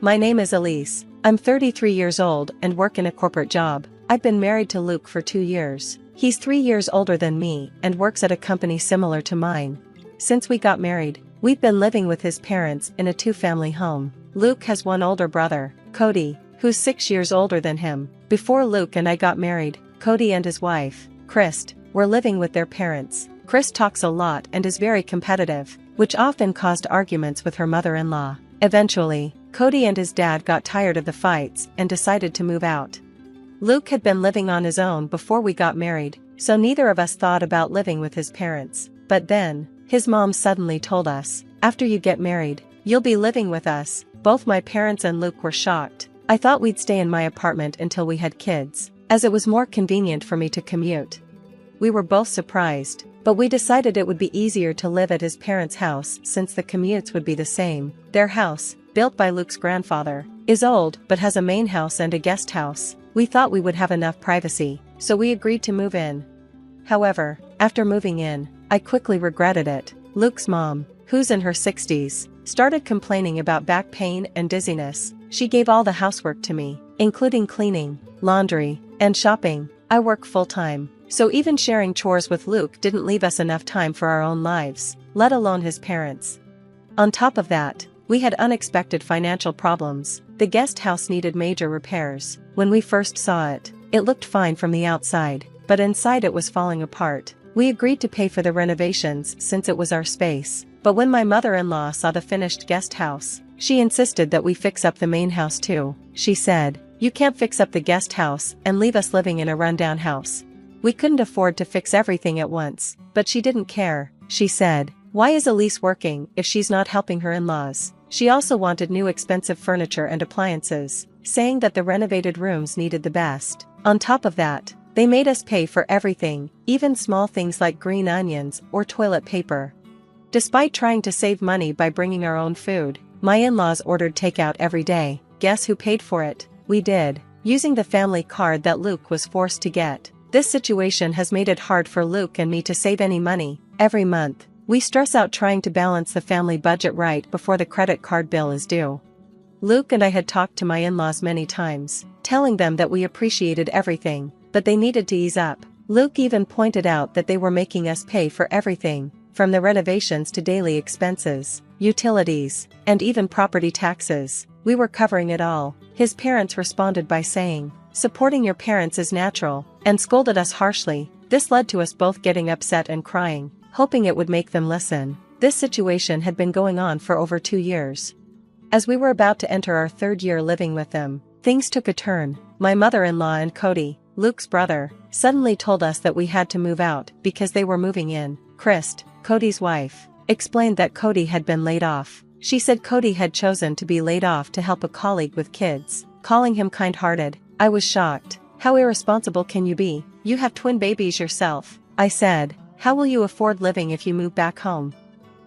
My name is Elise. I'm 33 years old and work in a corporate job. I've been married to Luke for 2 years. He's 3 years older than me and works at a company similar to mine. Since we got married, we've been living with his parents in a 2-family home. Luke has one older brother, Cody, who's 6 years older than him. Before Luke and I got married, Cody and his wife, Krist, were living with their parents. Krist talks a lot and is very competitive, which often caused arguments with her mother-in-law. Eventually, Cody and his dad got tired of the fights and decided to move out. Luke had been living on his own before we got married, so neither of us thought about living with his parents. But then, his mom suddenly told us, "After you get married, you'll be living with us." Both my parents and Luke were shocked. I thought we'd stay in my apartment until we had kids, as it was more convenient for me to commute. We were both surprised, but we decided it would be easier to live at his parents' house since the commutes would be the same. Their house, built by Luke's grandfather, is old but has a main house and a guest house. We thought we would have enough privacy, so we agreed to move in. However, after moving in, I quickly regretted it. Luke's mom, who's in her 60s, started complaining about back pain and dizziness. She gave all the housework to me, including cleaning, laundry, and shopping. I work full-time, so even sharing chores with Luke didn't leave us enough time for our own lives, let alone his parents. On top of that, we had unexpected financial problems. The guest house needed major repairs. When we first saw it, it looked fine from the outside, but inside it was falling apart. We agreed to pay for the renovations since it was our space, but when my mother-in-law saw the finished guest house, she insisted that we fix up the main house too. She said, "You can't fix up the guest house and leave us living in a rundown house." We couldn't afford to fix everything at once, but she didn't care. She said, "Why is Elise working if she's not helping her in-laws?" She also wanted new expensive furniture and appliances, saying that the renovated rooms needed the best. On top of that, they made us pay for everything, even small things like green onions or toilet paper. Despite trying to save money by bringing our own food, my in-laws ordered takeout every day. Guess who paid for it? We did, using the family card that Luke was forced to get. This situation has made it hard for Luke and me to save any money. Every month, we stress out trying to balance the family budget right before the credit card bill is due. Luke and I had talked to my in-laws many times, telling them that we appreciated everything, but they needed to ease up. Luke even pointed out that they were making us pay for everything, from the renovations to daily expenses, utilities, and even property taxes. We were covering it all. His parents responded by saying, "Supporting your parents is natural," and scolded us harshly. This led to us both getting upset and crying, hoping it would make them listen. This situation had been going on for over 2 years. As we were about to enter our 3rd year living with them, things took a turn. My mother-in-law and Cody, Luke's brother, suddenly told us that we had to move out because they were moving in. Krist, Cody's wife, explained that Cody had been laid off. She said Cody had chosen to be laid off to help a colleague with kids, calling him kind-hearted. I was shocked. "How irresponsible can you be? You have twin babies yourself." I said, "How will you afford living if you move back home?"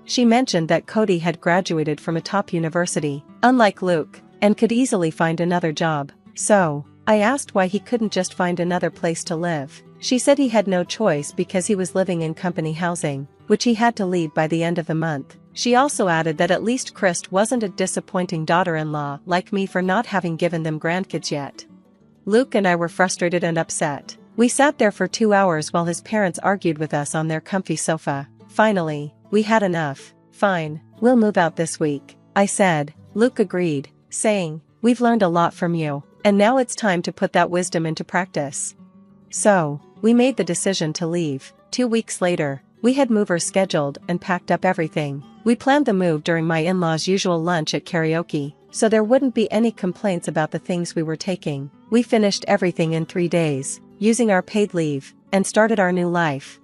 She mentioned that Cody had graduated from a top university, unlike Luke, and could easily find another job. So, I asked why he couldn't just find another place to live. She said he had no choice because he was living in company housing, which he had to leave by the end of the month. She also added that at least Krist wasn't a disappointing daughter-in-law like me for not having given them grandkids yet. Luke and I were frustrated and upset. We sat there for 2 hours while his parents argued with us on their comfy sofa. Finally, we had enough. "Fine, we'll move out this week," I said. Luke agreed, saying, "We've learned a lot from you, and now it's time to put that wisdom into practice." So, we made the decision to leave. 2 weeks later, we had movers scheduled and packed up everything. We planned the move during my in-laws' usual lunch at karaoke, so there wouldn't be any complaints about the things we were taking. We finished everything in 3 days, using our paid leave, and started our new life.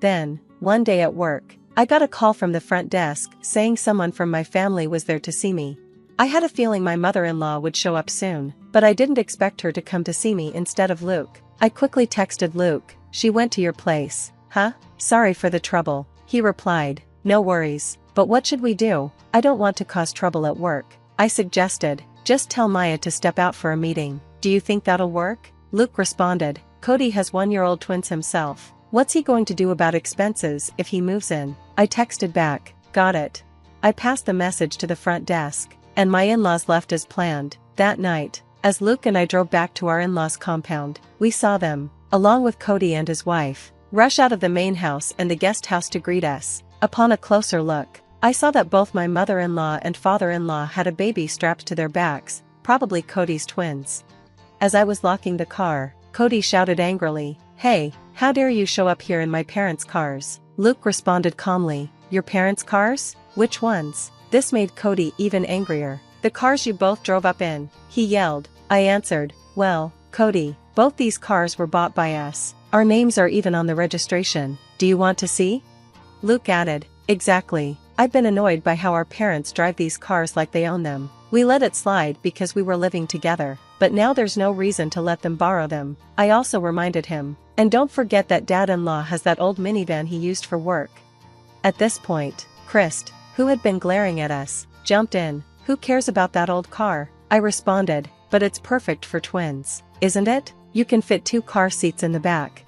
Then, one day at work, I got a call from the front desk saying someone from my family was there to see me. I had a feeling my mother-in-law would show up soon, but I didn't expect her to come to see me instead of Luke. I quickly texted Luke, "She went to your place." "Huh? Sorry for the trouble," he replied. "No worries, but what should we do? I don't want to cause trouble at work." I suggested, "Just tell Maya to step out for a meeting. Do you think that'll work?" Luke responded, "Cody has 1-year-old twins himself. What's he going to do about expenses if he moves in?" I texted back, "Got it." I passed the message to the front desk. and my in-laws left as planned. That night, as Luke and I drove back to our in-laws' compound, we saw them, along with Cody and his wife, rush out of the main house and the guest house to greet us. Upon a closer look, I saw that both my mother-in-law and father-in-law had a baby strapped to their backs, probably Cody's twins. As I was locking the car, Cody shouted angrily, "Hey, how dare you show up here in my parents' cars?" Luke responded calmly, "Your parents' cars? Which ones?" This made Cody even angrier. "The cars you both drove up in," he yelled. I answered, "Well, Cody, both these cars were bought by us. Our names are even on the registration. Do you want to see?" Luke added, "Exactly. I've been annoyed by how our parents drive these cars like they own them. We let it slide because we were living together, but now there's no reason to let them borrow them." I also reminded him, "And don't forget that dad-in-law has that old minivan he used for work." At this point, Christ, who had been glaring at us, jumped in. "Who cares about that old car?" I responded, "But it's perfect for twins, isn't it? You can fit 2 car seats in the back."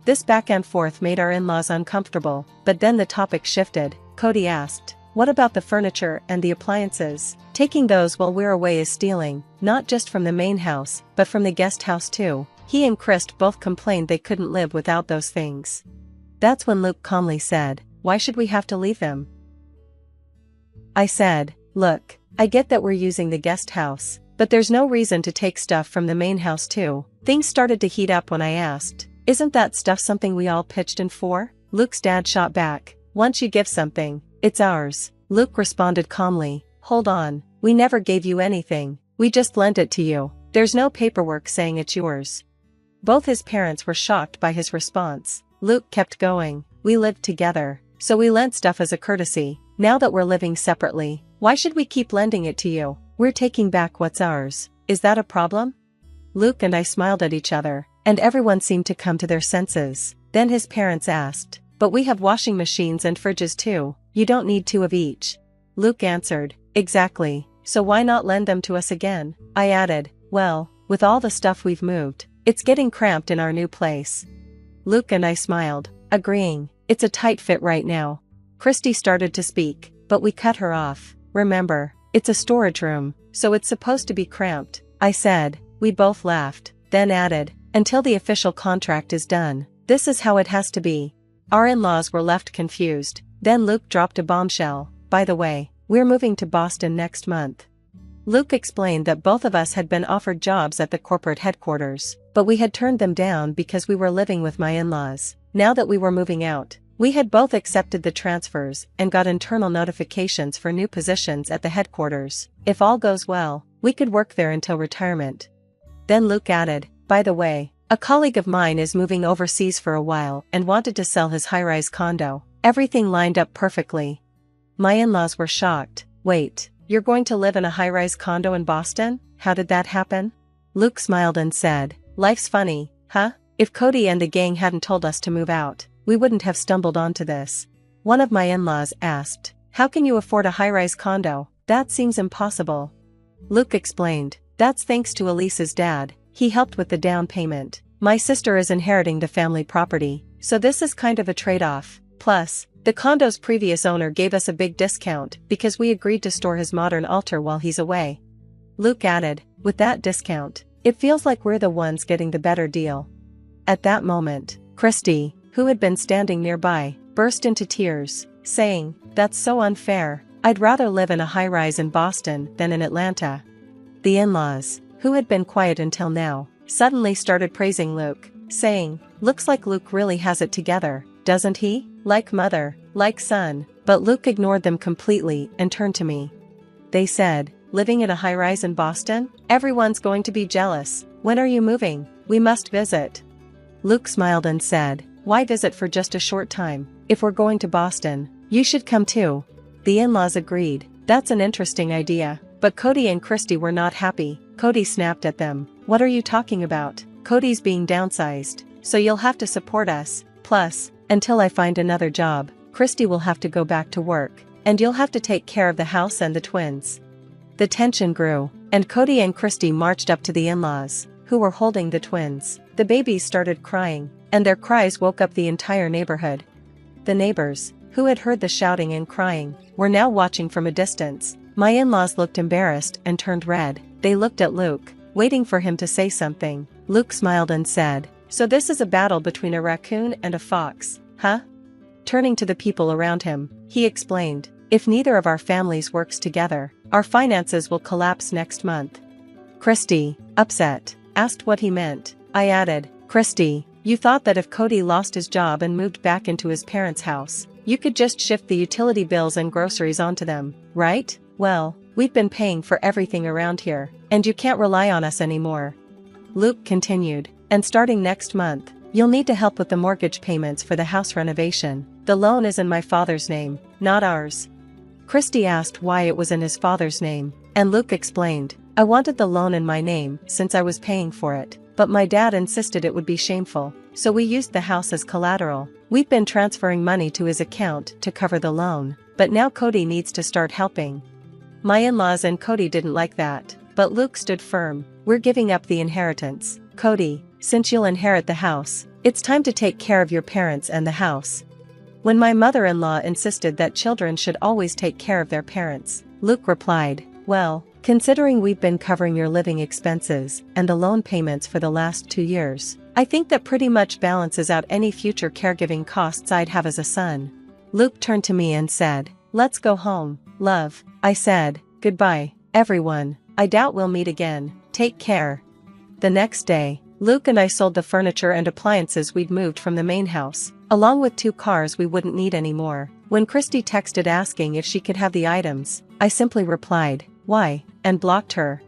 This back and forth made our in-laws uncomfortable, but then the topic shifted. Cody asked, "What about the furniture and the appliances? Taking those while we're away is stealing, not just from the main house, but from the guest house too." He and Christ both complained they couldn't live without those things. That's when Luke calmly said, "Why should we have to leave them?" I said, "Look, I get that we're using the guest house, but there's no reason to take stuff from the main house too." Things started to heat up when I asked, "Isn't that stuff something we all pitched in for?" Luke's dad shot back, "Once you give something, it's ours." Luke responded calmly, "Hold on, we never gave you anything, we just lent it to you. There's no paperwork saying it's yours." Both his parents were shocked by his response. Luke kept going, "We lived together, so we lent stuff as a courtesy. Now that we're living separately, why should we keep lending it to you? We're taking back what's ours. Is that a problem?" Luke and I smiled at each other, and everyone seemed to come to their senses. Then his parents asked, "But we have washing machines and fridges too. You don't need 2 of each." Luke answered, "Exactly, so why not lend them to us again?" I added, "Well, with all the stuff we've moved, it's getting cramped in our new place." Luke and I smiled, agreeing, "It's a tight fit right now." Christy started to speak, but we cut her off. "Remember, it's a storage room, so it's supposed to be cramped," I said. We both laughed, then added, "Until the official contract is done, this is how it has to be." Our in-laws were left confused. Then Luke dropped a bombshell, "By the way, we're moving to Boston next month." Luke explained that both of us had been offered jobs at the corporate headquarters, but we had turned them down because we were living with my in-laws. Now that we were moving out, we had both accepted the transfers and got internal notifications for new positions at the headquarters. If all goes well, we could work there until retirement. Then Luke added, "By the way, a colleague of mine is moving overseas for a while and wanted to sell his high-rise condo." Everything lined up perfectly. My in-laws were shocked. "Wait, you're going to live in a high-rise condo in Boston? How did that happen?" Luke smiled and said, "Life's funny, huh? If Cody and the gang hadn't told us to move out, we wouldn't have stumbled onto this." One of my in-laws asked, "How can you afford a high-rise condo? That seems impossible." Luke explained, "That's thanks to Elise's dad. He helped with the down payment. My sister is inheriting the family property, so this is kind of a trade-off. Plus, the condo's previous owner gave us a big discount because we agreed to store his modern altar while he's away." Luke added, "With that discount, it feels like we're the ones getting the better deal." At that moment, Christy, who had been standing nearby, burst into tears, saying, "That's so unfair. I'd rather live in a high-rise in Boston than in Atlanta." The in-laws, who had been quiet until now, suddenly started praising Luke, saying, "Looks like Luke really has it together, doesn't he? Like mother, like son." But Luke ignored them completely and turned to me. They said, "Living in a high-rise in Boston? Everyone's going to be jealous. When are you moving? We must visit." Luke smiled and said, "Why visit for just a short time? If we're going to Boston, you should come too." The in-laws agreed, "That's an interesting idea." But Cody and Christy were not happy. Cody snapped at them, "What are you talking about? Cody's being downsized, so you'll have to support us. Plus, until I find another job, Christy will have to go back to work, and you'll have to take care of the house and the twins." The tension grew, and Cody and Christy marched up to the in-laws, who were holding the twins. The babies started crying, and their cries woke up the entire neighborhood. The neighbors, who had heard the shouting and crying, were now watching from a distance. My in-laws looked embarrassed and turned red. They looked at Luke, waiting for him to say something. Luke smiled and said, "So this is a battle between a raccoon and a fox, huh?" Turning to the people around him, he explained, "If neither of our families works together, our finances will collapse next month." Christy, upset, asked what he meant. I added, "Christy, you thought that if Cody lost his job and moved back into his parents' house, you could just shift the utility bills and groceries onto them, right? Well, we've been paying for everything around here, and you can't rely on us anymore." Luke continued, "And starting next month, you'll need to help with the mortgage payments for the house renovation. The loan is in my father's name, not ours." Christy asked why it was in his father's name, and Luke explained, "I wanted the loan in my name since I was paying for it, but my dad insisted it would be shameful, so we used the house as collateral. We've been transferring money to his account to cover the loan, but now Cody needs to start helping." My in-laws and Cody didn't like that, but Luke stood firm. "We're giving up the inheritance. Cody, since you'll inherit the house, it's time to take care of your parents and the house." When my mother-in-law insisted that children should always take care of their parents, Luke replied, "Well, considering we've been covering your living expenses and the loan payments for the last 2 years, I think that pretty much balances out any future caregiving costs I'd have as a son." Luke turned to me and said, "Let's go home, love." I said, "Goodbye, everyone. I doubt we'll meet again. Take care." The next day, Luke and I sold the furniture and appliances we'd moved from the main house, along with 2 cars we wouldn't need anymore. When Christy texted asking if she could have the items, I simply replied, "Why?" and blocked her.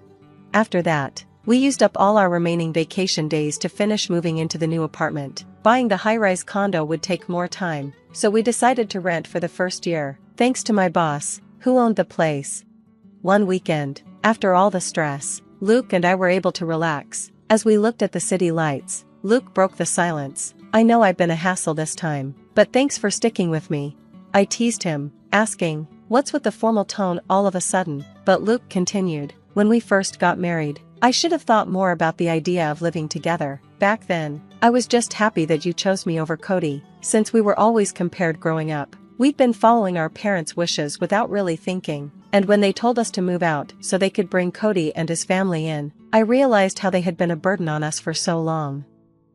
After that, we used up all our remaining vacation days to finish moving into the new apartment. Buying the high-rise condo would take more time, so we decided to rent for the first year, thanks to my boss, who owned the place. One weekend, after all the stress, Luke and I were able to relax. As we looked at the city lights, Luke broke the silence. "I know I've been a hassle this time, but thanks for sticking with me." I teased him, asking, "What's with the formal tone all of a sudden?" But Luke continued, "When we first got married, I should have thought more about the idea of living together. Back then, I was just happy that you chose me over Cody, since we were always compared growing up. We'd been following our parents' wishes without really thinking, and when they told us to move out so they could bring Cody and his family in, I realized how they had been a burden on us for so long."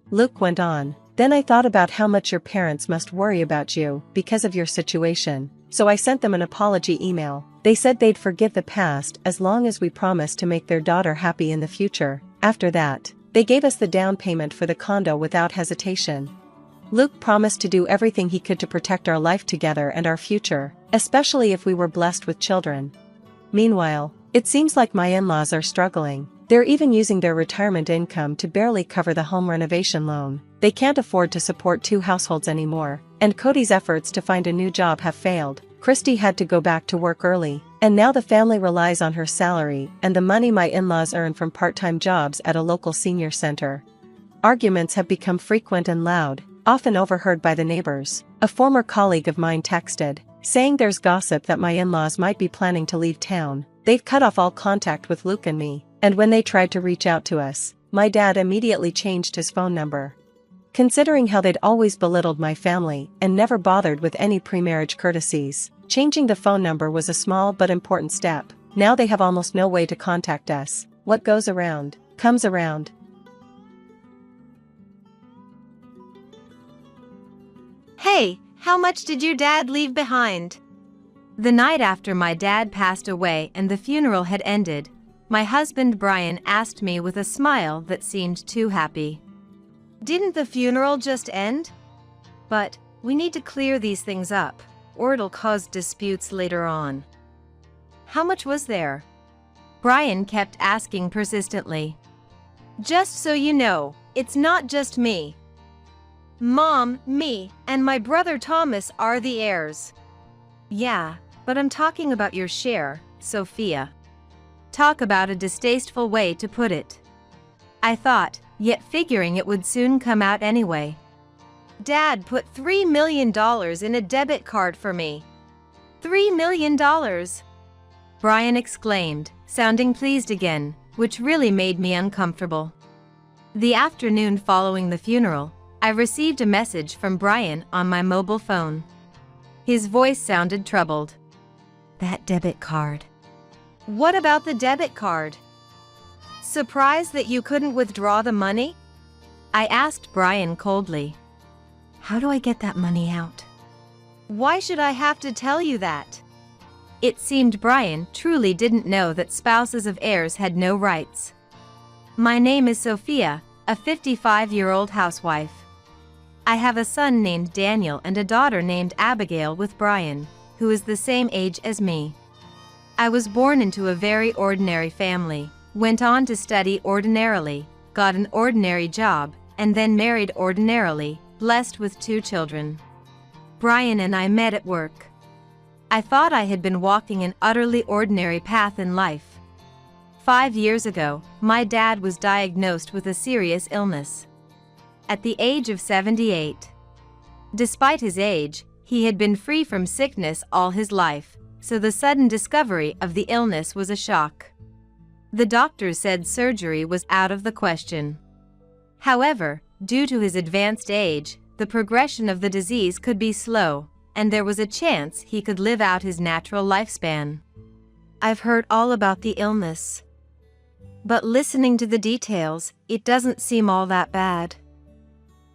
Luke went on, "Then I thought about how much your parents must worry about you because of your situation, so I sent them an apology email. They said they'd forgive the past as long as we promised to make their daughter happy in the future. After that, they gave us the down payment for the condo without hesitation." Luke promised to do everything he could to protect our life together and our future, especially if we were blessed with children. Meanwhile, it seems like my in-laws are struggling. They're even using their retirement income to barely cover the home renovation loan. They can't afford to support 2 households anymore, and Cody's efforts to find a new job have failed. Christy had to go back to work early, and now the family relies on her salary and the money my in-laws earn from part-time jobs at a local senior center. Arguments have become frequent and loud, often overheard by the neighbors. A former colleague of mine texted, saying there's gossip that my in-laws might be planning to leave town. They've cut off all contact with Luke and me, and when they tried to reach out to us, my dad immediately changed his phone number. Considering how they'd always belittled my family and never bothered with any pre-marriage courtesies, changing the phone number was a small but important step. Now they have almost no way to contact us. What goes around, comes around. Hey, how much did your dad leave behind? The night after my dad passed away and the funeral had ended, my husband Brian asked me with a smile that seemed too happy. "Didn't the funeral just end? But we need to clear these things up, or it'll cause disputes later on." "How much was there?" Brian kept asking persistently. "Just so you know, it's not just me. Mom, me, and my brother Thomas are the heirs." "Yeah, but I'm talking about your share, Sophia." Talk about a distasteful way to put it. I thought, yet figuring it would soon come out anyway. "Dad put $3 million in a debit card for me." $3 million! Brian exclaimed, sounding pleased again, which really made me uncomfortable. The afternoon following the funeral, I received a message from Brian on my mobile phone. His voice sounded troubled. "That debit card. What about the debit card? Surprised that you couldn't withdraw the money? I asked Brian coldly. How do I get that money out? Why should I have to tell you that? It seemed Brian truly didn't know that spouses of heirs had no rights. My name is Sophia, a 55-year-old housewife. I have a son named Daniel and a daughter named Abigail with Brian, who is the same age as me. I was born into a very ordinary family, went on to study ordinarily, got an ordinary job, and then married ordinarily, blessed with 2 children. Brian and I met at work. I thought I had been walking an utterly ordinary path in life. 5 years ago, my dad was diagnosed with a serious illness. At the age of 78. Despite his age, he had been free from sickness all his life, so the sudden discovery of the illness was a shock. The doctors said surgery was out of the question. However, due to his advanced age, the progression of the disease could be slow, and there was a chance he could live out his natural lifespan. I've heard all about the illness. But listening to the details, it doesn't seem all that bad.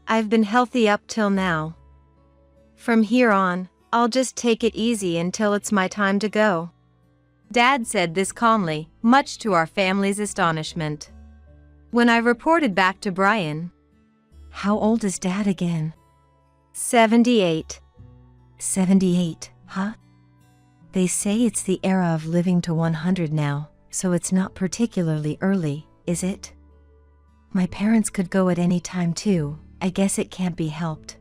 I've been healthy up till now. From here on, I'll just take it easy until it's my time to go. Dad said this calmly, much to our family's astonishment. When I reported back to Brian, "How old is Dad again?" 78. 78, huh? They say it's the era of living to 100 now, so it's not particularly early, is it? My parents could go at any time too, I guess it can't be helped.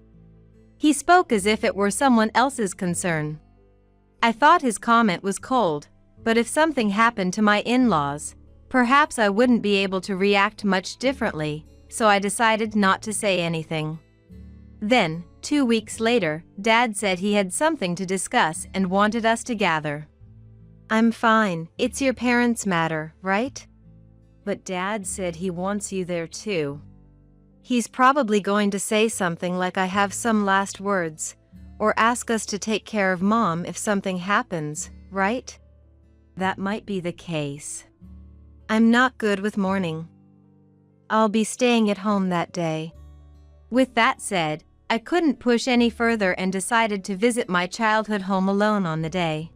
He spoke as if it were someone else's concern. I thought his comment was cold, but if something happened to my in-laws, perhaps I wouldn't be able to react much differently, so I decided not to say anything. Then, 2 weeks later, Dad said he had something to discuss and wanted us to gather. I'm fine, it's your parents' matter, right? But Dad said he wants you there too. He's probably going to say something like I have some last words, or ask us to take care of Mom if something happens, right? That might be the case. I'm not good with mourning. I'll be staying at home that day. With that said, I couldn't push any further and decided to visit my childhood home alone on the day.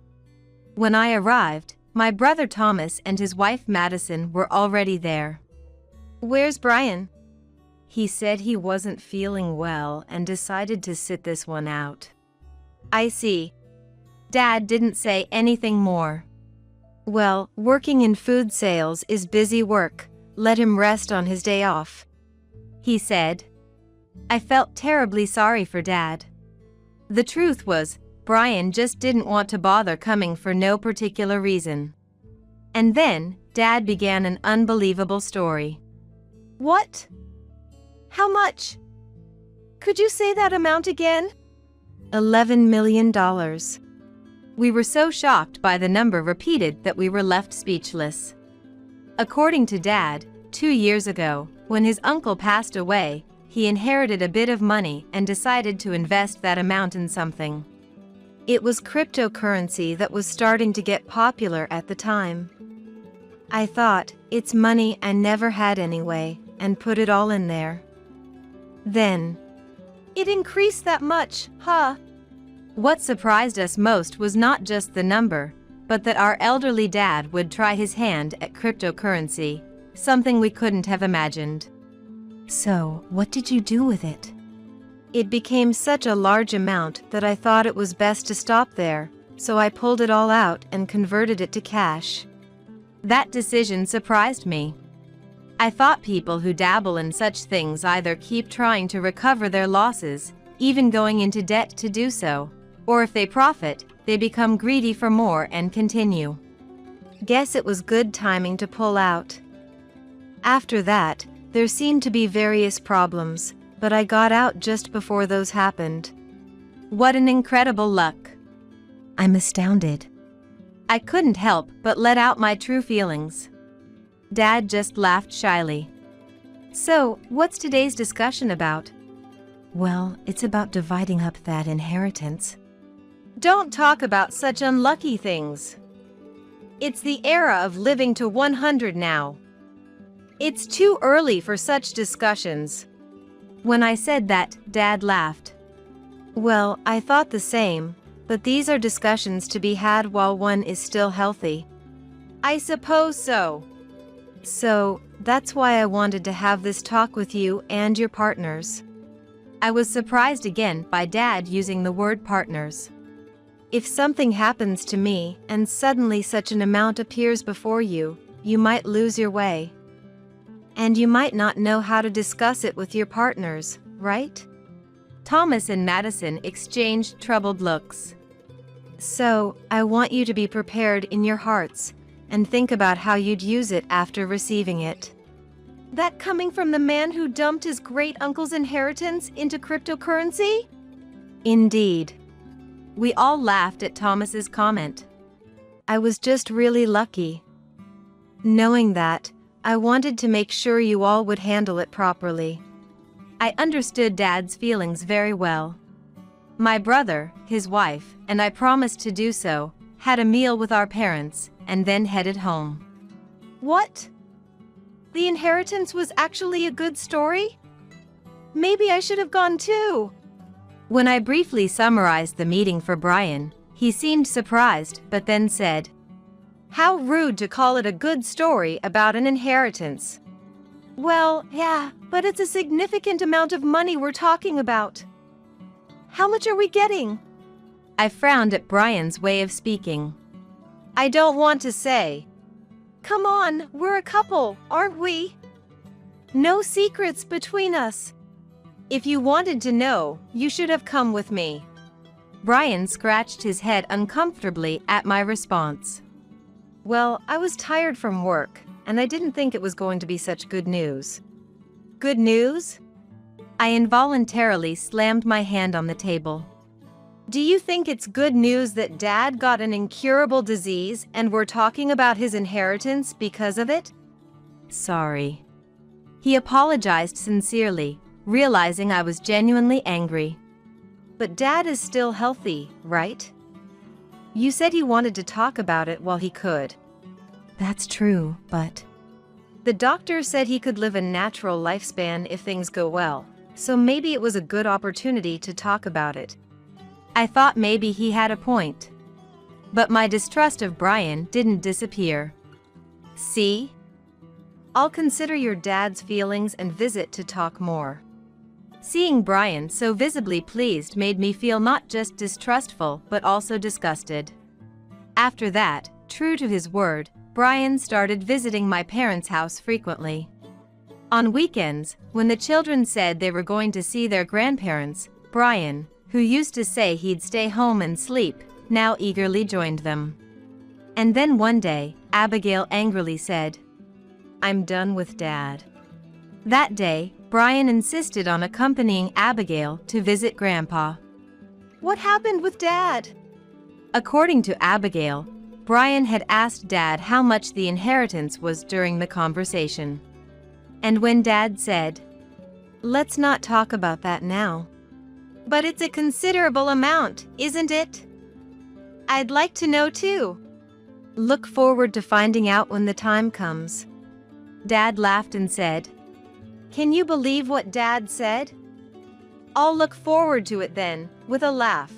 When I arrived, my brother Thomas and his wife Madison were already there. Where's Brian? He said he wasn't feeling well and decided to sit this one out. I see. Dad didn't say anything more. Well, working in food sales is busy work, let him rest on his day off, he said. I felt terribly sorry for Dad. The truth was, Brian just didn't want to bother coming for no particular reason. And then, Dad began an unbelievable story. What? How much? Could you say that amount again? $11 million. We were so shocked by the number repeated that we were left speechless. According to Dad, 2 years ago, when his uncle passed away, he inherited a bit of money and decided to invest that amount in something. It was cryptocurrency that was starting to get popular at the time. I thought, it's money I never had anyway, and put it all in there. Then, it increased that much, huh? What surprised us most was not just the number, but that our elderly dad would try his hand at cryptocurrency, something we couldn't have imagined. So, what did you do with it? It became such a large amount that I thought it was best to stop there, so I pulled it all out and converted it to cash. That decision surprised me. I thought people who dabble in such things either keep trying to recover their losses, even going into debt to do so, or if they profit, they become greedy for more and continue. Guess it was good timing to pull out. After that, there seemed to be various problems, but I got out just before those happened. What an incredible luck. I'm astounded. I couldn't help but let out my true feelings. Dad just laughed shyly. So, what's today's discussion about? Well, it's about dividing up that inheritance. Don't talk about such unlucky things. It's the era of living to 100 now. It's too early for such discussions. When I said that, Dad laughed. Well, I thought the same, but these are discussions to be had while one is still healthy. I suppose so. So, that's why I wanted to have this talk with you and your partners. I was surprised again by Dad using the word partners. If something happens to me and suddenly such an amount appears before you, you might lose your way. And you might not know how to discuss it with your partners, right? Thomas and Madison exchanged troubled looks. So, I want you to be prepared in your hearts and think about how you'd use it after receiving it. That coming from the man who dumped his great-uncle's inheritance into cryptocurrency? Indeed. We all laughed at Thomas's comment. I was just really lucky. Knowing that, I wanted to make sure you all would handle it properly. I understood Dad's feelings very well. My brother, his wife, and I promised to do so, had a meal with our parents, and then headed home. What? The inheritance was actually a good story? Maybe I should have gone too. When I briefly summarized the meeting for Brian, he seemed surprised but then said, "How rude to call it a good story about an inheritance." Well, yeah, but it's a significant amount of money we're talking about. How much are we getting? I frowned at Brian's way of speaking. I don't want to say. Come on, we're a couple, aren't we? No secrets between us. If you wanted to know, you should have come with me. Brian scratched his head uncomfortably at my response. Well, I was tired from work, and I didn't think it was going to be such good news. Good news? I involuntarily slammed my hand on the table. Do you think it's good news that Dad got an incurable disease and we're talking about his inheritance because of it? Sorry. He apologized sincerely, realizing I was genuinely angry. But Dad is still healthy, right? You said he wanted to talk about it while he could. That's true, but... The doctor said he could live a natural lifespan if things go well, so maybe it was a good opportunity to talk about it. I thought maybe he had a point. But my distrust of Brian didn't disappear. See? I'll consider your dad's feelings and visit to talk more. Seeing Brian so visibly pleased made me feel not just distrustful but also disgusted. After that, true to his word, Brian started visiting my parents' house frequently. On weekends, when the children said they were going to see their grandparents, Brian, who used to say he'd stay home and sleep, now eagerly joined them. And then one day, Abigail angrily said, "I'm done with Dad." That day, Brian insisted on accompanying Abigail to visit Grandpa. What happened with Dad? According to Abigail, Brian had asked Dad how much the inheritance was during the conversation. And when Dad said, "Let's not talk about that now." But it's a considerable amount, isn't it? I'd like to know too. Look forward to finding out when the time comes. Dad laughed and said, "Can you believe what Dad said?" I'll look forward to it then, with a laugh.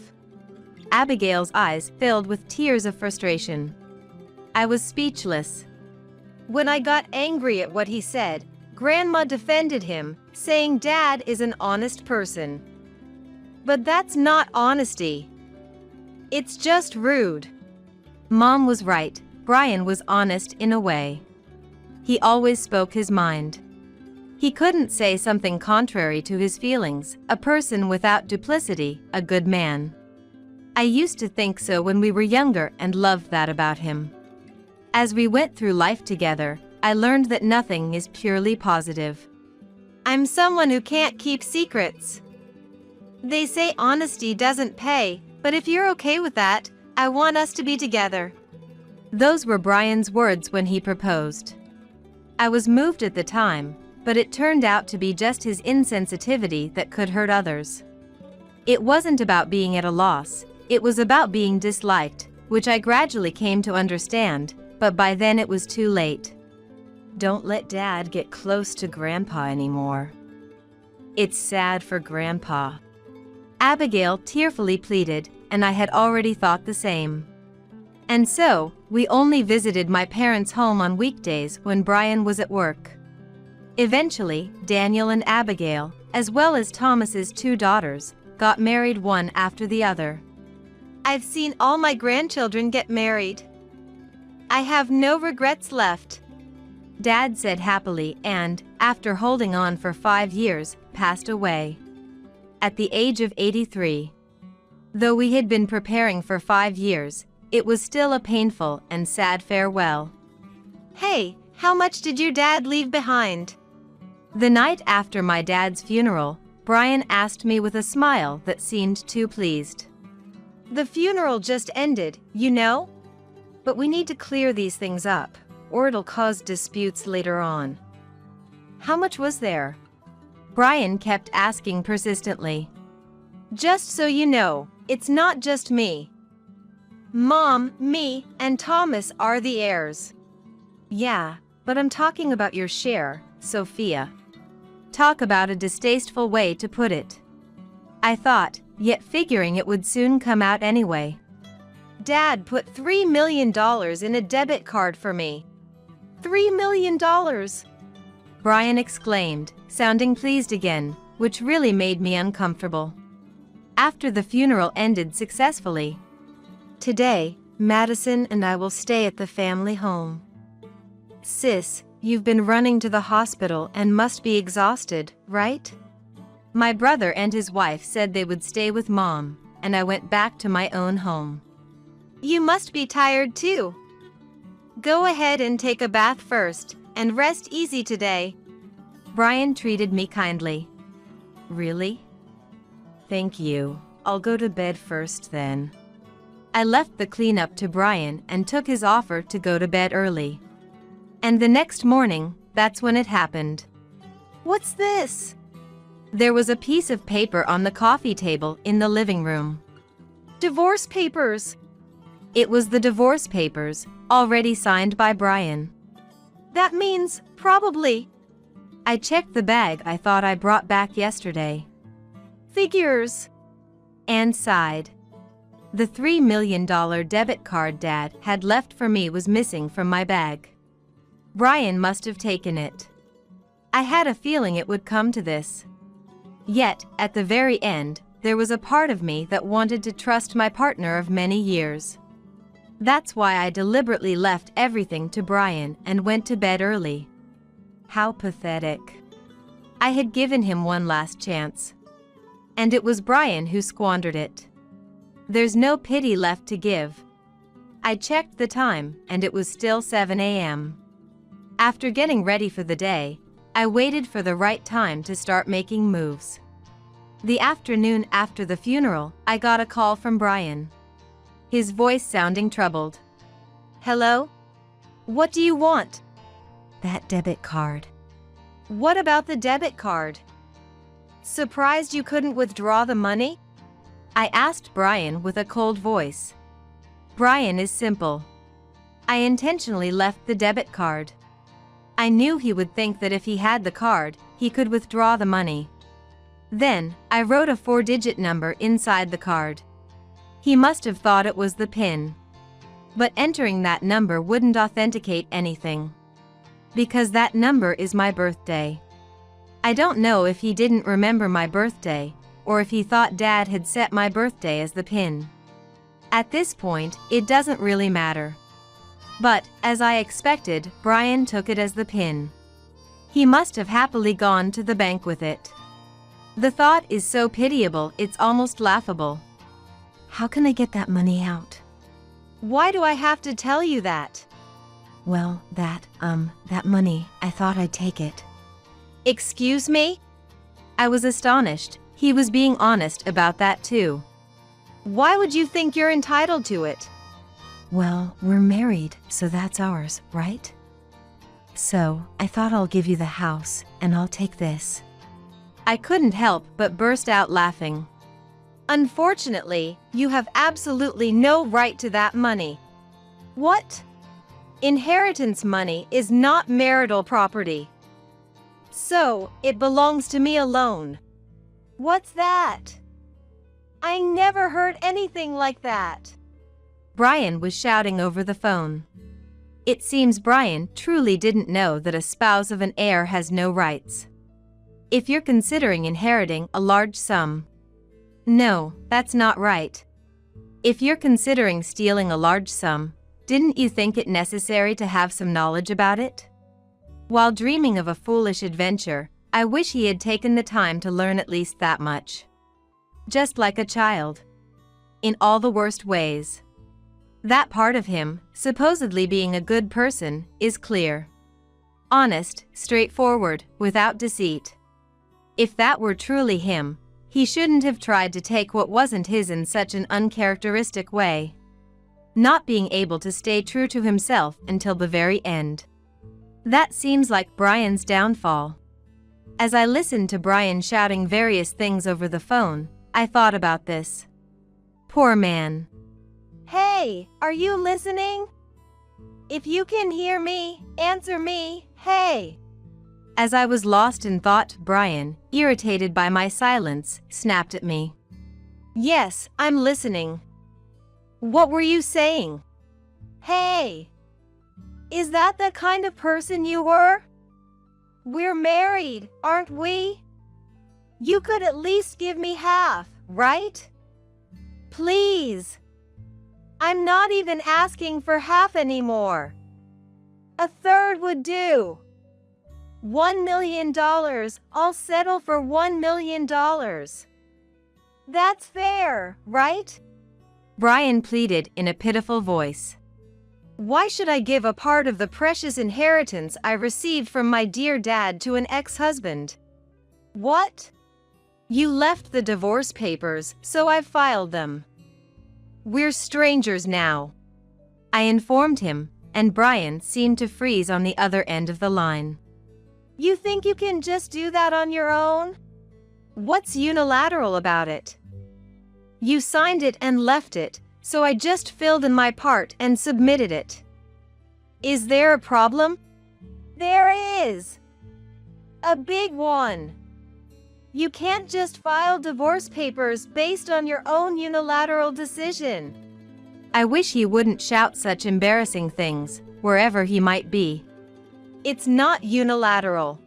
Abigail's eyes filled with tears of frustration. I was speechless. When I got angry at what he said, Grandma defended him, saying Dad is an honest person. But that's not honesty. It's just rude. Mom was right. Brian was honest in a way. He always spoke his mind. He couldn't say something contrary to his feelings, a person without duplicity, a good man. I used to think so when we were younger and loved that about him. As we went through life together, I learned that nothing is purely positive. I'm someone who can't keep secrets. They say honesty doesn't pay, but if you're okay with that, I want us to be together. Those were Brian's words when he proposed. I was moved at the time, but it turned out to be just his insensitivity that could hurt others. It wasn't about being at a loss, it was about being disliked, which I gradually came to understand, but by then it was too late. Don't let Dad get close to Grandpa anymore. It's sad for Grandpa. Abigail tearfully pleaded, and I had already thought the same. And so, we only visited my parents' home on weekdays when Brian was at work. Eventually, Daniel and Abigail, as well as Thomas's 2 daughters, got married one after the other. I've seen all my grandchildren get married. I have no regrets left, Dad said happily and, after holding on for 5 years, passed away at the age of 83. Though we had been preparing for 5 years, it was still a painful and sad farewell. Hey, how much did your dad leave behind? The night after my dad's funeral, Brian asked me with a smile that seemed too pleased. The funeral just ended, you know? But we need to clear these things up, or it'll cause disputes later on. How much was there? Brian kept asking persistently. Just so you know, it's not just me. Mom, me, and Thomas are the heirs. Yeah, but I'm talking about your share, Sophia. Talk about a distasteful way to put it. I thought, yet figuring it would soon come out anyway. Dad put $3 million in a debit card for me. $3 million! Brian exclaimed, sounding pleased again, which really made me uncomfortable. After the funeral ended successfully, today, Madison and I will stay at the family home. Sis, you've been running to the hospital and must be exhausted, right? My brother and his wife said they would stay with Mom, and I went back to my own home. You must be tired too. Go ahead and take a bath first, and rest easy today. Brian treated me kindly. Really? Thank you. I'll go to bed first then. I left the cleanup to Brian and took his offer to go to bed early. And the next morning, that's when it happened. What's this? There was a piece of paper on the coffee table in the living room. Divorce papers. It was the divorce papers, already signed by Brian. That means, probably. I checked the bag I thought I brought back yesterday. Figures. And sighed. The $3 million debit card Dad had left for me was missing from my bag. Brian must have taken it. I had a feeling it would come to this. Yet, at the very end, there was a part of me that wanted to trust my partner of many years. That's why I deliberately left everything to Brian and went to bed early. How pathetic. I had given him one last chance. And it was Brian who squandered it. There's no pity left to give. I checked the time, and it was still 7 a.m. After getting ready for the day, I waited for the right time to start making moves. The afternoon after the funeral, I got a call from Brian. His voice sounding troubled. Hello? What do you want? That debit card. What about the debit card? Surprised you couldn't withdraw the money? I asked Brian with a cold voice. Brian is simple. I intentionally left the debit card. I knew he would think that if he had the card, he could withdraw the money. Then, I wrote a 4-digit number inside the card. He must have thought it was the PIN. But entering that number wouldn't authenticate anything. Because that number is my birthday. I don't know if he didn't remember my birthday, or if he thought Dad had set my birthday as the PIN. At this point, it doesn't really matter. But, as I expected, Brian took it as the PIN. He must have happily gone to the bank with it. The thought is so pitiable it's almost laughable. How can I get that money out? Why do I have to tell you that? Well, that money, I thought I'd take it. Excuse me? I was astonished. He was being honest about that too. Why would you think you're entitled to it? Well, we're married, so that's ours, right? So, I thought I'll give you the house, and I'll take this. I couldn't help but burst out laughing. Unfortunately, you have absolutely no right to that money. What? Inheritance money is not marital property. So, it belongs to me alone. What's that? I never heard anything like that. Brian was shouting over the phone. It seems Brian truly didn't know that a spouse of an heir has no rights. If you're considering inheriting a large sum. No, that's not right. If you're considering stealing a large sum, didn't you think it necessary to have some knowledge about it? While dreaming of a foolish adventure, I wish he had taken the time to learn at least that much. Just like a child. In all the worst ways. That part of him, supposedly being a good person, is clear. Honest, straightforward, without deceit. If that were truly him, he shouldn't have tried to take what wasn't his in such an uncharacteristic way. Not being able to stay true to himself until the very end. That seems like Brian's downfall. As I listened to Brian shouting various things over the phone, I thought about this. Poor man. Hey, are you listening? If you can hear me, answer me, hey. As I was lost in thought, Brian, irritated by my silence, snapped at me. Yes, I'm listening. What were you saying? Hey. Is that the kind of person you were? We're married, aren't we? You could at least give me half, right? Please. I'm not even asking for half anymore. A third would do. $1 million, I'll settle for $1 million. That's fair, right? Brian pleaded in a pitiful voice. Why should I give a part of the precious inheritance I received from my dear dad to an ex-husband? What? You left the divorce papers, so I've filed them. We're strangers now. I informed him, and Brian seemed to freeze on the other end of the line. You think you can just do that on your own? What's unilateral about it? You signed it and left it, so I just filled in my part and submitted it. Is there a problem? There is. A big one. You can't just file divorce papers based on your own unilateral decision. I wish he wouldn't shout such embarrassing things, wherever he might be. It's not unilateral.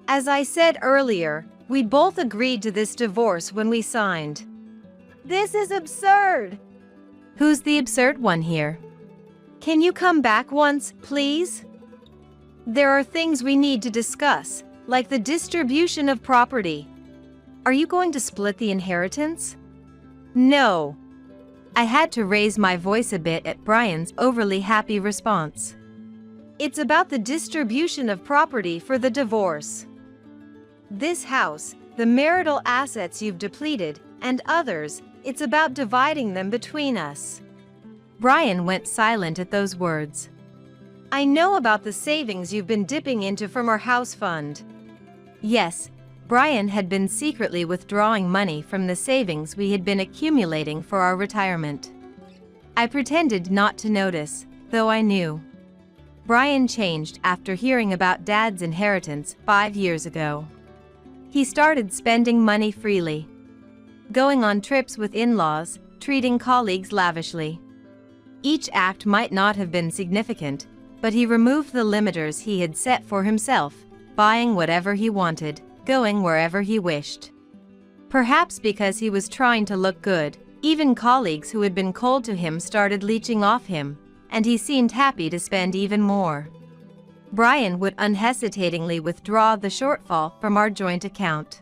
As I said earlier, we both agreed to this divorce when we signed. This is absurd. Who's the absurd one here? Can you come back once, please? There are things we need to discuss, like the distribution of property. Are you going to split the inheritance? No. I had to raise my voice a bit at Brian's overly happy response. It's about the distribution of property for the divorce. This house, the marital assets you've depleted, and others, it's about dividing them between us. Brian went silent at those words. I know about the savings you've been dipping into from our house fund. Yes, Brian had been secretly withdrawing money from the savings we had been accumulating for our retirement. I pretended not to notice, though I knew. Brian changed after hearing about Dad's inheritance 5 years ago. He started spending money freely. Going on trips with in-laws, treating colleagues lavishly. Each act might not have been significant, but he removed the limiters he had set for himself, buying whatever he wanted, going wherever he wished. Perhaps because he was trying to look good, even colleagues who had been cold to him started leeching off him, and he seemed happy to spend even more. Brian would unhesitatingly withdraw the shortfall from our joint account.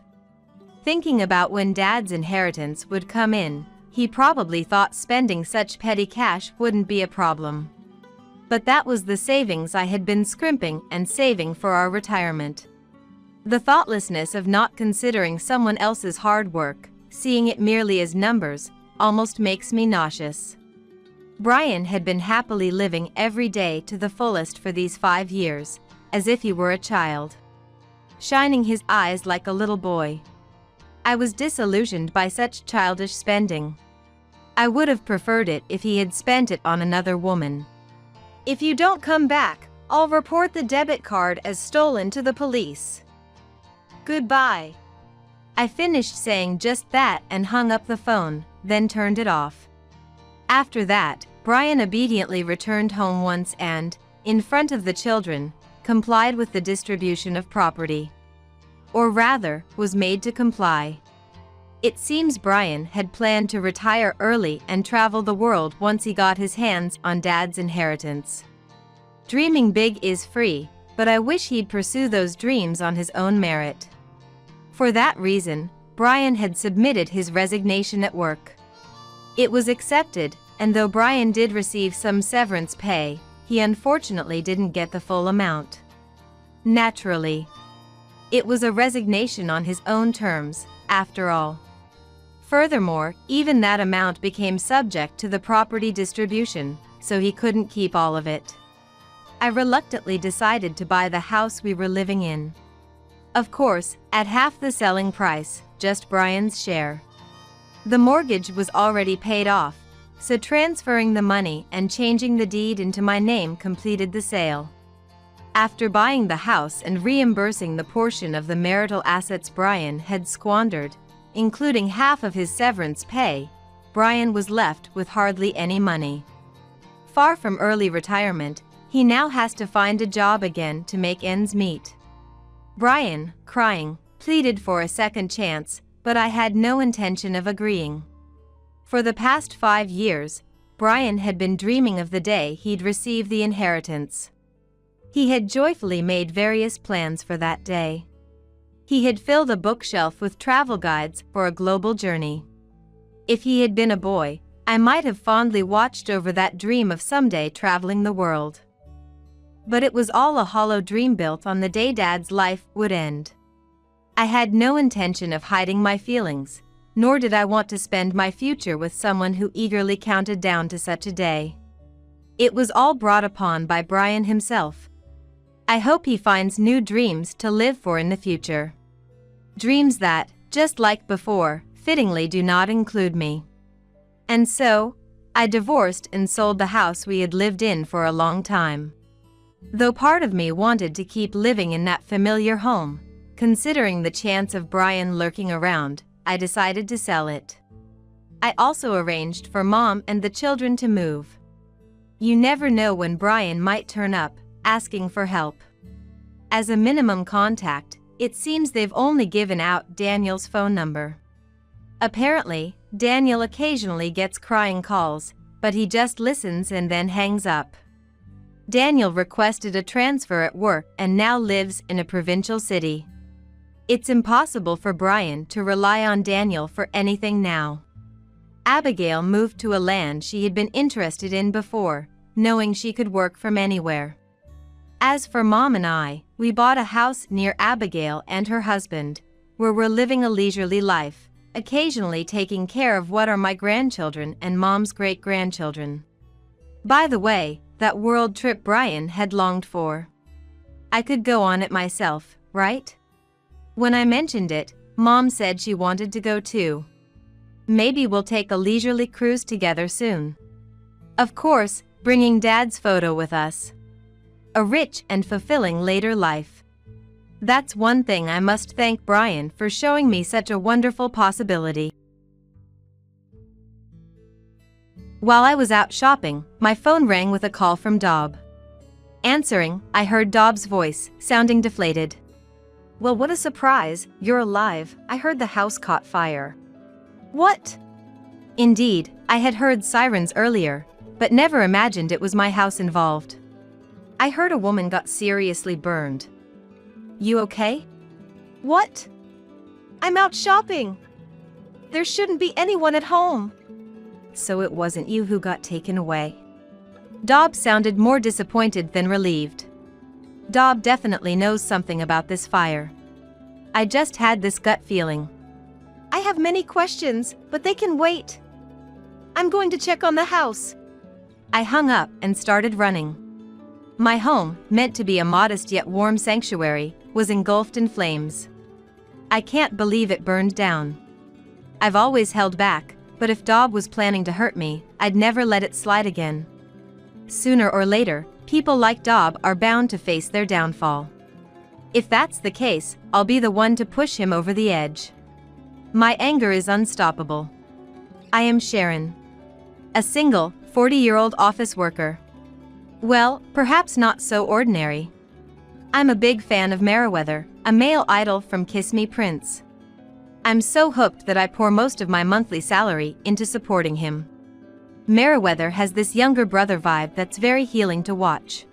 Thinking about when Dad's inheritance would come in, he probably thought spending such petty cash wouldn't be a problem. But that was the savings I had been scrimping and saving for our retirement. The thoughtlessness of not considering someone else's hard work, seeing it merely as numbers, almost makes me nauseous. Brian had been happily living every day to the fullest for these 5 years, as if he were a child. Shining his eyes like a little boy. I was disillusioned by such childish spending. I would have preferred it if he had spent it on another woman. If you don't come back, I'll report the debit card as stolen to the police. Goodbye." I finished saying just that and hung up the phone, then turned it off. After that, Brian obediently returned home once and, in front of the children, complied with the distribution of property. Or rather, was made to comply. It seems Brian had planned to retire early and travel the world once he got his hands on Dad's inheritance. Dreaming big is free, but I wish he'd pursue those dreams on his own merit. For that reason, Brian had submitted his resignation at work. It was accepted, and though Brian did receive some severance pay, he unfortunately didn't get the full amount. Naturally. It was a resignation on his own terms, after all. Furthermore, even that amount became subject to the property distribution, so he couldn't keep all of it. I reluctantly decided to buy the house we were living in. Of course, at half the selling price, just Brian's share. The mortgage was already paid off, so transferring the money and changing the deed into my name completed the sale. After buying the house and reimbursing the portion of the marital assets Brian had squandered, including half of his severance pay, Brian was left with hardly any money. Far from early retirement, he now has to find a job again to make ends meet. Brian, crying, pleaded for a second chance, but I had no intention of agreeing. For the past 5 years, Brian had been dreaming of the day he'd receive the inheritance. He had joyfully made various plans for that day. He had filled a bookshelf with travel guides for a global journey. If he had been a boy, I might have fondly watched over that dream of someday traveling the world. But it was all a hollow dream built on the day Dad's life would end. I had no intention of hiding my feelings, nor did I want to spend my future with someone who eagerly counted down to such a day. It was all brought upon by Brian himself. I hope he finds new dreams to live for in the future. Dreams that, just like before, fittingly do not include me. And so, I divorced and sold the house we had lived in for a long time. Though part of me wanted to keep living in that familiar home, considering the chance of Brian lurking around, I decided to sell it. I also arranged for Mom and the children to move. You never know when Brian might turn up, asking for help. As a minimum contact, it seems they've only given out Daniel's phone number. Apparently, Daniel occasionally gets crying calls, but he just listens and then hangs up. Daniel requested a transfer at work and now lives in a provincial city. It's impossible for Brian to rely on Daniel for anything now. Abigail moved to a land she had been interested in before, knowing she could work from anywhere. As for Mom and I, we bought a house near Abigail and her husband, where we're living a leisurely life, occasionally taking care of what are my grandchildren and Mom's great-grandchildren. By the way, that world trip Brian had longed for. I could go on it myself, right? When I mentioned it, Mom said she wanted to go too. Maybe we'll take a leisurely cruise together soon. Of course, bringing Dad's photo with us. A rich and fulfilling later life. That's one thing I must thank Brian for showing me such a wonderful possibility. While I was out shopping, my phone rang with a call from Dob. Answering, I heard Dob's voice, sounding deflated. "Well, what a surprise, you're alive. I heard the house caught fire." What? Indeed, I had heard sirens earlier, but never imagined it was my house involved. I heard a woman got seriously burned. You okay? What? I'm out shopping. There shouldn't be anyone at home. So it wasn't you who got taken away. Dob sounded more disappointed than relieved. Dob definitely knows something about this fire. I just had this gut feeling. I have many questions, but they can wait. I'm going to check on the house. I hung up and started running. My home, meant to be a modest yet warm sanctuary, was engulfed in flames. I can't believe it burned down. I've always held back, but if Dob was planning to hurt me, I'd never let it slide again. Sooner or later, People like Dob are bound to face their downfall. If that's the case, I'll be the one to push him over the edge. My anger is unstoppable. I am Sharon. A single, 40-year-old office worker. Well, perhaps not so ordinary. I'm a big fan of Meriwether, a male idol from Kiss Me Prince. I'm so hooked that I pour most of my monthly salary into supporting him. Meriwether has this younger brother vibe that's very healing to watch.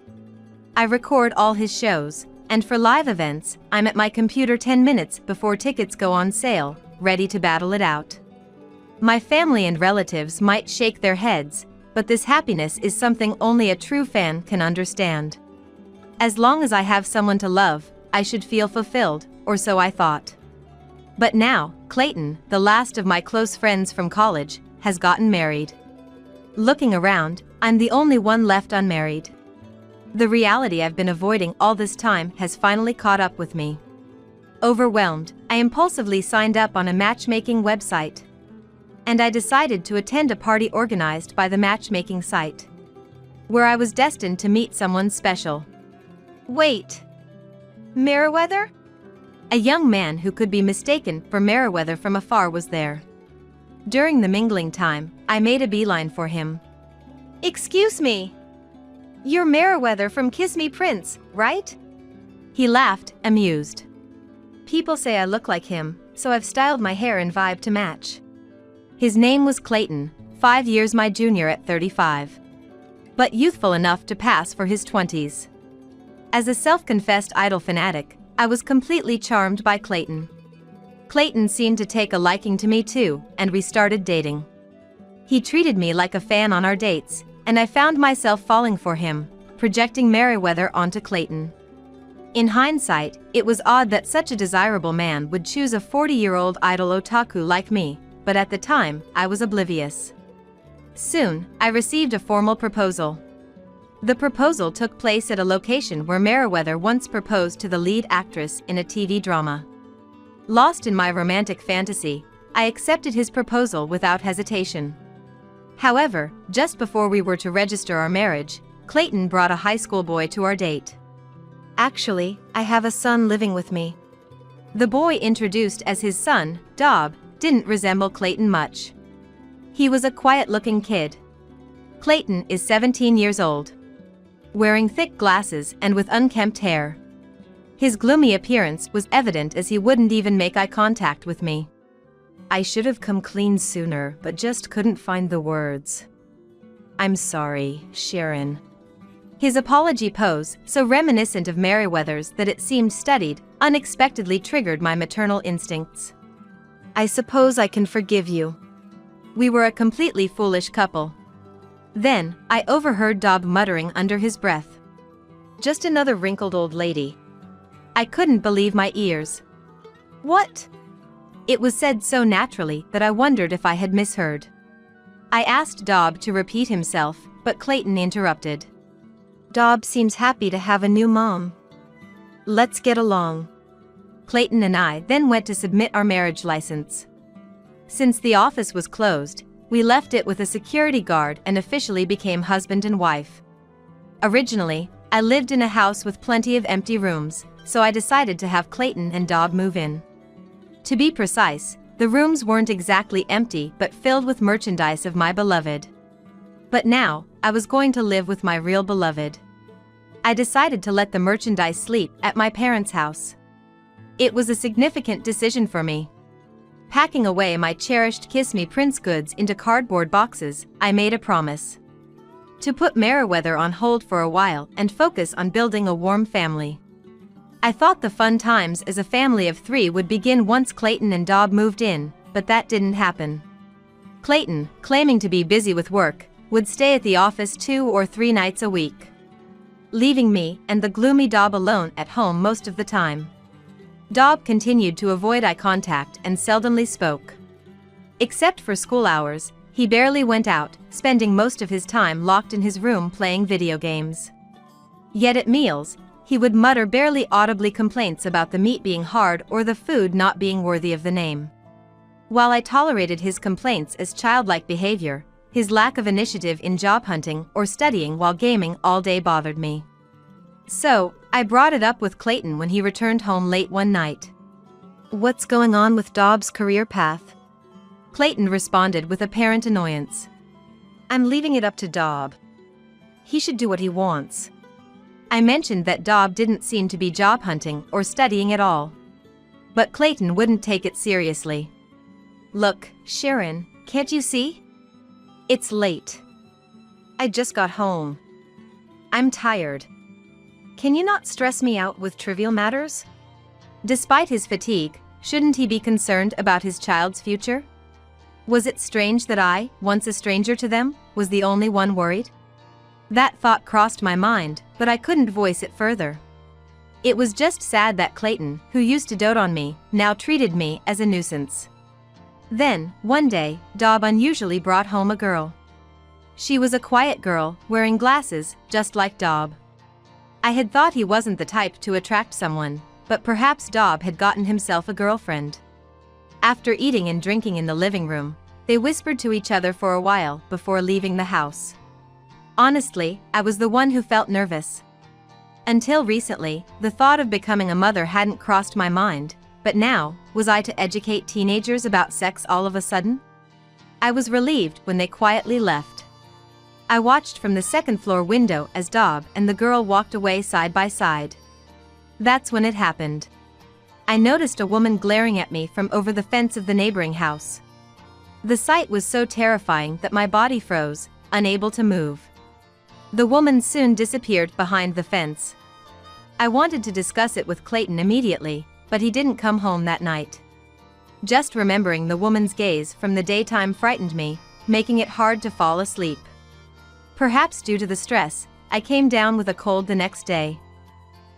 I record all his shows, and for live events, I'm at my computer 10 minutes before tickets go on sale, ready to battle it out. My family and relatives might shake their heads, but this happiness is something only a true fan can understand. As long as I have someone to love, I should feel fulfilled, or so I thought. But now, Clayton, the last of my close friends from college, has gotten married. Looking around, I'm the only one left unmarried. The reality I've been avoiding all this time has finally caught up with me. Overwhelmed, I impulsively signed up on a matchmaking website. And I decided to attend a party organized by the matchmaking site, where I was destined to meet someone special. Wait. Meriwether? A young man who could be mistaken for Meriwether from afar was there. During the mingling time, I made a beeline for him. Excuse me. You're Meriwether from Kiss Me Prince, right? He laughed, amused. People say I look like him, so I've styled my hair and vibe to match. His name was Clayton, 5 years my junior at 35. But youthful enough to pass for his 20s. As a self-confessed idol fanatic, I was completely charmed by Clayton. Clayton seemed to take a liking to me too, and we started dating. He treated me like a fan on our dates, and I found myself falling for him, projecting Meriwether onto Clayton. In hindsight, it was odd that such a desirable man would choose a 40-year-old idol otaku like me, but at the time, I was oblivious. Soon, I received a formal proposal. The proposal took place at a location where Meriwether once proposed to the lead actress in a TV drama. Lost in my romantic fantasy, I accepted his proposal without hesitation. However, just before we were to register our marriage, Clayton brought a high school boy to our date. Actually, I have a son living with me. The boy introduced as his son, Dob, didn't resemble Clayton much. He was a quiet-looking kid. Clayton is 17 years old. Wearing thick glasses and with unkempt hair. His gloomy appearance was evident as he wouldn't even make eye contact with me. I should have come clean sooner, but just couldn't find the words. I'm sorry, Sharon. His apology pose, so reminiscent of Meriwether's that it seemed studied, unexpectedly triggered my maternal instincts. I suppose I can forgive you. We were a completely foolish couple. Then, I overheard Dob muttering under his breath. Just another wrinkled old lady. I couldn't believe my ears. What? It was said so naturally that I wondered if I had misheard. I asked Dob to repeat himself, but Clayton interrupted. Dob seems happy to have a new mom. Let's get along. Clayton and I then went to submit our marriage license. Since the office was closed, we left it with a security guard and officially became husband and wife. Originally, I lived in a house with plenty of empty rooms, so I decided to have Clayton and Dob move in. To be precise, the rooms weren't exactly empty but filled with merchandise of my beloved. But now, I was going to live with my real beloved. I decided to let the merchandise sleep at my parents' house. It was a significant decision for me. Packing away my cherished Kiss Me Prince goods into cardboard boxes, I made a promise. To put Meriwether on hold for a while and focus on building a warm family. I thought the fun times as a family of 3 would begin once Clayton and Dob moved in, but that didn't happen. Clayton, claiming to be busy with work, would stay at the office 2 or 3 nights a week, leaving me and the gloomy Dob alone at home most of the time. Dob continued to avoid eye contact and seldomly spoke. Except for school hours, he barely went out, spending most of his time locked in his room playing video games. Yet at meals, he would mutter barely audibly complaints about the meat being hard or the food not being worthy of the name. While I tolerated his complaints as childlike behavior, His lack of initiative in job hunting or studying while gaming all day bothered me. So, I brought it up with Clayton when he returned home late one night. "What's going on with Dob's career path?" Clayton responded with apparent annoyance. "I'm leaving it up to Dob. He should do what he wants." I mentioned that Dob didn't seem to be job hunting or studying at all. But Clayton wouldn't take it seriously. "Look, Sharon, can't you see? It's late. I just got home. I'm tired. Can you not stress me out with trivial matters?" Despite his fatigue, shouldn't he be concerned about his child's future? Was it strange that I, once a stranger to them, was the only one worried? That thought crossed my mind, but I couldn't voice it further. It was just sad that Clayton, who used to dote on me, now treated me as a nuisance. Then, one day, Dob unusually brought home a girl. She was a quiet girl, wearing glasses, just like Dob. I had thought he wasn't the type to attract someone, but perhaps Dob had gotten himself a girlfriend. After eating and drinking in the living room, they whispered to each other for a while before leaving the house. Honestly, I was the one who felt nervous. Until recently, the thought of becoming a mother hadn't crossed my mind, but now, was I to educate teenagers about sex all of a sudden? I was relieved when they quietly left. I watched from the second-floor window as Dob and the girl walked away side by side. That's when it happened. I noticed a woman glaring at me from over the fence of the neighboring house. The sight was so terrifying that my body froze, unable to move. The woman soon disappeared behind the fence. I wanted to discuss it with Clayton immediately, but he didn't come home that night. Just remembering the woman's gaze from the daytime frightened me, making it hard to fall asleep. Perhaps due to the stress, I came down with a cold the next day.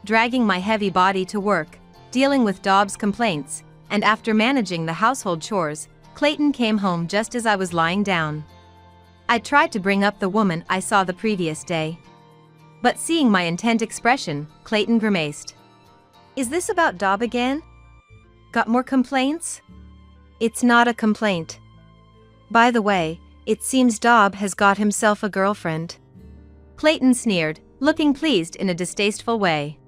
Dragging my heavy body to work, dealing with Dob's complaints, and after managing the household chores, Clayton came home just as I was lying down. I tried to bring up the woman I saw the previous day. But seeing my intent expression, Clayton grimaced. "Is this about Dob again? Got more complaints?" "It's not a complaint. By the way, it seems Dob has got himself a girlfriend." Clayton sneered, looking pleased in a distasteful way.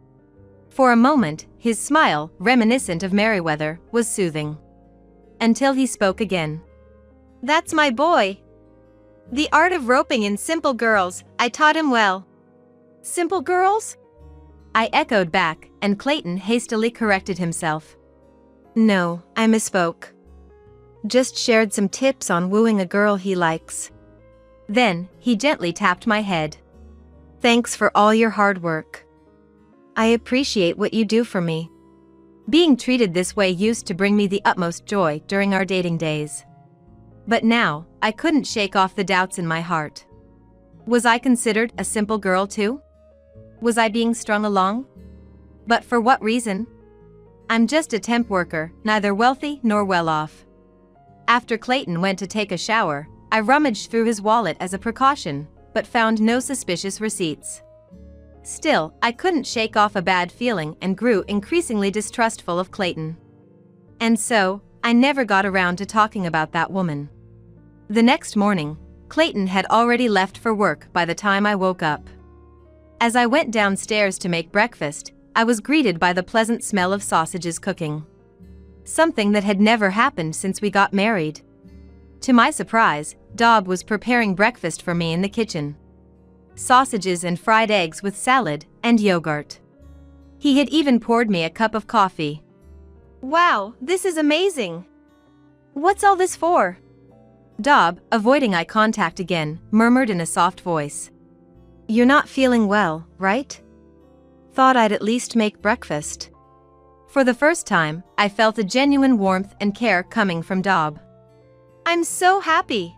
For a moment, his smile, reminiscent of Merriweather, was soothing. Until he spoke again. "That's my boy. The art of roping in simple girls, I taught him well." "Simple girls?" I echoed back, and Clayton hastily corrected himself. "No, I misspoke. Just shared some tips on wooing a girl he likes." Then, he gently tapped my head. "Thanks for all your hard work. I appreciate what you do for me." Being treated this way used to bring me the utmost joy during our dating days. But now, I couldn't shake off the doubts in my heart. Was I considered a simple girl too? Was I being strung along? But for what reason? I'm just a temp worker, neither wealthy nor well off. After Clayton went to take a shower, I rummaged through his wallet as a precaution, but found no suspicious receipts. Still, I couldn't shake off a bad feeling and grew increasingly distrustful of Clayton. And so, I never got around to talking about that woman. The next morning, Clayton had already left for work by the time I woke up. As I went downstairs to make breakfast, I was greeted by the pleasant smell of sausages cooking. Something that had never happened since we got married. To my surprise, Dob was preparing breakfast for me in the kitchen. Sausages and fried eggs with salad and yogurt. He had even poured me a cup of coffee. "Wow, this is amazing. What's all this for?" Dob, avoiding eye contact again, murmured in a soft voice. "You're not feeling well, right? Thought I'd at least make breakfast." For the first time, I felt a genuine warmth and care coming from Dob. "I'm so happy.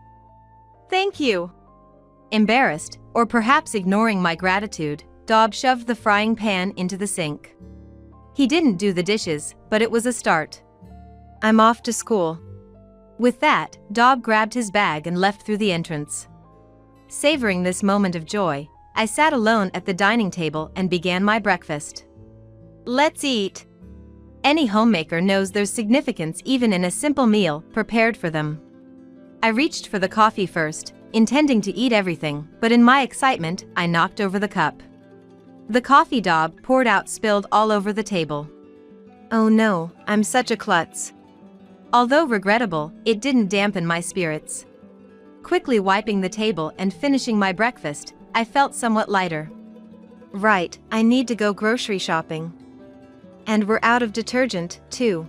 Thank you." Embarrassed, or perhaps ignoring my gratitude, Dob shoved the frying pan into the sink. He didn't do the dishes, but it was a start. "I'm off to school." With that, Dob grabbed his bag and left through the entrance. Savoring this moment of joy, I sat alone at the dining table and began my breakfast. "Let's eat." Any homemaker knows there's significance even in a simple meal prepared for them. I reached for the coffee first, intending to eat everything, but in my excitement, I knocked over the cup. The coffee Dob poured out spilled all over the table. Oh no, I'm such a klutz. Although regrettable, it didn't dampen my spirits. Quickly wiping the table and finishing my breakfast, I felt somewhat lighter. Right, I need to go grocery shopping. And we're out of detergent, too.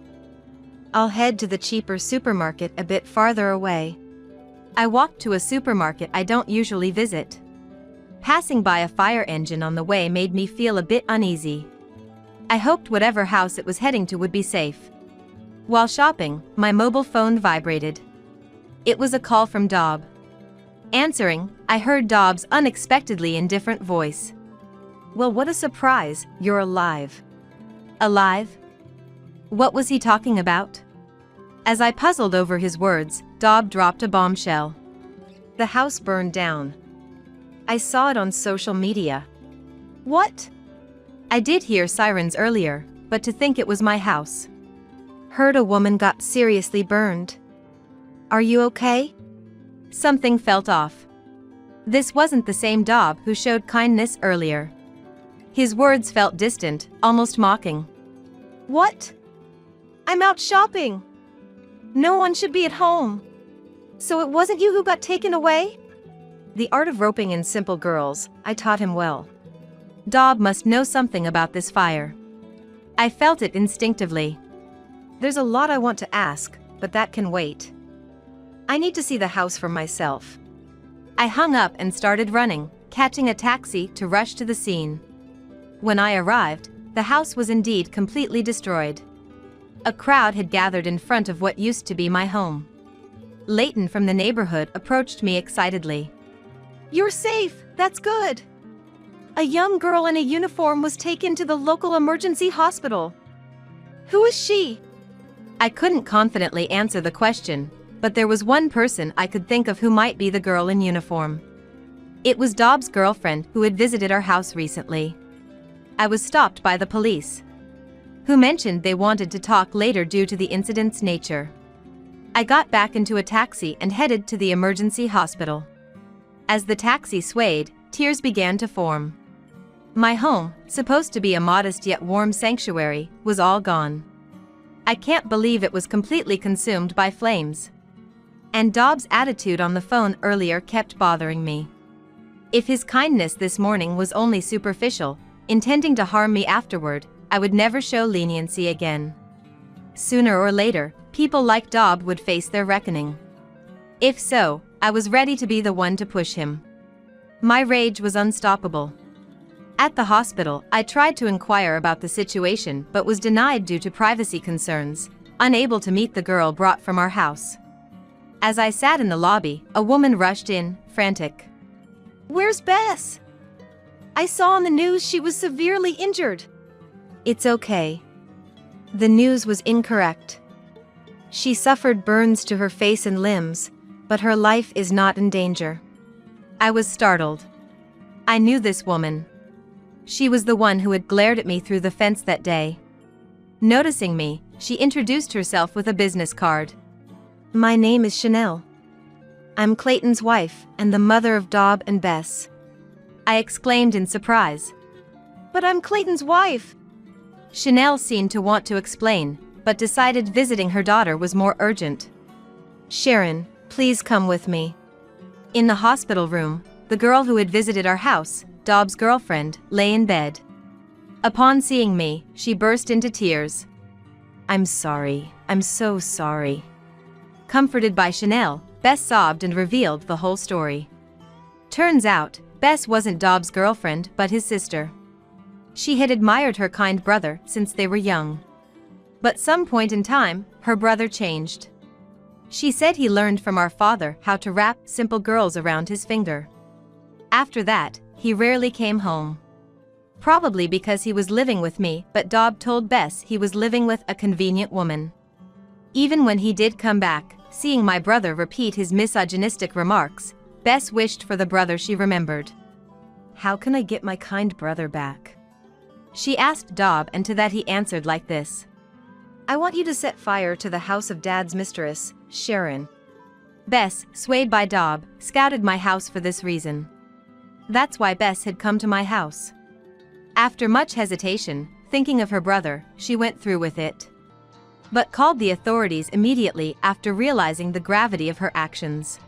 I'll head to the cheaper supermarket a bit farther away. I walked to a supermarket I don't usually visit. Passing by a fire engine on the way made me feel a bit uneasy. I hoped whatever house it was heading to would be safe. While shopping, my mobile phone vibrated. It was a call from Dob. Answering, I heard Dob's unexpectedly indifferent voice. Well, what a surprise, you're alive. Alive? What was he talking about? As I puzzled over his words, Dob dropped a bombshell. The house burned down. I saw it on social media. What? I did hear sirens earlier, but to think it was my house. Heard a woman got seriously burned. Are you okay? Something felt off. This wasn't the same Dob who showed kindness earlier. His words felt distant, almost mocking. What? I'm out shopping. No one should be at home. So it wasn't you who got taken away? The art of roping in simple girls, I taught him well. Dob must know something about this fire. I felt it instinctively. There's a lot I want to ask, but that can wait. I need to see the house for myself. I hung up and started running, catching a taxi to rush to the scene. When I arrived, the house was indeed completely destroyed. A crowd had gathered in front of what used to be my home. Leighton from the neighborhood approached me excitedly. You're safe, that's good. A young girl in a uniform was taken to the local emergency hospital. Who is she? I couldn't confidently answer the question, but there was one person I could think of who might be the girl in uniform. It was Dob's girlfriend who had visited our house recently. I was stopped by the police, who mentioned they wanted to talk later due to the incident's nature. I got back into a taxi and headed to the emergency hospital. As the taxi swayed, tears began to form. My home, supposed to be a modest yet warm sanctuary, was all gone. I can't believe it was completely consumed by flames. And Dob's attitude on the phone earlier kept bothering me. If his kindness this morning was only superficial, intending to harm me afterward, I would never show leniency again. Sooner or later, people like Dob would face their reckoning. If so, I was ready to be the one to push him. My rage was unstoppable. At the hospital, I tried to inquire about the situation but was denied due to privacy concerns, unable to meet the girl brought from our house. As I sat in the lobby, a woman rushed in, frantic. Where's Bess? I saw on the news she was severely injured. It's okay. The news was incorrect. She suffered burns to her face and limbs, but her life is not in danger. I was startled. I knew this woman. She was the one who had glared at me through the fence that day. Noticing me, she introduced herself with a business card. My name is Chanel. I'm Clayton's wife and the mother of Dob and Bess. I exclaimed in surprise. But I'm Clayton's wife. Chanel seemed to want to explain, but decided visiting her daughter was more urgent. Sharon, please come with me. In the hospital room, the girl who had visited our house, Dob's girlfriend, lay in bed. Upon seeing me, she burst into tears. I'm sorry, I'm so sorry. Comforted by Chanel, Bess sobbed and revealed the whole story. Turns out, Bess wasn't Dob's girlfriend but his sister. She had admired her kind brother since they were young. But some point in time, her brother changed. She said he learned from our father how to wrap simple girls around his finger. After that, he rarely came home. Probably because he was living with me, but Dob told Bess he was living with a convenient woman. Even when he did come back, seeing my brother repeat his misogynistic remarks, Bess wished for the brother she remembered. How can I get my kind brother back? She asked Dob, and to that he answered like this. I want you to set fire to the house of Dad's mistress, Sharon. Bess, swayed by Dob, scouted my house for this reason. That's why Bess had come to my house. After much hesitation, thinking of her brother, she went through with it. But called the authorities immediately after realizing the gravity of her actions.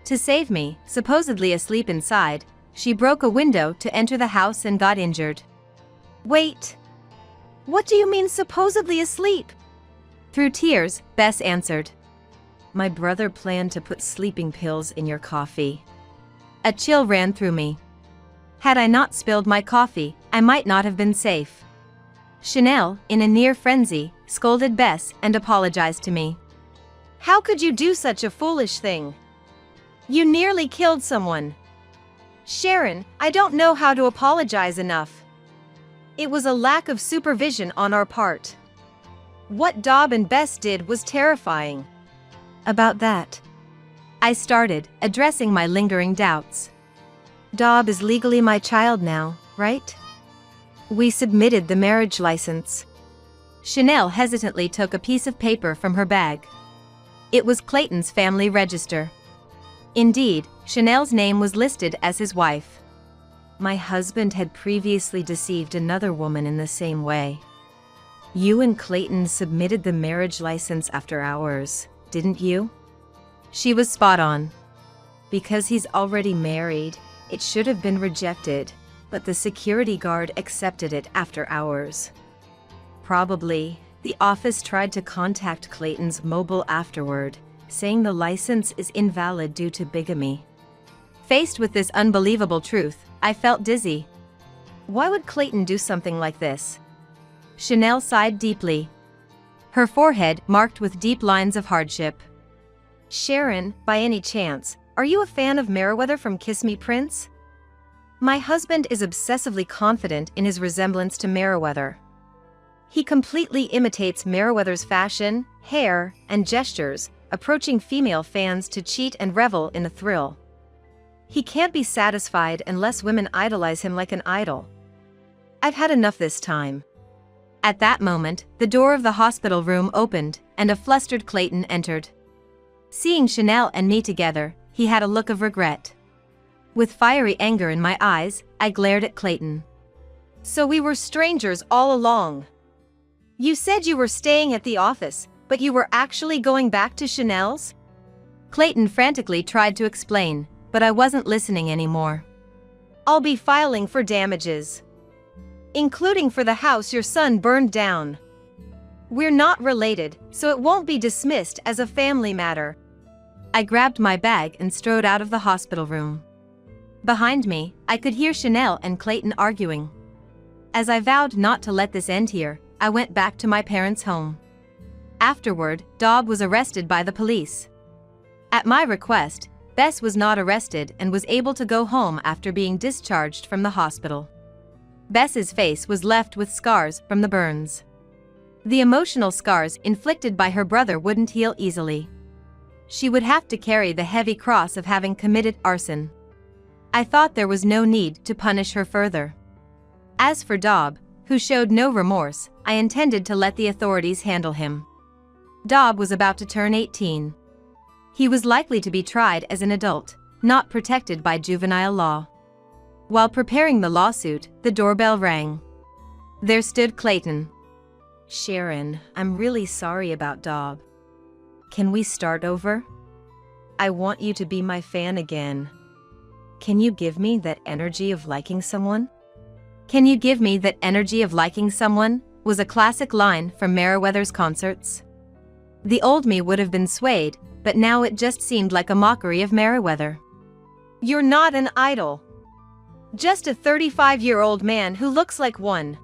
To save me, supposedly asleep inside, she broke a window to enter the house and got injured. Wait. What do you mean supposedly asleep? Through tears, Bess answered. My brother planned to put sleeping pills in your coffee. A chill ran through me. Had I not spilled my coffee, I might not have been safe. Chanel, in a near frenzy, scolded Bess and apologized to me. How could you do such a foolish thing? You nearly killed someone. Sharon, I don't know how to apologize enough. It was a lack of supervision on our part. What Dob and Bess did was terrifying. About that, I started, addressing my lingering doubts. Dob is legally my child now, right? We submitted the marriage license. Chanel hesitantly took a piece of paper from her bag. It was Clayton's family register. Indeed, Chanel's name was listed as his wife. My husband had previously deceived another woman in the same way. You and Clayton submitted the marriage license after hours, didn't you? She was spot on. Because he's already married, it should have been rejected, but the security guard accepted it after hours. Probably, the office tried to contact Clayton's mobile afterward, saying the license is invalid due to bigamy. Faced with this unbelievable truth, I felt dizzy. Why would Clayton do something like this? Chanel sighed deeply, her forehead marked with deep lines of hardship. Sharon, by any chance, are you a fan of Meriwether from Kiss Me Prince? My husband is obsessively confident in his resemblance to Meriwether. He completely imitates Meriwether's fashion, hair, and gestures, approaching female fans to cheat and revel in a thrill. He can't be satisfied unless women idolize him like an idol. I've had enough this time. At that moment, the door of the hospital room opened, and a flustered Clayton entered. Seeing Chanel and me together, he had a look of regret. With fiery anger in my eyes, I glared at Clayton. So we were strangers all along. You said you were staying at the office, but you were actually going back to Chanel's? Clayton frantically tried to explain, but I wasn't listening anymore. I'll be filing for damages, including for the house your son burned down. We're not related, so it won't be dismissed as a family matter. I grabbed my bag and strode out of the hospital room. Behind me, I could hear Chanel and Clayton arguing. As I vowed not to let this end here, I went back to my parents' home. Afterward, Dob was arrested by the police. At my request, Bess was not arrested and was able to go home after being discharged from the hospital. Bess's face was left with scars from the burns. The emotional scars inflicted by her brother wouldn't heal easily. She would have to carry the heavy cross of having committed arson. I thought there was no need to punish her further. As for Dob, who showed no remorse, I intended to let the authorities handle him. Dob was about to turn 18. He was likely to be tried as an adult, not protected by juvenile law. While preparing the lawsuit, the doorbell rang. There stood Clayton. Sharon, I'm really sorry about Dob. Can we start over? I want you to be my fan again. Can you give me that energy of liking someone? Can you give me that energy of liking someone? Was a classic line from Meriwether's concerts. The old me would have been swayed, but now it just seemed like a mockery of Meriwether. You're not an idol. Just a 35-year-old man who looks like one.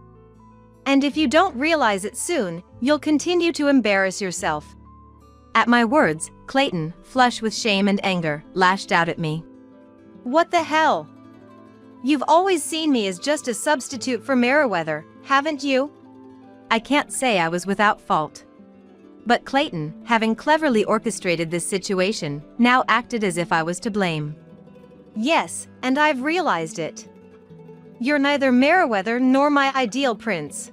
And if you don't realize it soon, you'll continue to embarrass yourself. At my words, Clayton, flush with shame and anger, lashed out at me. What the hell? You've always seen me as just a substitute for Meriwether, haven't you? I can't say I was without fault. But Clayton, having cleverly orchestrated this situation, now acted as if I was to blame. Yes, and I've realized it. You're neither Meriwether nor my ideal prince.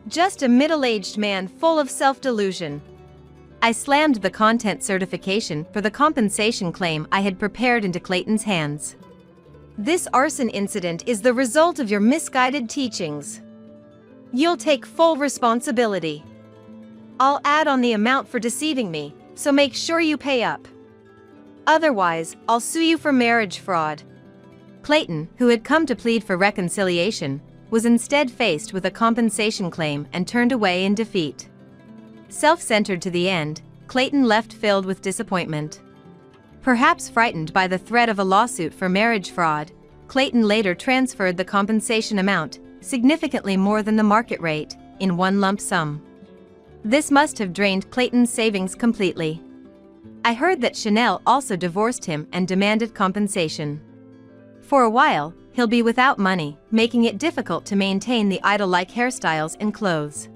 Just a middle-aged man full of self-delusion. I slammed the content certification for the compensation claim I had prepared into Clayton's hands. This arson incident is the result of your misguided teachings. You'll take full responsibility. I'll add on the amount for deceiving me, so make sure you pay up. Otherwise, I'll sue you for marriage fraud. Clayton, who had come to plead for reconciliation, was instead faced with a compensation claim and turned away in defeat. Self-centered to the end, Clayton left filled with disappointment. Perhaps frightened by the threat of a lawsuit for marriage fraud, Clayton later transferred the compensation amount, significantly more than the market rate, in one lump sum. This must have drained Clayton's savings completely. I heard that Chanel also divorced him and demanded compensation. For a while, he'll be without money, making it difficult to maintain the idol-like hairstyles and clothes.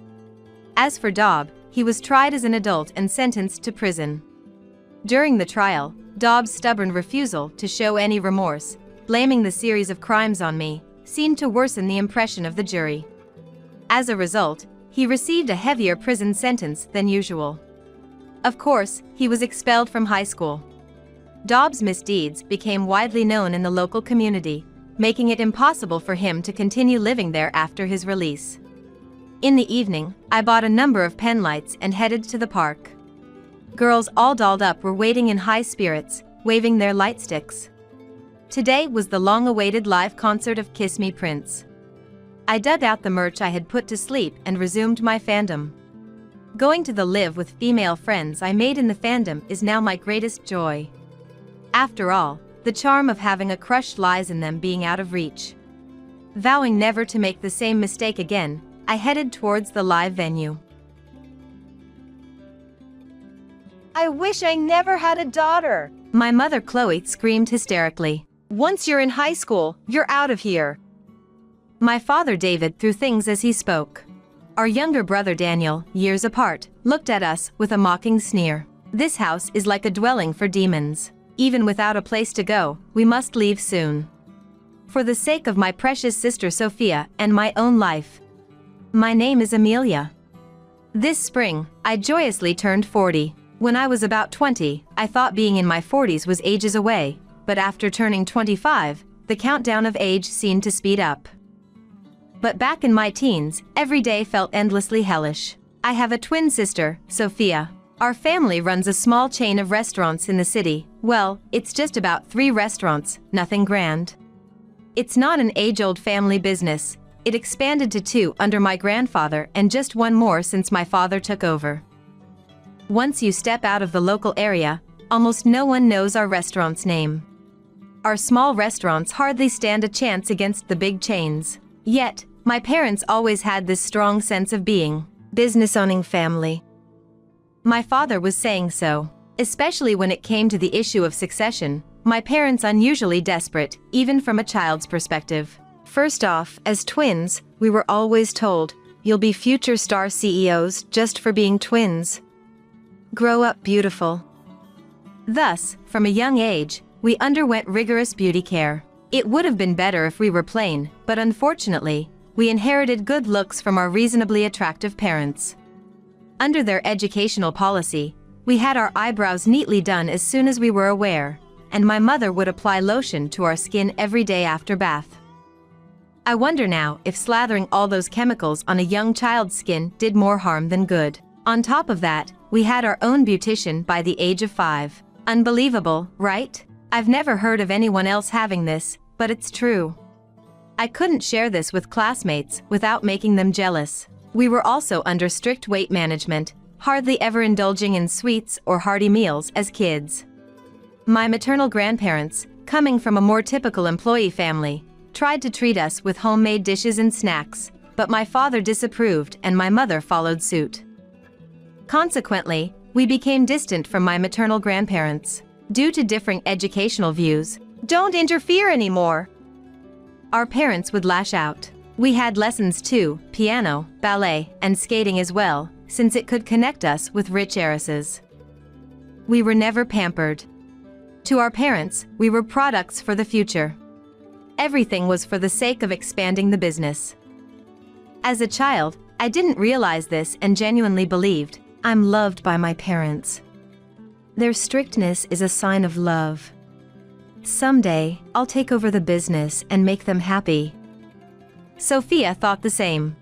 As for Daub, he was tried as an adult and sentenced to prison. During the trial, Daub's stubborn refusal to show any remorse, blaming the series of crimes on me, seemed to worsen the impression of the jury. As a result, he received a heavier prison sentence than usual. Of course, he was expelled from high school. Daub's misdeeds became widely known in the local community, making it impossible for him to continue living there after his release. In the evening, I bought a number of pen lights and headed to the park. Girls all dolled up were waiting in high spirits, waving their light sticks. Today was the long-awaited live concert of Kiss Me Prince. I dug out the merch I had put to sleep and resumed my fandom. Going to the live with female friends I made in the fandom is now my greatest joy. After all, the charm of having a crush lies in them being out of reach. Vowing never to make the same mistake again, I headed towards the live venue. I wish I never had a daughter. My mother Chloe screamed hysterically. Once you're in high school, you're out of here. My father David threw things as he spoke. Our younger brother Daniel, years apart, looked at us with a mocking sneer. This house is like a dwelling for demons. Even without a place to go, we must leave soon. For the sake of my precious sister Sophia and my own life. My name is Amelia. This spring, I joyously turned 40. When I was about 20, I thought being in my 40s was ages away, but after turning 25, the countdown of age seemed to speed up. But back in my teens, every day felt endlessly hellish. I have a twin sister, Sophia. Our family runs a small chain of restaurants in the city. Well, it's just about 3 restaurants, nothing grand. It's not an age-old family business. It expanded to 2 under my grandfather and just 1 more since my father took over. Once you step out of the local area, almost no one knows our restaurant's name. Our small restaurants hardly stand a chance against the big chains. Yet, my parents always had this strong sense of being business-owning family. My father was saying so. Especially when it came to the issue of succession, my parents unusually desperate, even from a child's perspective. First off, as twins, we were always told, you'll be future star CEOs just for being twins. Grow up beautiful. Thus, from a young age, we underwent rigorous beauty care. It would have been better if we were plain, but unfortunately, we inherited good looks from our reasonably attractive parents. Under their educational policy, we had our eyebrows neatly done as soon as we were aware, and my mother would apply lotion to our skin every day after bath. I wonder now if slathering all those chemicals on a young child's skin did more harm than good. On top of that, we had our own beautician by the age of 5. Unbelievable, right? I've never heard of anyone else having this, but it's true. I couldn't share this with classmates without making them jealous. We were also under strict weight management, hardly ever indulging in sweets or hearty meals as kids. My maternal grandparents, coming from a more typical employee family, tried to treat us with homemade dishes and snacks, but my father disapproved and my mother followed suit. Consequently, we became distant from my maternal grandparents. Due to differing educational views, Don't interfere anymore. our parents would lash out. We had lessons too, piano, ballet, and skating as well, since it could connect us with rich heiresses. We were never pampered. To our parents, we were products for the future. Everything was for the sake of expanding the business. As a child, I didn't realize this and genuinely believed, I'm loved by my parents. Their strictness is a sign of love. Someday, I'll take over the business and make them happy. Sophia thought the same.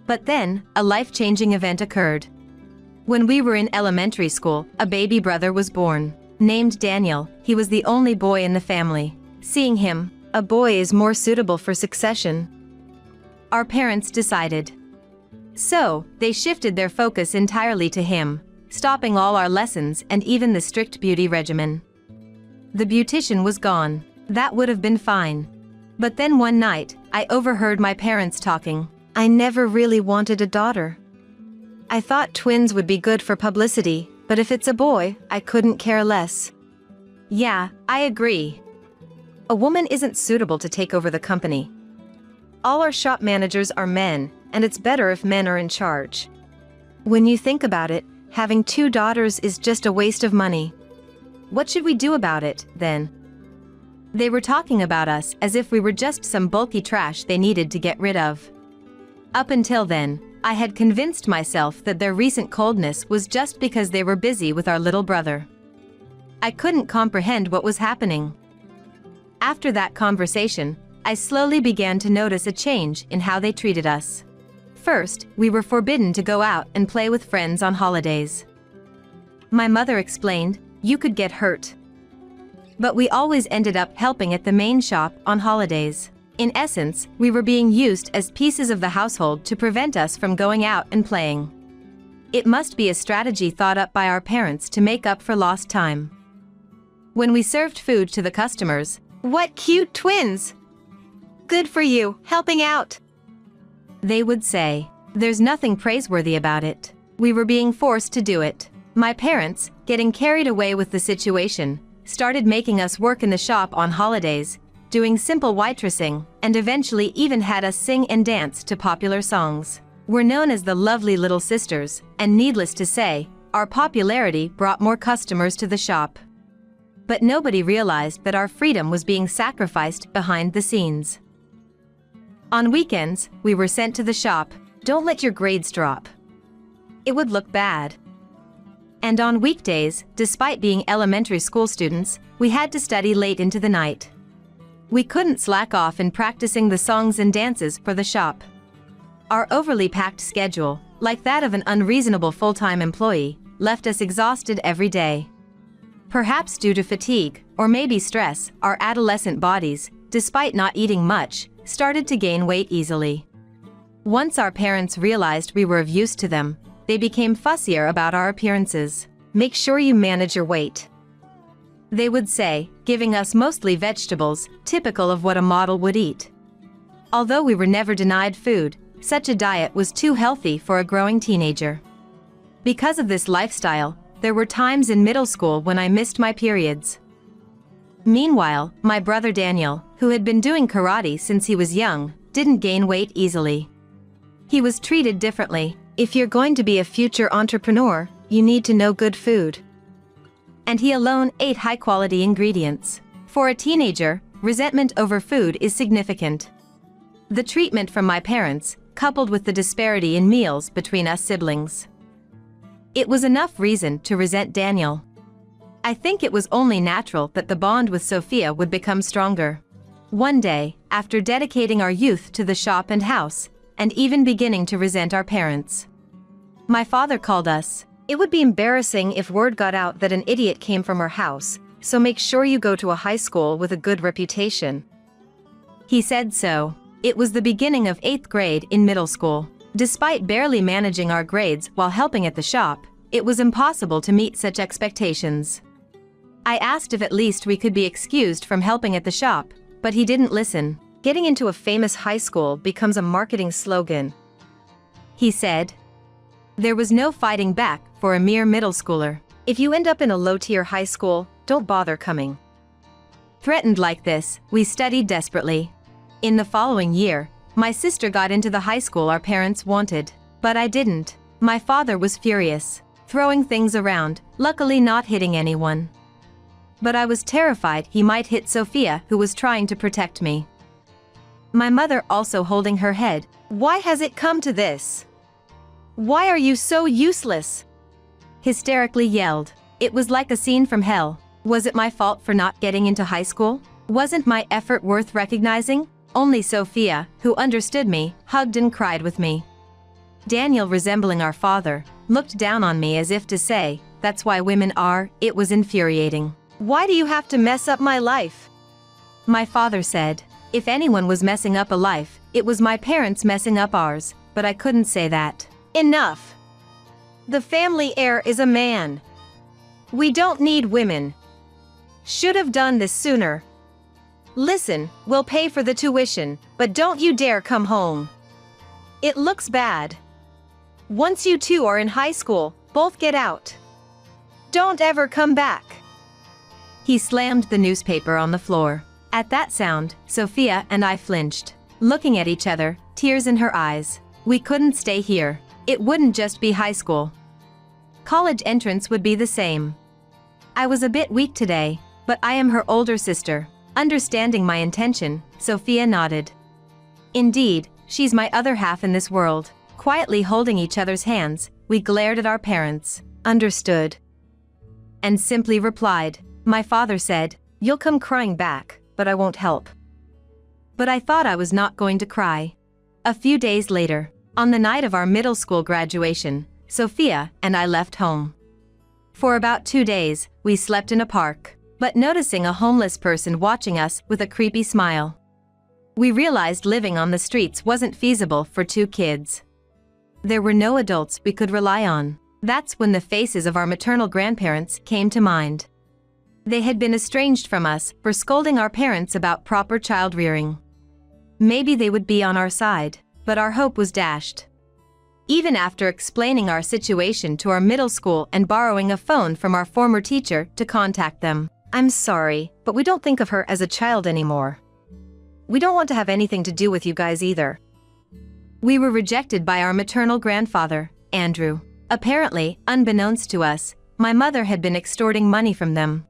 But then, a life-changing event occurred. When we were in elementary school, a baby brother was born. Named Daniel, he was the only boy in the family. Seeing him, a boy is more suitable for succession. Our parents decided. So, they shifted their focus entirely to him, stopping all our lessons and even the strict beauty regimen. The beautician was gone. That would have been fine. But then one night, I overheard my parents talking. I never really wanted a daughter. I thought twins would be good for publicity, but if it's a boy, I couldn't care less. Yeah, I agree. A woman isn't suitable to take over the company. All our shop managers are men, and it's better if men are in charge. When you think about it, having 2 daughters is just a waste of money. What should we do about it, then? They were talking about us as if we were just some bulky trash they needed to get rid of. Up until then, I had convinced myself that their recent coldness was just because they were busy with our little brother. I couldn't comprehend what was happening. After that conversation, I slowly began to notice a change in how they treated us. First, we were forbidden to go out and play with friends on holidays. My mother explained, you could get hurt. But we always ended up helping at the main shop on holidays. In essence, we were being used as pieces of the household to prevent us from going out and playing. It must be a strategy thought up by our parents to make up for lost time. When we served food to the customers, "What cute twins! Good for you, helping out," they would say. There's nothing praiseworthy about it. We were being forced to do it. My parents, getting carried away with the situation, started making us work in the shop on holidays, doing simple waitressing, and eventually even had us sing and dance to popular songs. We're known as the lovely little sisters, and needless to say, our popularity brought more customers to the shop. But nobody realized that our freedom was being sacrificed behind the scenes. On weekends, we were sent to the shop. Don't let your grades drop. It would look bad. And on weekdays, despite being elementary school students, we had to study late into the night. We couldn't slack off in practicing the songs and dances for the shop. Our overly packed schedule, like that of an unreasonable full-time employee, left us exhausted every day. Perhaps due to fatigue, or maybe stress, our adolescent bodies, despite not eating much, started to gain weight easily. Once our parents realized we were of use to them, they became fussier about our appearances. "Make sure you manage your weight," they would say, giving us mostly vegetables, typical of what a model would eat. Although we were never denied food, such a diet was too healthy for a growing teenager. Because of this lifestyle, there were times in middle school when I missed my periods. Meanwhile, my brother Daniel, who had been doing karate since he was young, didn't gain weight easily. He was treated differently. "If you're going to be a future entrepreneur, you need to know good food." And he alone ate high-quality ingredients. For a teenager, resentment over food is significant. The treatment from my parents, coupled with the disparity in meals between us siblings. It was enough reason to resent Daniel. I think it was only natural that the bond with Sophia would become stronger. One day, after dedicating our youth to the shop and house, and even beginning to resent our parents, my father called us. "It would be embarrassing if word got out that an idiot came from our house, so make sure you go to a high school with a good reputation." He said so. It was the beginning of 8th grade in middle school. Despite barely managing our grades while helping at the shop, it was impossible to meet such expectations. I asked if at least we could be excused from helping at the shop, but he didn't listen. "Getting into a famous high school becomes a marketing slogan," he said. There was no fighting back for a mere middle schooler. "If you end up in a low-tier high school, don't bother coming." Threatened like this, we studied desperately. In the following year, my sister got into the high school our parents wanted, but I didn't. My father was furious, throwing things around, luckily not hitting anyone. But I was terrified he might hit Sophia, who was trying to protect me. My mother also holding her head. "Why has it come to this? Why are you so useless?" hysterically yelled. It was like a scene from hell. Was it my fault for not getting into high school? Wasn't my effort worth recognizing? Only Sophia, who understood me, hugged and cried with me. Daniel, resembling our father, looked down on me as if to say, "That's why women are." It was infuriating. Why do you have to mess up my life? My father said. If anyone was messing up a life, it was my parents messing up ours, but I couldn't say that. Enough. The family heir is a man. We don't need women. Should have done this sooner. Listen, we'll pay for the tuition, but don't you dare come home. It looks bad. Once you two are in high school, both get out. Don't ever come back. He slammed the newspaper on the floor. At that sound, Sophia and I flinched, looking at each other, tears in her eyes. We couldn't stay here. It wouldn't just be high school. College entrance would be the same. I was a bit weak today, but I am her older sister. Understanding my intention, Sophia nodded. Indeed, she's my other half in this world. Quietly holding each other's hands, we glared at our parents. Understood. And simply replied. My father said, "You'll come crying back, but I won't help." But I thought I was not going to cry. A few days later, on the night of our middle school graduation, Sophia and I left home. For about 2 days, we slept in a park, but noticing a homeless person watching us with a creepy smile. We realized living on the streets wasn't feasible for 2 kids. There were no adults we could rely on. That's when the faces of our maternal grandparents came to mind. They had been estranged from us for scolding our parents about proper child rearing. Maybe they would be on our side, but our hope was dashed. Even after explaining our situation to our middle school and borrowing a phone from our former teacher to contact them. I'm sorry, but we don't think of her as a child anymore. We don't want to have anything to do with you guys either. We were rejected by our maternal grandfather, Andrew. Apparently, unbeknownst to us, my mother had been extorting money from them.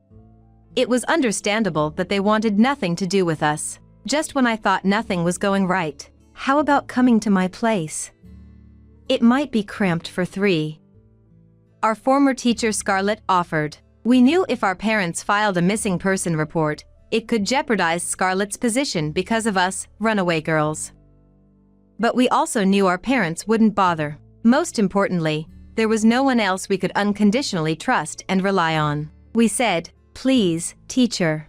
It was understandable that they wanted nothing to do with us. Just when I thought nothing was going right. How about coming to my place? It might be cramped for 3. Our former teacher Scarlett offered. We knew if our parents filed a missing person report, it could jeopardize Scarlett's position because of us, runaway girls. But we also knew our parents wouldn't bother. Most importantly, there was no one else we could unconditionally trust and rely on. We said, "Please, teacher."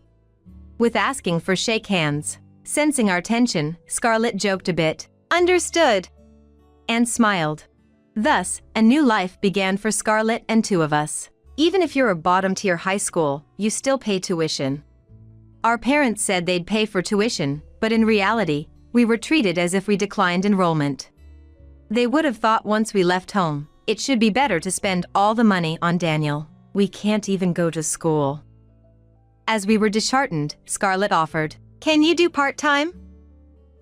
With asking for shake hands. Sensing our tension, Scarlett joked a bit. "Understood." And smiled. Thus, a new life began for Scarlett and 2 of us. Even if you're a bottom-tier high school, you still pay tuition. Our parents said they'd pay for tuition, but in reality, we were treated as if we declined enrollment. They would have thought once we left home, it should be better to spend all the money on Daniel. We can't even go to school. As we were disheartened, Scarlett offered. Can you do part-time?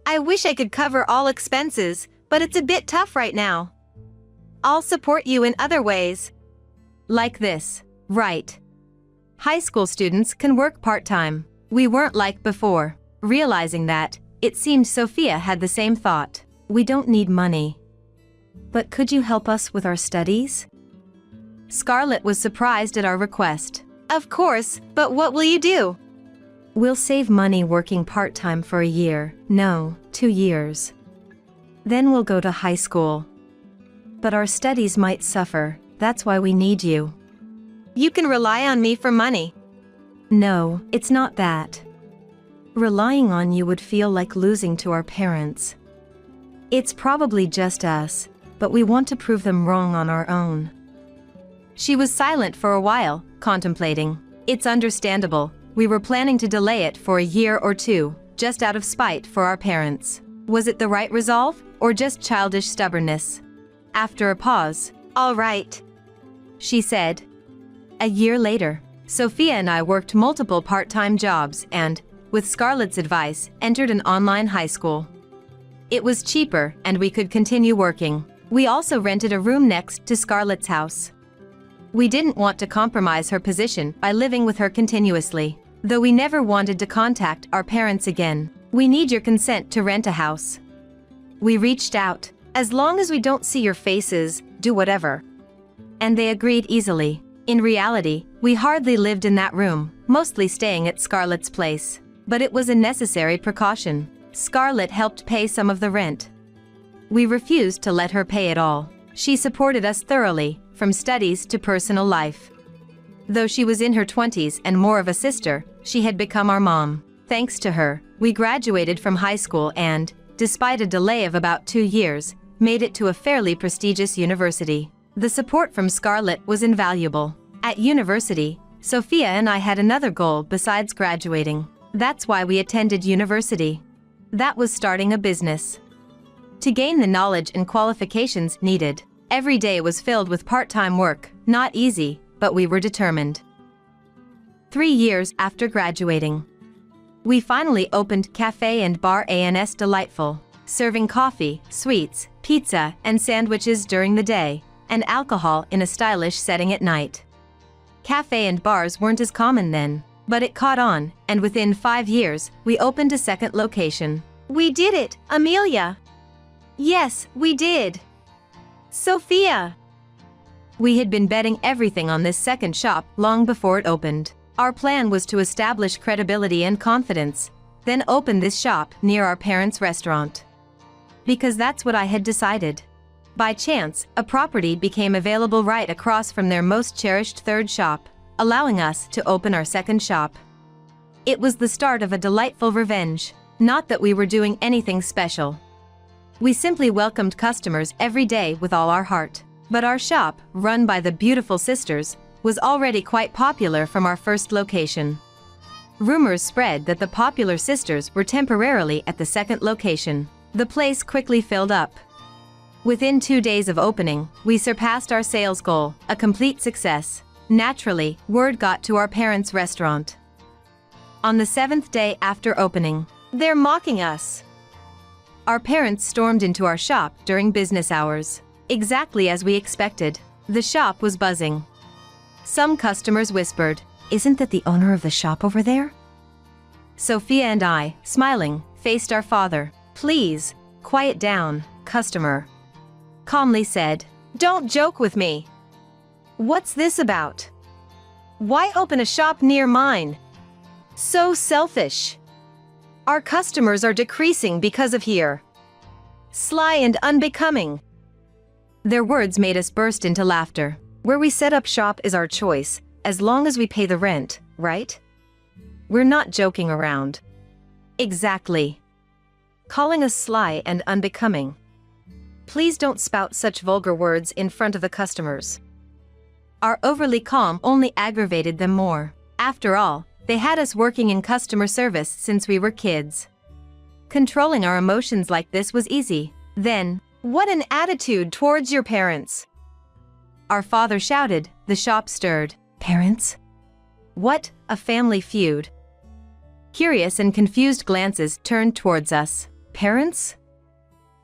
I wish I could cover all expenses, but it's a bit tough right now. I'll support you in other ways. Like this, right? High school students can work part-time. We weren't like before. Realizing that, it seemed Sophia had the same thought. We don't need money. But could you help us with our studies? Scarlett was surprised at our request. Of course, but what will you do? We'll save money working part-time for a year. No, 2 years. Then we'll go to high school. But our studies might suffer. That's why we need you. You can rely on me for money. No, it's not that. Relying on you would feel like losing to our parents. It's probably just us, but we want to prove them wrong on our own. She was silent for a while, contemplating. It's understandable. We were planning to delay it for a year or 2, just out of spite for our parents. Was it the right resolve, or just childish stubbornness? After a pause, "All right," she said. A year later, Sophia and I worked multiple part-time jobs and, with Scarlett's advice, entered an online high school. It was cheaper and we could continue working. We also rented a room next to Scarlett's house. We didn't want to compromise her position by living with her continuously, though we never wanted to contact our parents again. "We need your consent to rent a house." We reached out. "As long as we don't see your faces, do whatever." and they agreed easily. In reality, we hardly lived in that room, mostly staying at Scarlett's place. But it was a necessary precaution. Scarlett helped pay some of the rent. We refused to let her pay it all. She supported us thoroughly, from studies to personal life. Though she was in her 20s and more of a sister, she had become our mom. Thanks to her, we graduated from high school and, despite a delay of about 2 years, made it to a fairly prestigious university. The support from Scarlett was invaluable. At university, Sophia and I had another goal besides graduating. That's why we attended university. That was starting a business. To gain the knowledge and qualifications needed, every day was filled with part-time work, not easy, but we were determined. 3 years after graduating, we finally opened Cafe and Bar ANS Delightful, serving coffee, sweets, pizza, and sandwiches during the day, and alcohol in a stylish setting at night. Cafe and bars weren't as common then, but it caught on, and within 5 years, we opened a second location. We did it, Amelia! Yes, we did! Sophia! We had been betting everything on this second shop long before it opened. Our plan was to establish credibility and confidence, then open this shop near our parents' restaurant. Because that's what I had decided. By chance, a property became available right across from their most cherished third shop, allowing us to open our second shop. It was the start of a delightful revenge. Not that we were doing anything special. We simply welcomed customers every day with all our heart. But our shop, run by the beautiful sisters, was already quite popular from our first location. Rumors spread that the popular sisters were temporarily at the second location. The place quickly filled up. Within 2 days of opening, we surpassed our sales goal, a complete success. Naturally, word got to our parents' restaurant. On the 7th day after opening, "They're mocking us!" our parents stormed into our shop during business hours. Exactly as we expected, the shop was buzzing. Some customers whispered, "Isn't that the owner of the shop over there?" Sophia and I, smiling, faced our father. "Please, quiet down, customer," calmly said. "Don't joke with me. What's this about? Why open a shop near mine? So selfish. Our customers are decreasing because of here. Sly and unbecoming." Their words made us burst into laughter. Where we set up shop is our choice, as long as we pay the rent, right? We're not joking around. Exactly. Calling us sly and unbecoming. Please don't spout such vulgar words in front of the customers. Our overly calm only aggravated them more. After all, they had us working in customer service since we were kids. Controlling our emotions like this was easy. Then, "What an attitude towards your parents!" our father shouted. The shop stirred. "Parents? What, a family feud?" Curious and confused glances turned towards us. "Parents?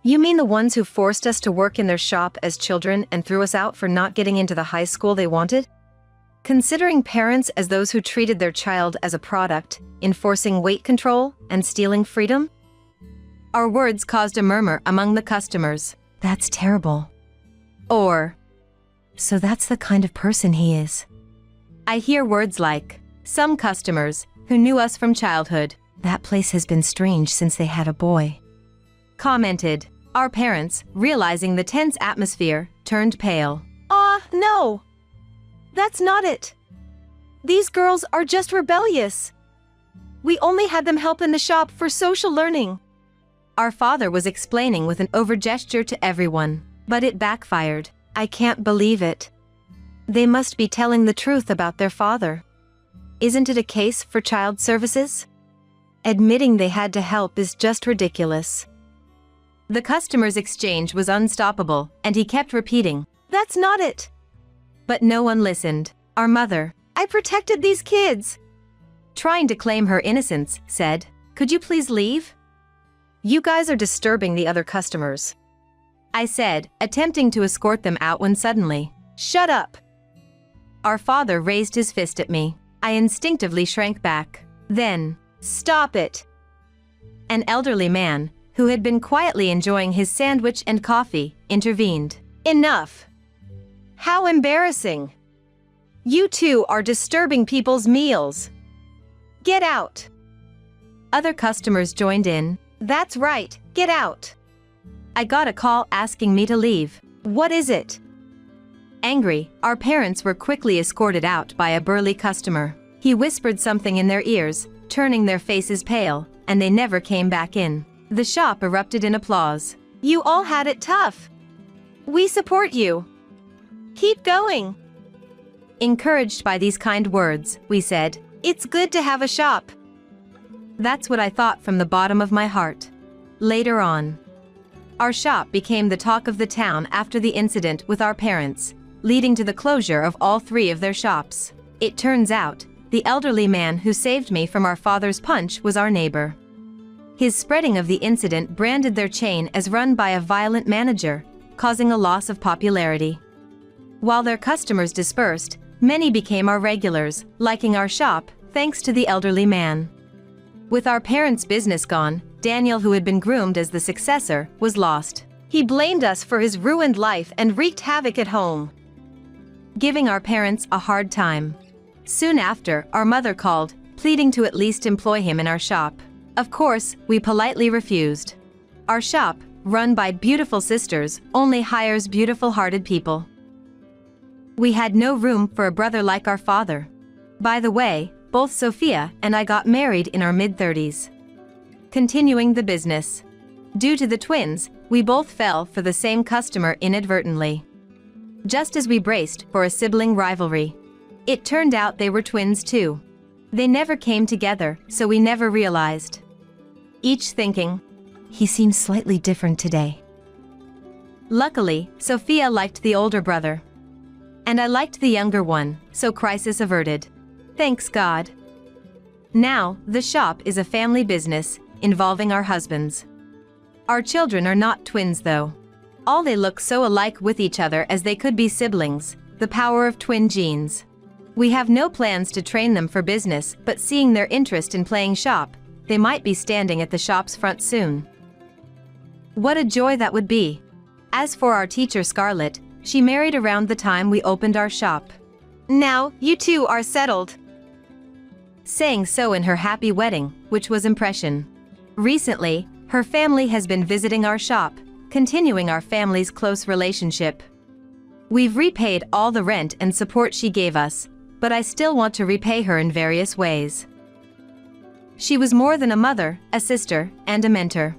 You mean the ones who forced us to work in their shop as children and threw us out for not getting into the high school they wanted? Considering parents as those who treated their child as a product, enforcing weight control and stealing freedom?" Our words caused a murmur among the customers. "That's terrible." Or, "So that's the kind of person he is." I hear words like, some customers, who knew us from childhood, "That place has been strange since they had a boy," commented. Our parents, realizing the tense atmosphere, turned pale. No! That's not it! These girls are just rebellious! We only had them help in the shop for social learning." Our father was explaining with an over-gesture to everyone, but it backfired. "I can't believe it. They must be telling the truth about their father. Isn't it a case for child services? Admitting they had to help is just ridiculous." The customer's exchange was unstoppable, and he kept repeating, "That's not it." But no one listened. Our mother, "I protected these kids," trying to claim her innocence, said, "Could you please leave?" "You guys are disturbing the other customers," I said, attempting to escort them out when suddenly, "Shut up!" Our father raised his fist at me. I instinctively shrank back. Then, "Stop it!" An elderly man, who had been quietly enjoying his sandwich and coffee, intervened. "Enough! How embarrassing! You two are disturbing people's meals. Get out! Other customers joined in. That's right, get out! I got a call asking me to leave. What is it? Angry, our parents were quickly escorted out by a burly customer. He whispered something in their ears, turning their faces pale, and they never came back in. The shop erupted in applause. You all had it tough. We support you. Keep going. Encouraged by these kind words, we said, it's good to have a shop. That's what I thought from the bottom of my heart. Later on, our shop became the talk of the town after the incident with our parents, leading to the closure of all 3 of their shops. It turns out, the elderly man who saved me from our father's punch was our neighbor. His spreading of the incident branded their chain as run by a violent manager, causing a loss of popularity. While their customers dispersed, many became our regulars, liking our shop, thanks to the elderly man. With our parents' business gone, Daniel, who had been groomed as the successor, was lost. He blamed us for his ruined life and wreaked havoc at home, giving our parents a hard time. Soon after, our mother called, pleading to at least employ him in our shop. Of course, we politely refused. Our shop, run by beautiful sisters, only hires beautiful-hearted people. We had no room for a brother like our father. By the way, both Sophia and I got married in our mid-30s. Continuing the business. Due to the twins, we both fell for the same customer inadvertently. Just as we braced for a sibling rivalry, it turned out they were twins too. They never came together, so we never realized. Each thinking, he seems slightly different today. Luckily, Sophia liked the older brother, and I liked the younger one, so crisis averted. Thanks God. Now, the shop is a family business, involving our husbands. Our children are not twins though. All they look so alike with each other as they could be siblings, the power of twin genes. We have no plans to train them for business, but seeing their interest in playing shop, they might be standing at the shop's front soon. What a joy that would be. As for our teacher Scarlett, she married around the time we opened our shop. Now, you two are settled. Saying so in her happy wedding, which was impression. Recently, her family has been visiting our shop, continuing our family's close relationship. We've repaid all the rent and support she gave us, but I still want to repay her in various ways. She was more than a mother, a sister, and a mentor.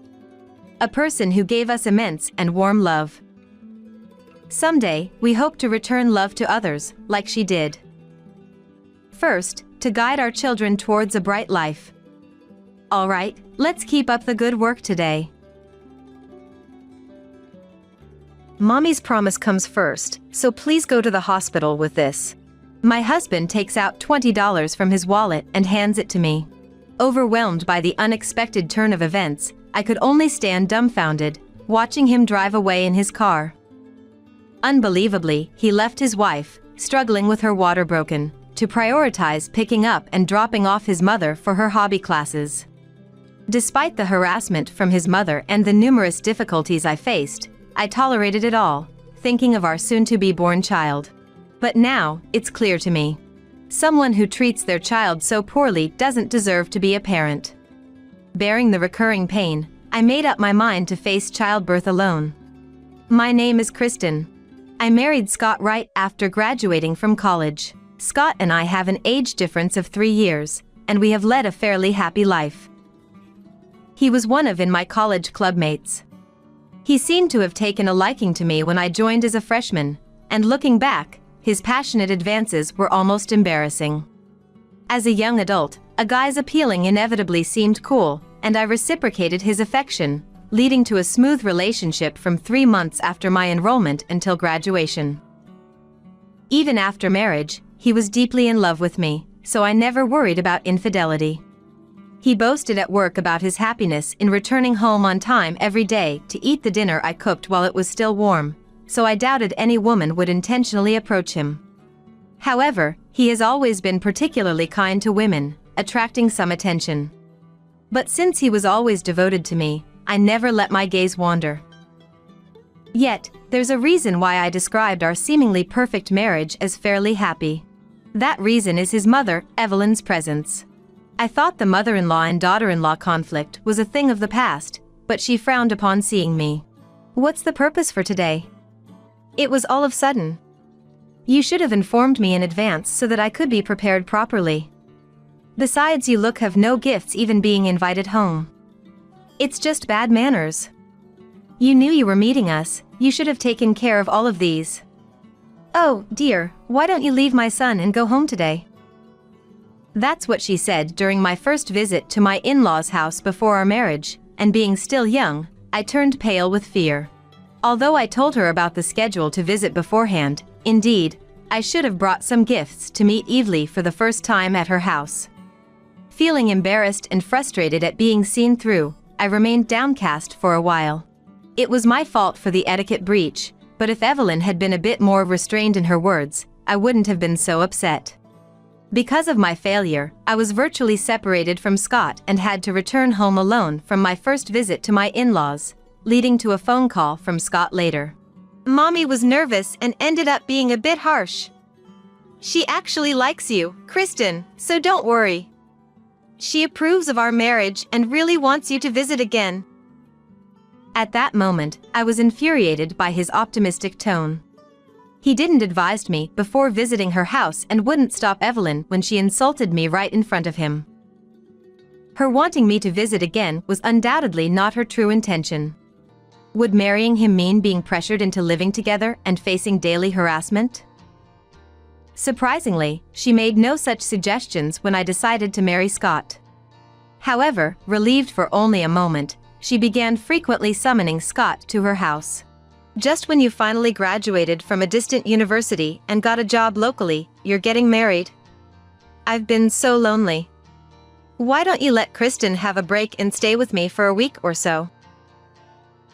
A person who gave us immense and warm love. Someday, we hope to return love to others, like she did. First, to guide our children towards a bright life. Alright, let's keep up the good work today. Mommy's promise comes first, so please go to the hospital with this. My husband takes out $20 from his wallet and hands it to me. Overwhelmed by the unexpected turn of events, I could only stand dumbfounded, watching him drive away in his car. Unbelievably, he left his wife, struggling with her water broken, to prioritize picking up and dropping off his mother for her hobby classes. Despite the harassment from his mother and the numerous difficulties I faced, I tolerated it all, thinking of our soon-to-be-born child. But now, it's clear to me. Someone who treats their child so poorly doesn't deserve to be a parent. Bearing the recurring pain, I made up my mind to face childbirth alone. My name is Kristen. I married Scott right after graduating from college. Scott and I have an age difference of 3 years, and we have led a fairly happy life. He was one of my college clubmates. He seemed to have taken a liking to me when I joined as a freshman, and looking back, his passionate advances were almost embarrassing. As a young adult, a guy's appealing inevitably seemed cool, and I reciprocated his affection, leading to a smooth relationship from 3 months after my enrollment until graduation. Even after marriage, he was deeply in love with me, so I never worried about infidelity. He boasted at work about his happiness in returning home on time every day to eat the dinner I cooked while it was still warm, so I doubted any woman would intentionally approach him. However, he has always been particularly kind to women, attracting some attention. But since he was always devoted to me, I never let my gaze wander. Yet, there's a reason why I described our seemingly perfect marriage as fairly happy. That reason is his mother, Evelyn's presence. I thought the mother-in-law and daughter-in-law conflict was a thing of the past, but she frowned upon seeing me. "What's the purpose for today?" It was all of a sudden. "You should have informed me in advance so that I could be prepared properly. Besides, you look have no gifts even being invited home. It's just bad manners. You knew you were meeting us, you should have taken care of all of these." "Oh, dear, why don't you leave my son and go home today?" That's what she said during my first visit to my in-laws' house before our marriage, and being still young, I turned pale with fear. Although I told her about the schedule to visit beforehand, indeed, I should have brought some gifts to meet Evely for the first time at her house. Feeling embarrassed and frustrated at being seen through, I remained downcast for a while. It was my fault for the etiquette breach, but if Evelyn had been a bit more restrained in her words, I wouldn't have been so upset. Because of my failure, I was virtually separated from Scott and had to return home alone from my first visit to my in-laws, leading to a phone call from Scott later. Mommy was nervous and ended up being a bit harsh. She actually likes you, Kristen, so don't worry. She approves of our marriage and really wants you to visit again. At that moment, I was infuriated by his optimistic tone. He didn't advise me before visiting her house and wouldn't stop Evelyn when she insulted me right in front of him. Her wanting me to visit again was undoubtedly not her true intention. Would marrying him mean being pressured into living together and facing daily harassment? Surprisingly, she made no such suggestions when I decided to marry Scott. However, relieved for only a moment, she began frequently summoning Scott to her house. "Just when you finally graduated from a distant university and got a job locally, you're getting married. I've been so lonely. Why don't you let Kristen have a break and stay with me for a week or so?"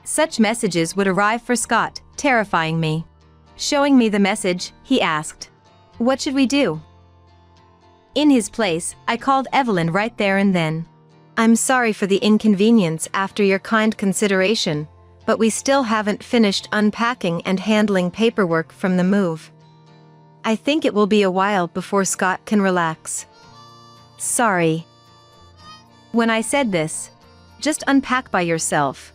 Such messages would arrive for Scott, terrifying me. Showing me the message, he asked, "What should we do?" In his place, I called Evelyn right there and then. "I'm sorry for the inconvenience after your kind consideration, but we still haven't finished unpacking and handling paperwork from the move. I think it will be a while before Scott can relax. Sorry." When I said this, "Just unpack by yourself.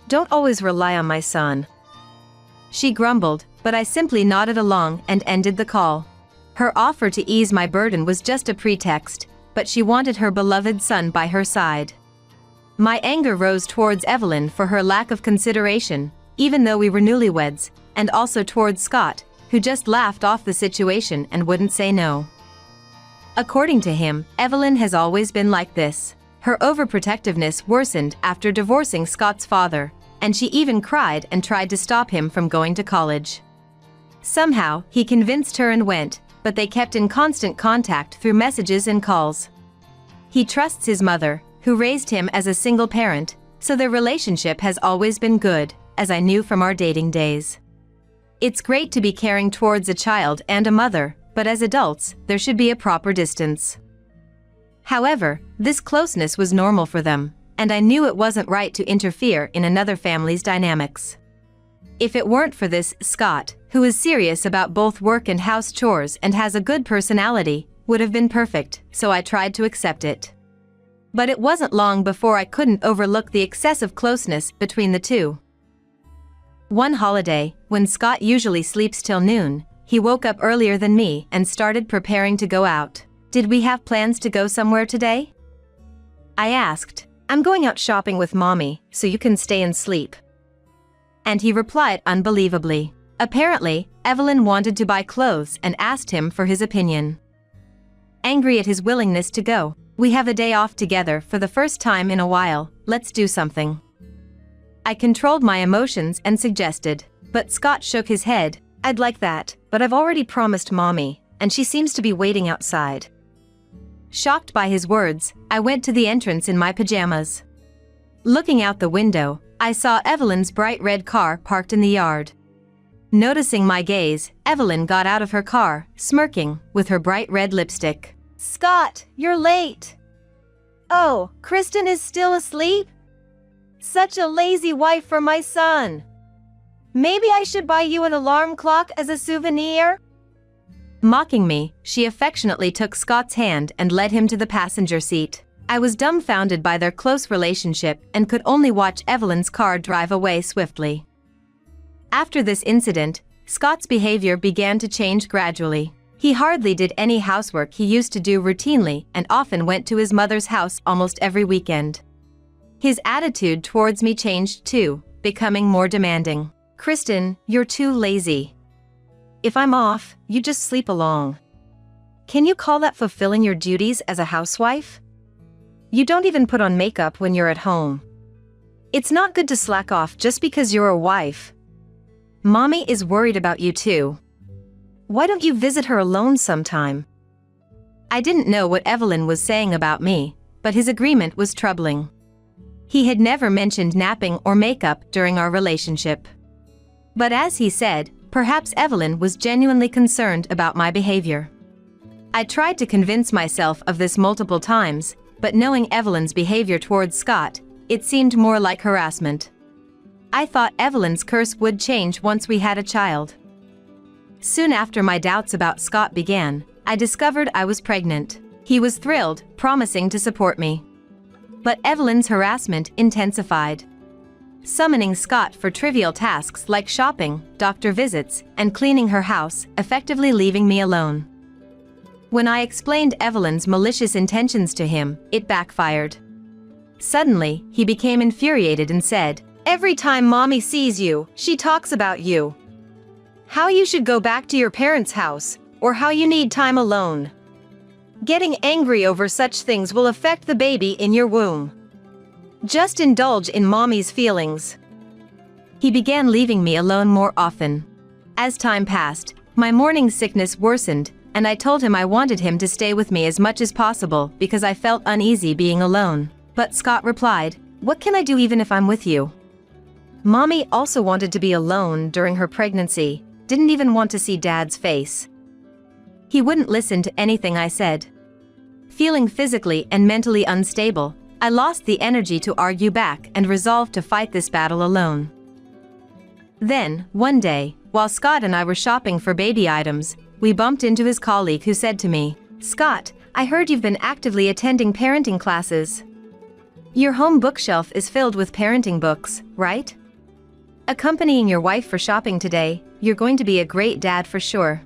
Don't always rely on my son," she grumbled, but I simply nodded along and ended the call. Her offer to ease my burden was just a pretext, but she wanted her beloved son by her side. My anger rose towards Evelyn for her lack of consideration, even though we were newlyweds, and also towards Scott, who just laughed off the situation and wouldn't say no. According to him, Evelyn has always been like this. Her overprotectiveness worsened after divorcing Scott's father, and she even cried and tried to stop him from going to college. Somehow, he convinced her and went, but they kept in constant contact through messages and calls. He trusts his mother, who raised him as a single parent, so their relationship has always been good, as I knew from our dating days. It's great to be caring towards a child and a mother, but as adults, there should be a proper distance. However, this closeness was normal for them, and I knew it wasn't right to interfere in another family's dynamics. If it weren't for this, Scott, who is serious about both work and house chores and has a good personality, would have been perfect, so I tried to accept it. But it wasn't long before I couldn't overlook the excessive closeness between the two. One holiday, when Scott usually sleeps till noon, he woke up earlier than me and started preparing to go out. "Did we have plans to go somewhere today?" I asked. "I'm going out shopping with Mommy, so you can stay and sleep." And he replied unbelievably. Apparently, Evelyn wanted to buy clothes and asked him for his opinion. Angry at his willingness to go, "We have a day off together for the first time in a while, let's do something." I controlled my emotions and suggested, but Scott shook his head. "I'd like that, but I've already promised Mommy, and she seems to be waiting outside." Shocked by his words, I went to the entrance in my pajamas. Looking out the window, I saw Evelyn's bright red car parked in the yard. Noticing my gaze, Evelyn got out of her car, smirking, with her bright red lipstick. "Scott, you're late." "Oh, Kristen is still asleep? Such a lazy wife for my son." Maybe I should buy you an alarm clock as a souvenir? Mocking me, she affectionately took Scott's hand and led him to the passenger seat. I was dumbfounded by their close relationship and could only watch Evelyn's car drive away swiftly. After this incident, Scott's behavior began to change gradually. He hardly did any housework he used to do routinely and often went to his mother's house almost every weekend. His attitude towards me changed too, becoming more demanding. "Kristen, you're too lazy. If I'm off, you just sleep along. Can you call that fulfilling your duties as a housewife? You don't even put on makeup when you're at home. It's not good to slack off just because you're a wife. Mommy is worried about you too. Why don't you visit her alone sometime?" I didn't know what Evelyn was saying about me, but his agreement was troubling. He had never mentioned napping or makeup during our relationship. But as he said, perhaps Evelyn was genuinely concerned about my behavior. I tried to convince myself of this multiple times, but knowing Evelyn's behavior towards Scott, it seemed more like harassment. I thought Evelyn's curse would change once we had a child. Soon after my doubts about Scott began, I discovered I was pregnant. He was thrilled, promising to support me. But Evelyn's harassment intensified. Summoning Scott for trivial tasks like shopping, doctor visits, and cleaning her house, effectively leaving me alone. When I explained Evelyn's malicious intentions to him, it backfired. Suddenly, he became infuriated and said, "Every time Mommy sees you, she talks about you. How you should go back to your parents' house, or how you need time alone. Getting angry over such things will affect the baby in your womb. Just indulge in Mommy's feelings." He began leaving me alone more often. As time passed, my morning sickness worsened, and I told him I wanted him to stay with me as much as possible because I felt uneasy being alone. But Scott replied, "What can I do even if I'm with you? Mommy also wanted to be alone during her pregnancy, didn't even want to see Dad's face." He wouldn't listen to anything I said. Feeling physically and mentally unstable, I lost the energy to argue back and resolved to fight this battle alone. Then, one day, while Scott and I were shopping for baby items, we bumped into his colleague who said to me, "Scott, I heard you've been actively attending parenting classes. Your home bookshelf is filled with parenting books, right? Accompanying your wife for shopping today, you're going to be a great dad for sure.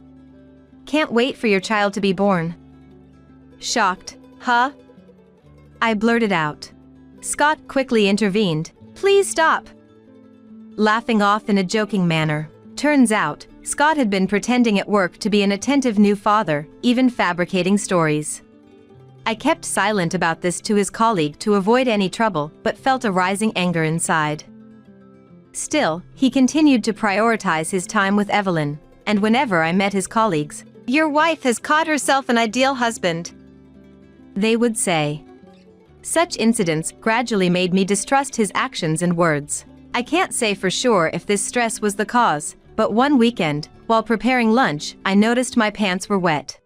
Can't wait for your child to be born." Shocked, "Huh?" I blurted out. Scott quickly intervened, "Please stop," laughing off in a joking manner. Turns out, Scott had been pretending at work to be an attentive new father, even fabricating stories. I kept silent about this to his colleague to avoid any trouble, but felt a rising anger inside. Still, he continued to prioritize his time with Evelyn, and whenever I met his colleagues, "Your wife has caught herself an ideal husband," they would say. Such incidents gradually made me distrust his actions and words. I can't say for sure if this stress was the cause, but one weekend, while preparing lunch, I noticed my pants were wet.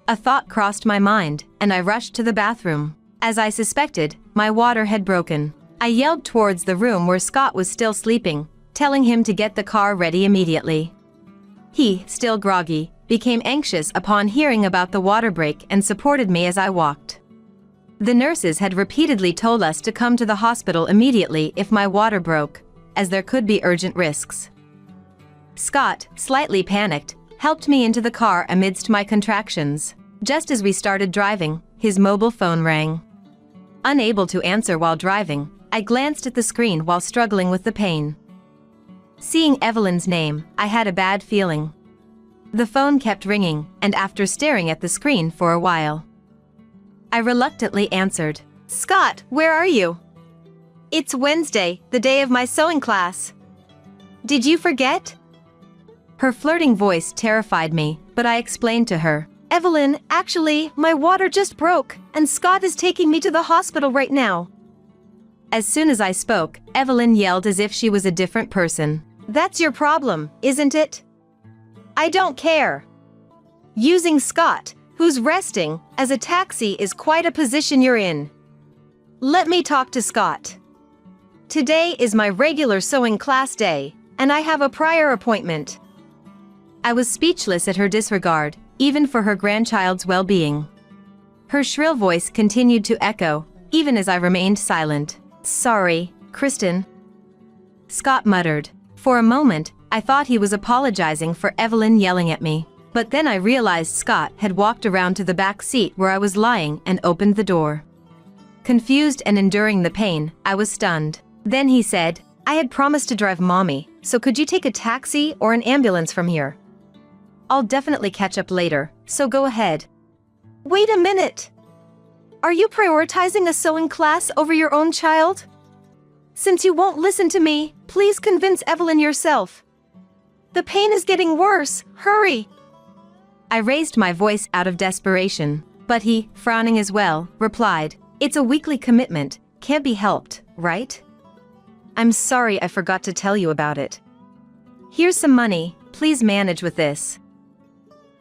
A thought crossed my mind, and I rushed to the bathroom. As I suspected, my water had broken. I yelled towards the room where Scott was still sleeping, telling him to get the car ready immediately. He, still groggy, became anxious upon hearing about the water break and supported me as I walked. The nurses had repeatedly told us to come to the hospital immediately if my water broke, as there could be urgent risks. Scott, slightly panicked, helped me into the car amidst my contractions. Just as we started driving, his mobile phone rang. Unable to answer while driving, I glanced at the screen while struggling with the pain. Seeing Evelyn's name, I had a bad feeling. The phone kept ringing, and after staring at the screen for a while, I reluctantly answered. "Scott, where are you? It's Wednesday, the day of my sewing class. Did you forget?" Her flirting voice terrified me, but I explained to her, "Evelyn, actually, my water just broke, and Scott is taking me to the hospital right now." As soon as I spoke, Evelyn yelled as if she was a different person. "That's your problem, isn't it? I don't care. Using Scott, who's resting, as a taxi is quite a position you're in. Let me talk to Scott. Today is my regular sewing class day, and I have a prior appointment." I was speechless at her disregard, even for her grandchild's well-being. Her shrill voice continued to echo, even as I remained silent. "Sorry, Kristen," Scott muttered. For a moment, I thought he was apologizing for Evelyn yelling at me. But then I realized Scott had walked around to the back seat where I was lying and opened the door. Confused and enduring the pain, I was stunned. Then he said, "I had promised to drive Mommy, so could you take a taxi or an ambulance from here? I'll definitely catch up later, so go ahead." Wait a minute! Are you prioritizing a sewing class over your own child? Since you won't listen to me, please convince Evelyn yourself. The pain is getting worse, hurry! I raised my voice out of desperation, but he, frowning as well, replied, "It's a weekly commitment, can't be helped, right? I'm sorry I forgot to tell you about it. Here's some money, please manage with this."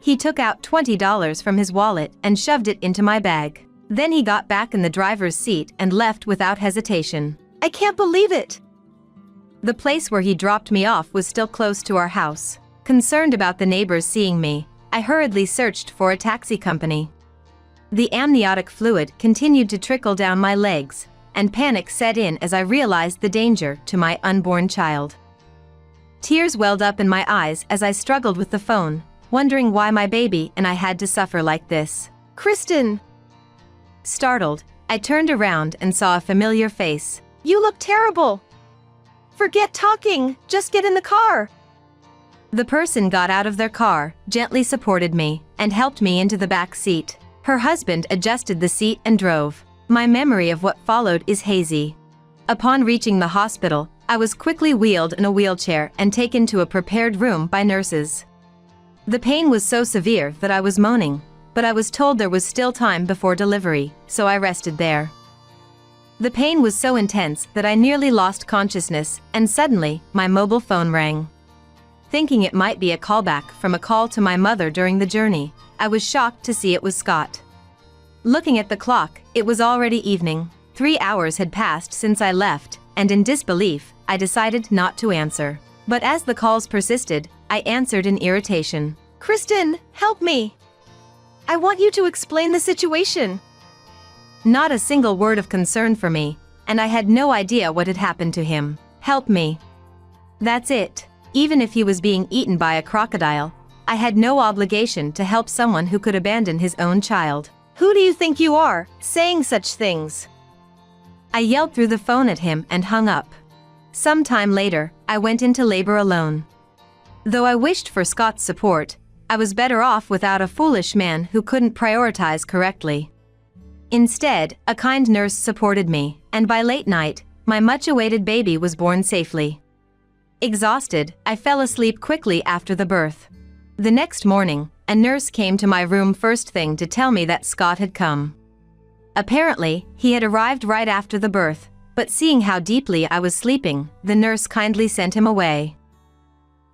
He took out $20 from his wallet and shoved it into my bag. Then he got back in the driver's seat and left without hesitation. I can't believe it! The place where he dropped me off was still close to our house. Concerned about the neighbors seeing me, I hurriedly searched for a taxi company. The amniotic fluid continued to trickle down my legs, and panic set in as I realized the danger to my unborn child. Tears welled up in my eyes as I struggled with the phone, wondering why my baby and I had to suffer like this. "Kristen!" Startled, I turned around and saw a familiar face. "You look terrible! Forget talking, just get in the car!" The person got out of their car, gently supported me, and helped me into the back seat. Her husband adjusted the seat and drove. My memory of what followed is hazy. Upon reaching the hospital, I was quickly wheeled in a wheelchair and taken to a prepared room by nurses. The pain was so severe that I was moaning, but I was told there was still time before delivery, so I rested there. The pain was so intense that I nearly lost consciousness, and suddenly, my mobile phone rang. Thinking it might be a callback from a call to my mother during the journey, I was shocked to see it was Scott. Looking at the clock, it was already evening. 3 hours had passed since I left, and in disbelief, I decided not to answer. But as the calls persisted, I answered in irritation. "Kristen, help me! I want you to explain the situation." Not a single word of concern for me, and I had no idea what had happened to him. Help me. That's it. Even if he was being eaten by a crocodile, I had no obligation to help someone who could abandon his own child. "Who do you think you are, saying such things?" I yelled through the phone at him and hung up. Some time later, I went into labor alone. Though I wished for Scott's support, I was better off without a foolish man who couldn't prioritize correctly. Instead, a kind nurse supported me, and by late night, my much-awaited baby was born safely. Exhausted, I fell asleep quickly after the birth. The next morning, a nurse came to my room first thing to tell me that Scott had come. Apparently, he had arrived right after the birth, but seeing how deeply I was sleeping, the nurse kindly sent him away.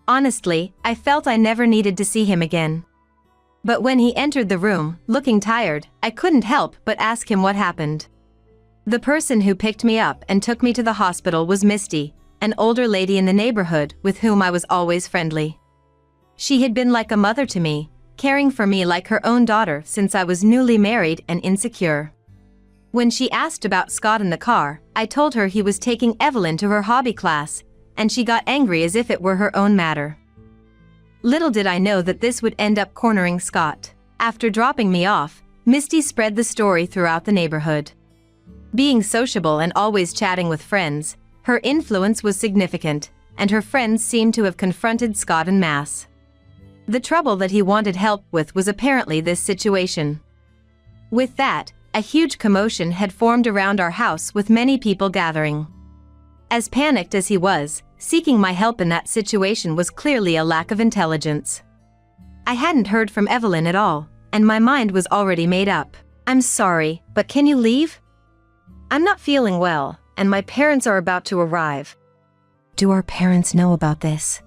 Honestly, I felt I never needed to see him again. But when he entered the room, looking tired, I couldn't help but ask him what happened. The person who picked me up and took me to the hospital was Misty, an older lady in the neighborhood with whom I was always friendly. She had been like a mother to me, caring for me like her own daughter since I was newly married and insecure. When she asked about Scott in the car, I told her he was taking Evelyn to her hobby class, and she got angry as if it were her own matter. Little did I know that this would end up cornering Scott. After dropping me off, Misty spread the story throughout the neighborhood. Being sociable and always chatting with friends, her influence was significant, and her friends seemed to have confronted Scott en masse. The trouble that he wanted help with was apparently this situation. With that, a huge commotion had formed around our house with many people gathering. As panicked as he was, seeking my help in that situation was clearly a lack of intelligence. I hadn't heard from Evelyn at all, and my mind was already made up. "I'm sorry, but can you leave? I'm not feeling well, and my parents are about to arrive." "Do our parents know about this?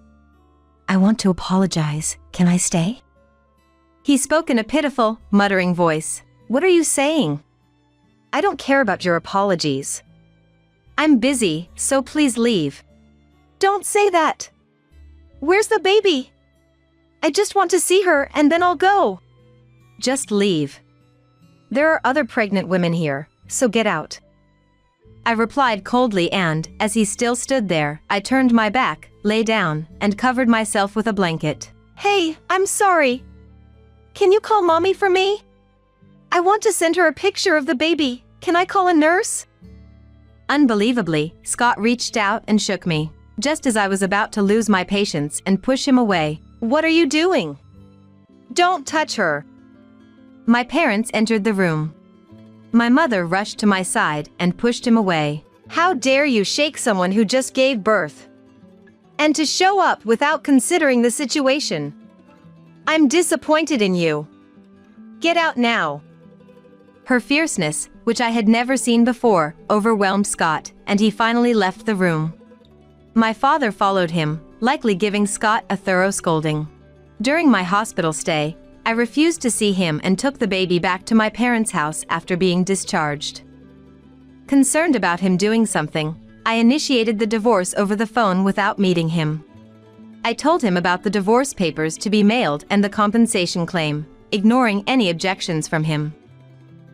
I want to apologize. Can I stay?" He spoke in a pitiful, muttering voice. "What are you saying? I don't care about your apologies. I'm busy, so please leave." "Don't say that! Where's the baby? I just want to see her and then I'll go. Just leave. There are other pregnant women here, so get out. I replied coldly and, as he still stood there, I turned my back, lay down, and covered myself with a blanket. Hey, I'm sorry. Can you call Mommy for me? I want to send her a picture of the baby. Can I call a nurse? Unbelievably, Scott reached out and shook me, just as I was about to lose my patience and push him away. What are you doing? Don't touch her. My parents entered the room. My mother rushed to my side and pushed him away. How dare you shake someone who just gave birth? And to show up without considering the situation. I'm disappointed in you. Get out now. Her fierceness, which I had never seen before, overwhelmed Scott, and he finally left the room. My father followed him, likely giving Scott a thorough scolding. During my hospital stay, I refused to see him and took the baby back to my parents' house after being discharged. Concerned about him doing something, I initiated the divorce over the phone without meeting him. I told him about the divorce papers to be mailed and the compensation claim, ignoring any objections from him.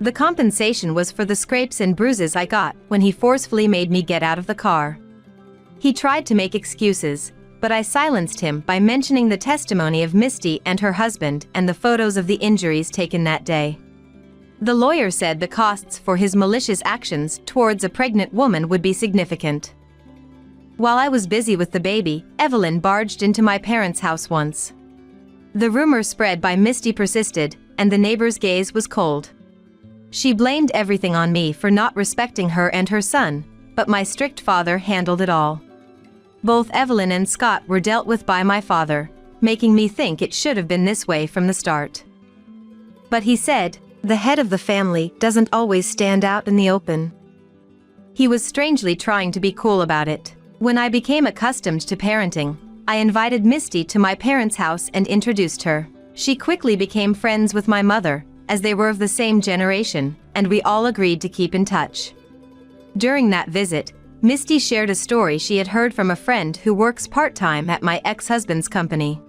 The compensation was for the scrapes and bruises I got when he forcefully made me get out of the car. He tried to make excuses, but I silenced him by mentioning the testimony of Misty and her husband and the photos of the injuries taken that day. The lawyer said the costs for his malicious actions towards a pregnant woman would be significant. While I was busy with the baby, Evelyn barged into my parents' house once. The rumor spread by Misty persisted, and the neighbor's gaze was cold. She blamed everything on me for not respecting her and her son, but my strict father handled it all. Both Evelyn and Scott were dealt with by my father, making me think it should have been this way from the start. But he said, the head of the family doesn't always stand out in the open. He was strangely trying to be cool about it. When I became accustomed to parenting, I invited Misty to my parents' house and introduced her. She quickly became friends with my mother, as they were of the same generation, and we all agreed to keep in touch. During that visit, Misty shared a story she had heard from a friend who works part-time at my ex-husband's company.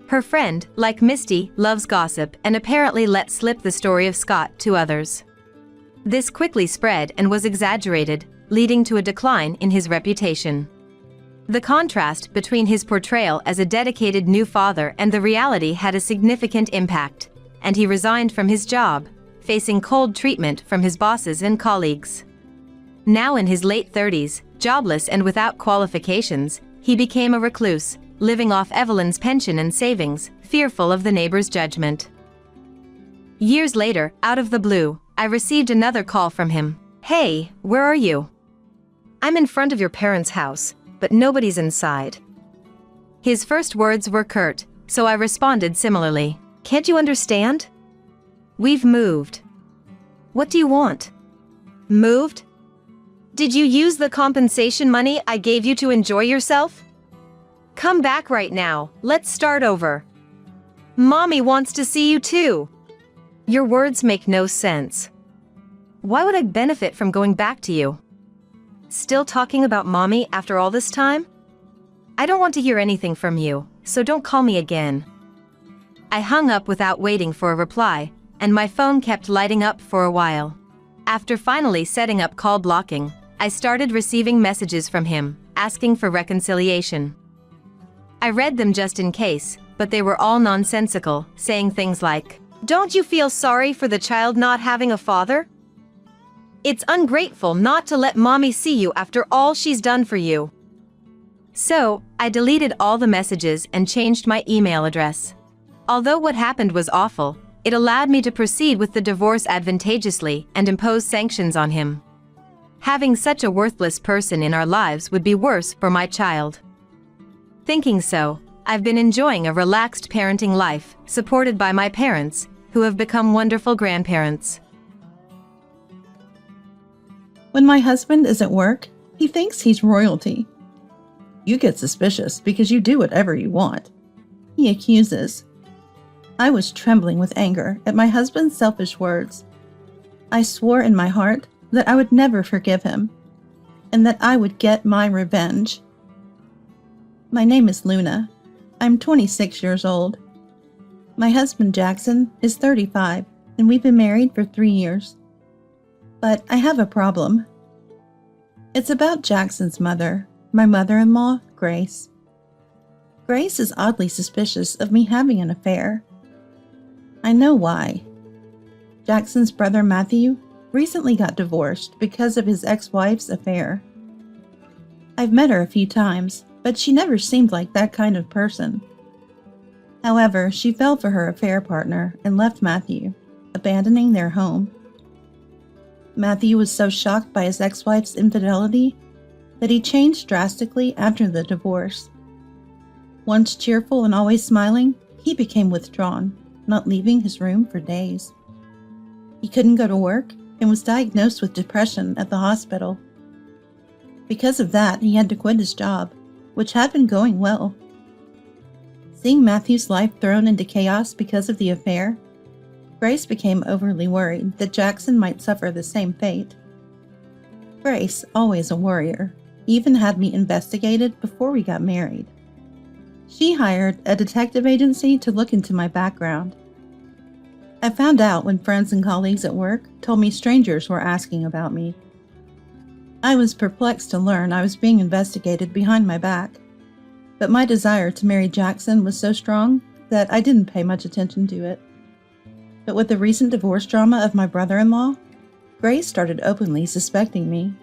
Her friend, like Misty, loves gossip and apparently let slip the story of Scott to others. This quickly spread and was exaggerated, leading to a decline in his reputation. The contrast between his portrayal as a dedicated new father and the reality had a significant impact, and he resigned from his job, facing cold treatment from his bosses and colleagues. Now in his late 30s, jobless and without qualifications, he became a recluse, living off Evelyn's pension and savings, fearful of the neighbor's judgment. Years later, out of the blue, I received another call from him. Hey, where are you? I'm in front of your parents' house, but nobody's inside. His first words were curt, so I responded similarly. Can't you understand? We've moved. What do you want? Moved? Did you use the compensation money I gave you to enjoy yourself? Come back right now, let's start over. Mommy wants to see you too. Your words make no sense. Why would I benefit from going back to you? Still talking about Mommy after all this time? I don't want to hear anything from you, so don't call me again. I hung up without waiting for a reply, and my phone kept lighting up for a while. After finally setting up call blocking, I started receiving messages from him, asking for reconciliation. I read them just in case, but they were all nonsensical, saying things like, "Don't you feel sorry for the child not having a father? It's ungrateful not to let Mommy see you after all she's done for you." So, I deleted all the messages and changed my email address. Although what happened was awful, it allowed me to proceed with the divorce advantageously and impose sanctions on him. Having such a worthless person in our lives would be worse for my child. Thinking so, I've been enjoying a relaxed parenting life, supported by my parents, who have become wonderful grandparents. When my husband is at work, he thinks he's royalty. You get suspicious because you do whatever you want. He accuses. I was trembling with anger at my husband's selfish words. I swore in my heart that I would never forgive him, and that I would get my revenge. My name is Luna, I'm 26 years old. My husband Jackson is 35, and we've been married for 3 years. But I have a problem. It's about Jackson's mother, my mother-in-law, Grace. Grace is oddly suspicious of me having an affair. I know why. Jackson's brother Matthew recently got divorced because of his ex-wife's affair. I've met her a few times, but she never seemed like that kind of person. However, she fell for her affair partner and left Matthew, abandoning their home. Matthew was so shocked by his ex-wife's infidelity that he changed drastically after the divorce. Once cheerful and always smiling, he became withdrawn, not leaving his room for days. He couldn't go to work and was diagnosed with depression at the hospital. Because of that, he had to quit his job, which had been going well. Seeing Matthew's life thrown into chaos because of the affair, Grace became overly worried that Jackson might suffer the same fate. Grace, always a worrier, even had me investigated before we got married. She hired a detective agency to look into my background. I found out when friends and colleagues at work told me strangers were asking about me. I was perplexed to learn I was being investigated behind my back, but my desire to marry Jackson was so strong that I didn't pay much attention to it. But with the recent divorce drama of my brother-in-law, Grace started openly suspecting me.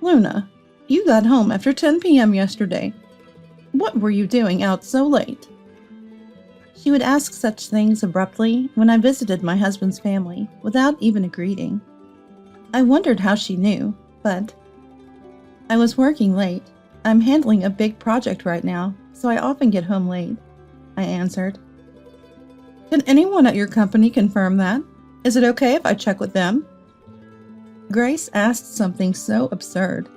"Luna, you got home after 10 p.m. yesterday. What were you doing out so late?" She would ask such things abruptly when I visited my husband's family without even a greeting. I wondered how she knew, but I was working late. I'm handling a big project right now, so I often get home late, I answered. "Can anyone at your company confirm that? Is it okay if I check with them?" Grace asked something so absurd.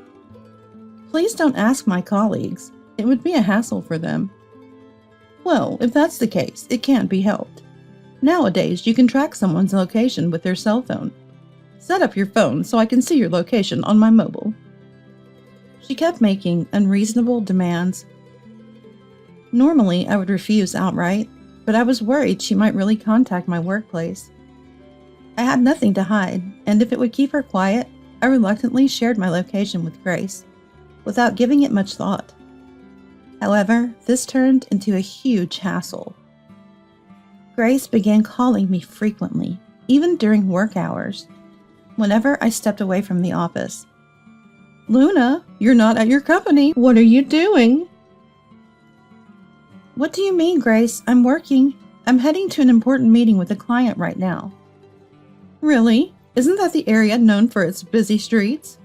"Please don't ask my colleagues. It would be a hassle for them." "Well, if that's the case, it can't be helped. Nowadays, you can track someone's location with their cell phone. Set up your phone so I can see your location on my mobile." She kept making unreasonable demands. Normally, I would refuse outright, but I was worried she might really contact my workplace. I had nothing to hide, and if it would keep her quiet, I reluctantly shared my location with Grace, without giving it much thought. However, this turned into a huge hassle. Grace began calling me frequently, even during work hours, whenever I stepped away from the office. "Luna, you're not at your company. What are you doing?" "What do you mean, Grace? I'm working. I'm heading to an important meeting with a client right now." "Really? Isn't that the area known for its busy streets?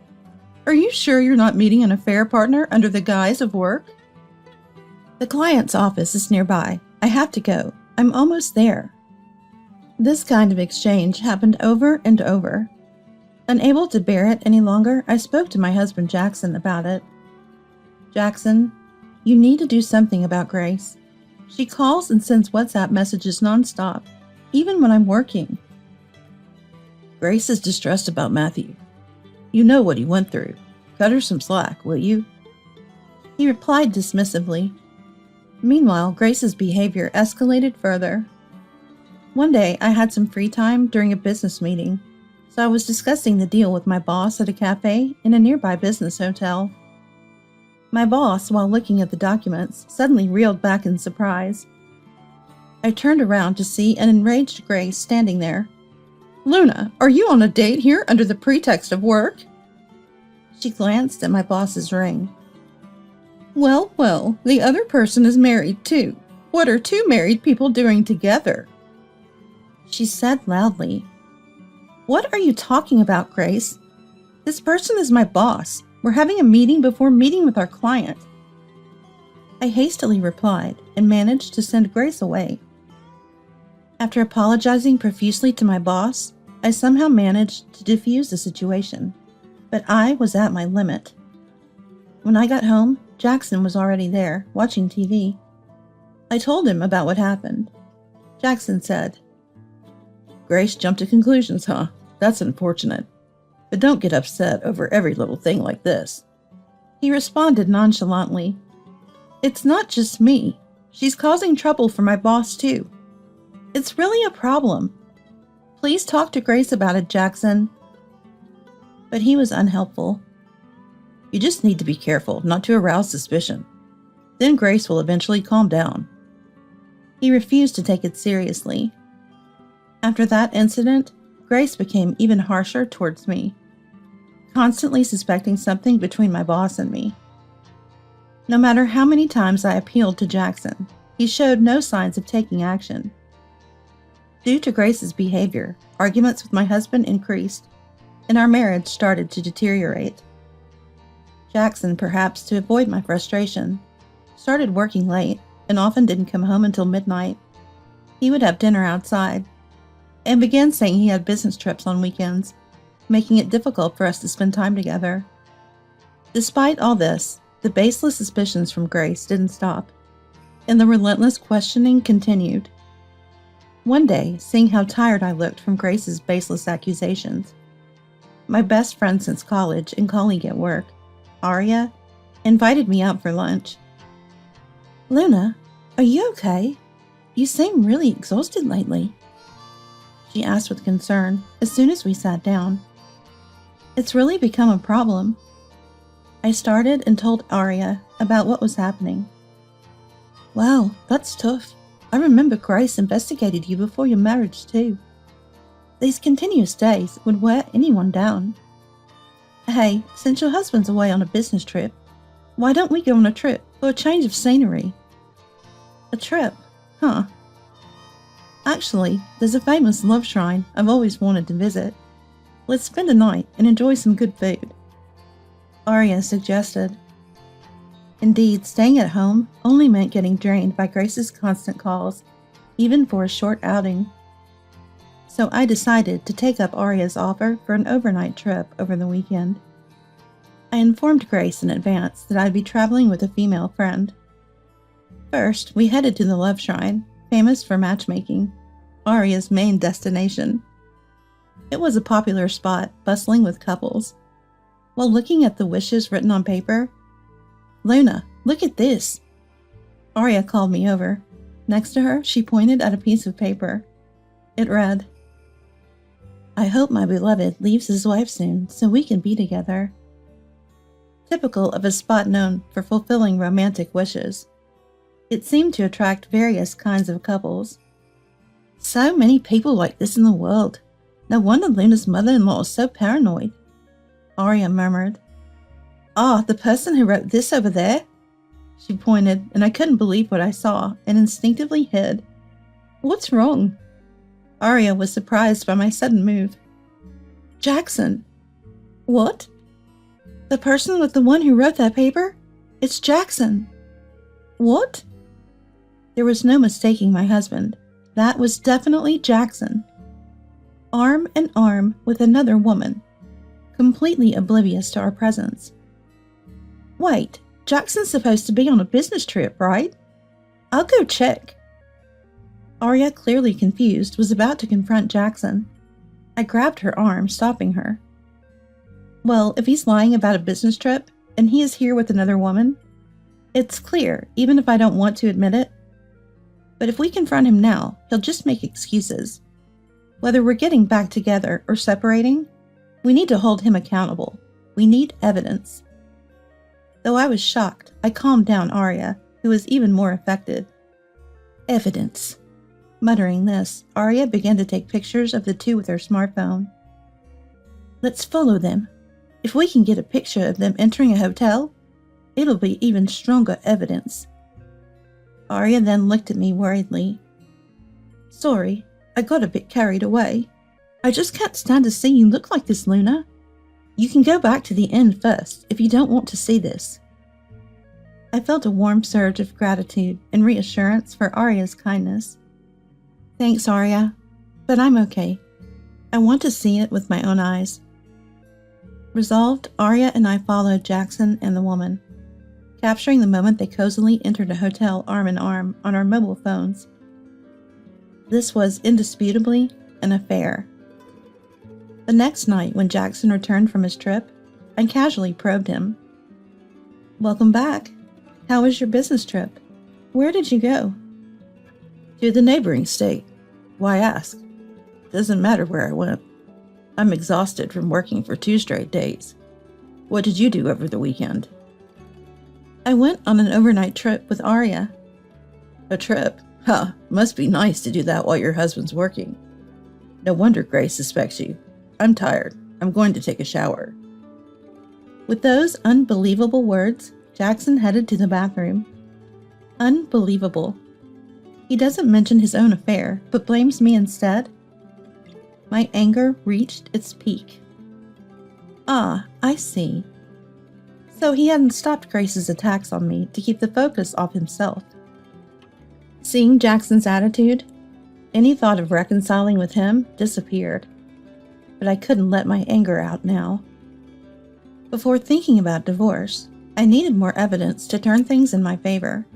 Are you sure you're not meeting an affair partner under the guise of work?" "The client's office is nearby. I have to go. I'm almost there." This kind of exchange happened over and over. Unable to bear it any longer, I spoke to my husband Jackson about it. "Jackson, you need to do something about Grace. She calls and sends WhatsApp messages nonstop, even when I'm working." "Grace is distressed about Matthew. You know what he went through. Cut her some slack, will you?" He replied dismissively. Meanwhile, Grace's behavior escalated further. One day, I had some free time during a business meeting, so I was discussing the deal with my boss at a cafe in a nearby business hotel. My boss, while looking at the documents, suddenly reeled back in surprise. I turned around to see an enraged Grace standing there. "Luna, are you on a date here under the pretext of work?" She glanced at my boss's ring. Well, well, the other person is married too. What are two married people doing together?" She said loudly. "What are you talking about, Grace? This person is my boss. We're having a meeting before meeting with our client." I hastily replied and managed to send Grace away. After apologizing profusely to my boss, I somehow managed to defuse the situation, but I was at my limit. When I got home, Jackson was already there, watching TV. I told him about what happened. Jackson said, "Grace jumped to conclusions, huh? That's unfortunate. But don't get upset over every little thing like this." He responded nonchalantly, It's not just me. She's causing trouble for my boss, too. It's really a problem. Please talk to Grace about it, Jackson. But he was unhelpful. You just need to be careful not to arouse suspicion. Then Grace will eventually calm down. He refused to take it seriously. After that incident, Grace became even harsher towards me, constantly suspecting something between my boss and me. No matter how many times I appealed to Jackson, he showed no signs of taking action. Due to Grace's behavior, arguments with my husband increased, and our marriage started to deteriorate. Jackson, perhaps to avoid my frustration, started working late and often didn't come home until midnight. He would have dinner outside, and began saying he had business trips on weekends, making it difficult for us to spend time together. Despite all this, the baseless suspicions from Grace didn't stop, and the relentless questioning continued. One day, seeing how tired I looked from Grace's baseless accusations, my best friend since college and colleague at work, Aria, invited me out for lunch. "Luna, are you okay? You seem really exhausted lately," she asked with concern as soon as we sat down. "It's really become a problem." I started and told Aria about what was happening. "Wow, that's tough. I remember Grace investigated you before your marriage too. These continuous days would wear anyone down. Hey, since your husband's away on a business trip, why don't we go on a trip for a change of scenery?" "A trip? Huh. Actually, there's a famous love shrine I've always wanted to visit. Let's spend a night and enjoy some good food," Aria suggested. Indeed, staying at home only meant getting drained by Grace's constant calls, even for a short outing. So I decided to take up Aria's offer for an overnight trip over the weekend. I informed Grace in advance that I'd be traveling with a female friend. First, we headed to the Love Shrine, famous for matchmaking, Aria's main destination. It was a popular spot, bustling with couples. While looking at the wishes written on paper, "Luna, look at this." Aria called me over. Next to her, she pointed at a piece of paper. It read, "I hope my beloved leaves his wife soon so we can be together." Typical of a spot known for fulfilling romantic wishes, it seemed to attract various kinds of couples. "So many people like this in the world. No wonder Luna's mother-in-law is so paranoid," Aria murmured. "Ah, the person who wrote this over there?" She pointed, and I couldn't believe what I saw and instinctively hid. "What's wrong?" Aria was surprised by my sudden move. "Jackson." "What?" "The person with the one who wrote that paper? It's Jackson." "What?" There was no mistaking my husband. That was definitely Jackson. Arm in arm with another woman, completely oblivious to our presence. "Wait, Jackson's supposed to be on a business trip, right? I'll go check." Aria, clearly confused, was about to confront Jackson. I grabbed her arm, stopping her. "Well, if he's lying about a business trip, and he is here with another woman, it's clear, even if I don't want to admit it. But if we confront him now, he'll just make excuses. Whether we're getting back together or separating, we need to hold him accountable. We need evidence." Though I was shocked, I calmed down Aria, who was even more affected. "Evidence." Muttering this, Aria began to take pictures of the two with her smartphone. "Let's follow them. If we can get a picture of them entering a hotel, it'll be even stronger evidence." Aria then looked at me worriedly. "Sorry, I got a bit carried away. I just can't stand to see you look like this, Luna. You can go back to the end first if you don't want to see this." I felt a warm surge of gratitude and reassurance for Aria's kindness. "Thanks, Aria, but I'm okay. I want to see it with my own eyes." Resolved, Aria and I followed Jackson and the woman, capturing the moment they cozily entered a hotel arm in arm on our mobile phones. This was indisputably an affair. The next night, when Jackson returned from his trip, I casually probed him. "Welcome back. How was your business trip? Where did you go? To the neighboring state. Why ask? Doesn't matter where I went. I'm exhausted from working for 2 straight days. What did you do over the weekend? I went on an overnight trip with Arya. A trip? Huh, must be nice to do that while your husband's working. No wonder Grace suspects you. I'm tired. I'm going to take a shower. With those unbelievable words, Jackson headed to the bathroom. Unbelievable. He doesn't mention his own affair, but blames me instead. My anger reached its peak. Ah, I see. So he hadn't stopped Grace's attacks on me to keep the focus off himself. Seeing Jackson's attitude, any thought of reconciling with him disappeared. But I couldn't let my anger out now. Before thinking about divorce, I needed more evidence to turn things in my favor.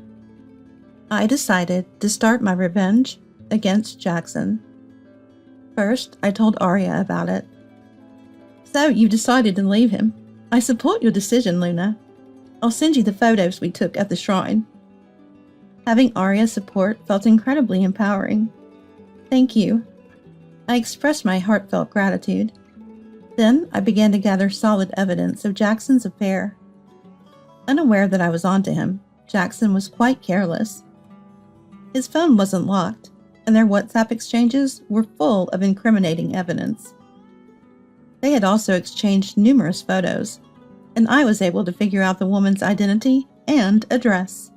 I decided to start my revenge against Jackson. First, I told Arya about it. So you decided to leave him. I support your decision, Luna. I'll send you the photos we took at the shrine. Having Arya's support felt incredibly empowering. Thank you. I expressed my heartfelt gratitude. Then I began to gather solid evidence of Jackson's affair. Unaware that I was onto him, Jackson was quite careless. His phone wasn't locked, and their WhatsApp exchanges were full of incriminating evidence. They had also exchanged numerous photos, and I was able to figure out the woman's identity and address.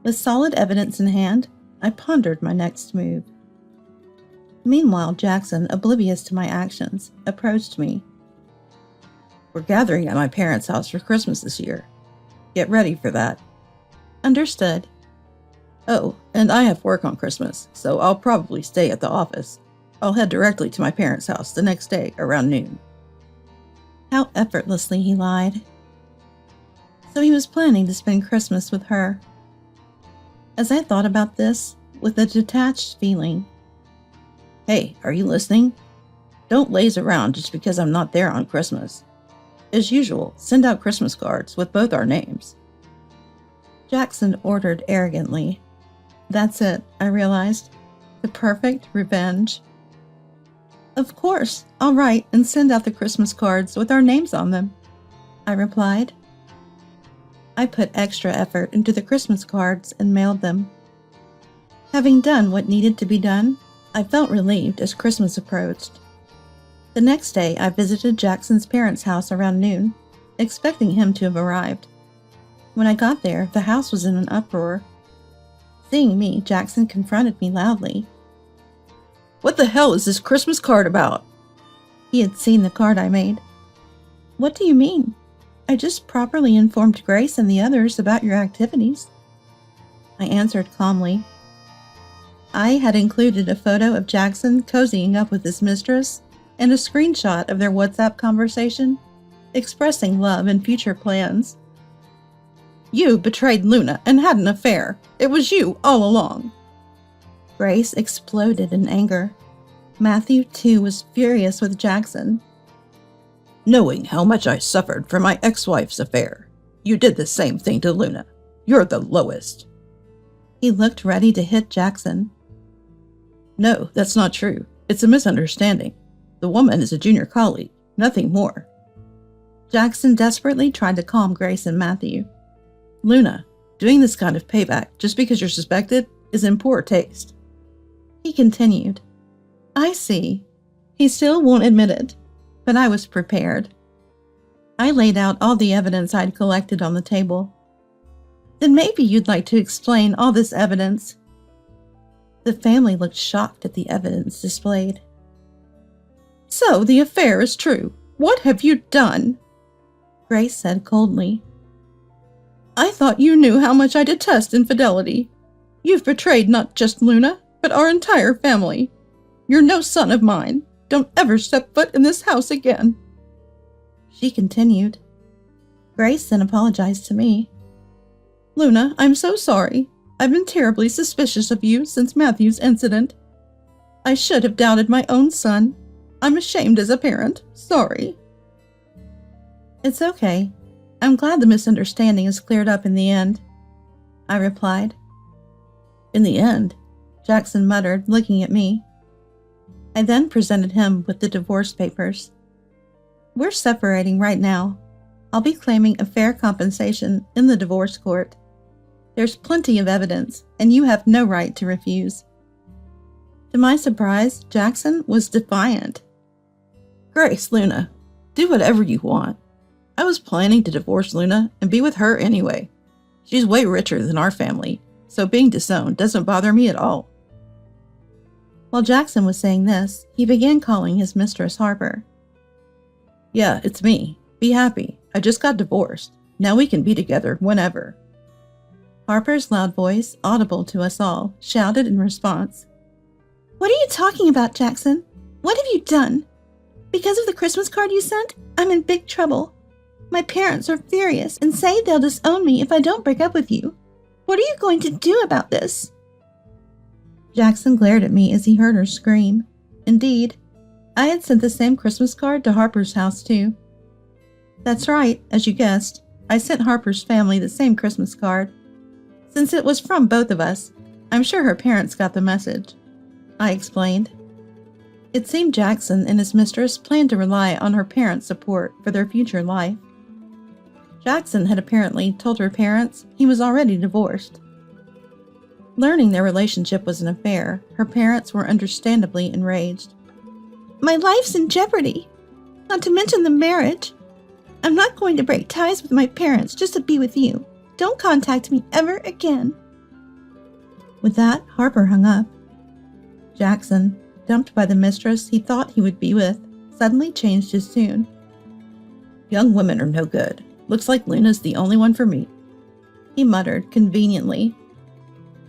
With solid evidence in hand, I pondered my next move. Meanwhile, Jackson, oblivious to my actions, approached me. We're gathering at my parents' house for Christmas this year. Get ready for that. Understood. Oh, and I have work on Christmas, so I'll probably stay at the office. I'll head directly to my parents' house the next day around noon. How effortlessly he lied. So he was planning to spend Christmas with her. As I thought about this, with a detached feeling. Hey, are you listening? Don't laze around just because I'm not there on Christmas. As usual, send out Christmas cards with both our names. Jackson ordered arrogantly. That's it, I realized. The perfect revenge. Of course, I'll write and send out the Christmas cards with our names on them, I replied. I put extra effort into the Christmas cards and mailed them. Having done what needed to be done, I felt relieved as Christmas approached. The next day, I visited Jackson's parents' house around noon, expecting him to have arrived. When I got there, the house was in an uproar. Seeing me, Jackson confronted me loudly. What the hell is this Christmas card about? He had seen the card I made. What do you mean? I just properly informed Grace and the others about your activities. I answered calmly. I had included a photo of Jackson cozying up with his mistress and a screenshot of their WhatsApp conversation, expressing love and future plans. You betrayed Luna and had an affair. It was you all along. Grace exploded in anger. Matthew, too, was furious with Jackson. Knowing how much I suffered from my ex-wife's affair, you did the same thing to Luna. You're the lowest. He looked ready to hit Jackson. No, that's not true. It's a misunderstanding. The woman is a junior colleague, nothing more. Jackson desperately tried to calm Grace and Matthew. Luna, doing this kind of payback just because you're suspected is in poor taste. He continued. I see. He still won't admit it, but I was prepared. I laid out all the evidence I'd collected on the table. Then maybe you'd like to explain all this evidence. The family looked shocked at the evidence displayed. So the affair is true. What have you done? Grace said coldly. I thought you knew how much I detest infidelity. You've betrayed not just Luna, but our entire family. You're no son of mine. Don't ever step foot in this house again. She continued. Grace then apologized to me. Luna, I'm so sorry. I've been terribly suspicious of you since Matthew's incident. I should have doubted my own son. I'm ashamed as a parent. Sorry. It's okay. I'm glad the misunderstanding is cleared up in the end, I replied. In the end, Jackson muttered, looking at me. I then presented him with the divorce papers. We're separating right now. I'll be claiming a fair compensation in the divorce court. There's plenty of evidence, and you have no right to refuse. To my surprise, Jackson was defiant. Grace, Luna, do whatever you want. I was planning to divorce Luna and be with her anyway. She's way richer than our family, so being disowned doesn't bother me at all. While Jackson was saying this, he began calling his mistress Harper. Yeah, it's me. Be happy. I just got divorced. Now we can be together whenever. Harper's loud voice, audible to us all, shouted in response. What are you talking about, Jackson? What have you done? Because of the Christmas card you sent, I'm in big trouble. My parents are furious and say they'll disown me if I don't break up with you. What are you going to do about this? Jackson glared at me as he heard her scream. Indeed, I had sent the same Christmas card to Harper's house too. That's right, as you guessed, I sent Harper's family the same Christmas card. Since it was from both of us, I'm sure her parents got the message, I explained. It seemed Jackson and his mistress planned to rely on her parents' support for their future life. Jackson had apparently told her parents he was already divorced. Learning their relationship was an affair, her parents were understandably enraged. My life's in jeopardy, not to mention the marriage. I'm not going to break ties with my parents just to be with you. Don't contact me ever again. With that, Harper hung up. Jackson, dumped by the mistress he thought he would be with, suddenly changed his tune. Young women are no good. Looks like Luna's the only one for me, he muttered conveniently.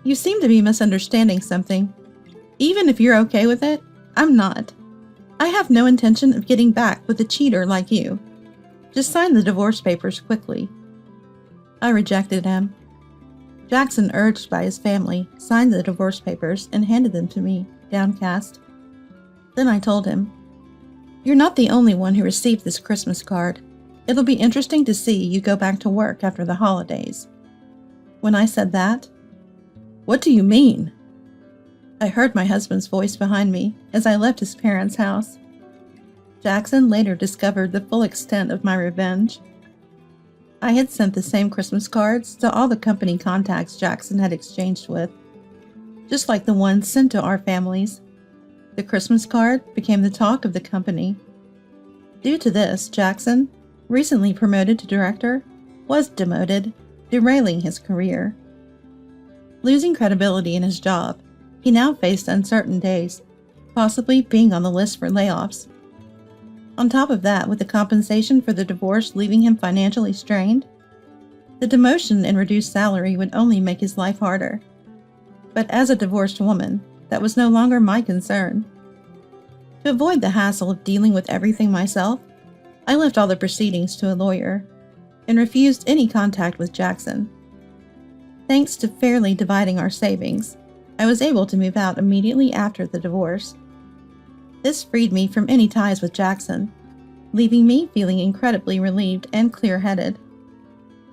You seem to be misunderstanding something. Even if you're okay with it, I'm not. I have no intention of getting back with a cheater like you. Just sign the divorce papers quickly. I rejected him. Jackson, urged by his family, signed the divorce papers and handed them to me, downcast. Then I told him, You're not the only one who received this Christmas card. It'll be interesting to see you go back to work after the holidays. When I said that, What do you mean? I heard my husband's voice behind me as I left his parents' house. Jackson later discovered the full extent of my revenge. I had sent the same Christmas cards to all the company contacts Jackson had exchanged with, just like the ones sent to our families. The Christmas card became the talk of the company. Due to this, Jackson, recently promoted to director, was demoted, derailing his career. Losing credibility in his job, he now faced uncertain days, possibly being on the list for layoffs. On top of that, with the compensation for the divorce leaving him financially strained, the demotion and reduced salary would only make his life harder. But as a divorced woman, that was no longer my concern. To avoid the hassle of dealing with everything myself, I left all the proceedings to a lawyer and refused any contact with Jackson. Thanks to fairly dividing our savings, I was able to move out immediately after the divorce. This freed me from any ties with Jackson, leaving me feeling incredibly relieved and clear-headed.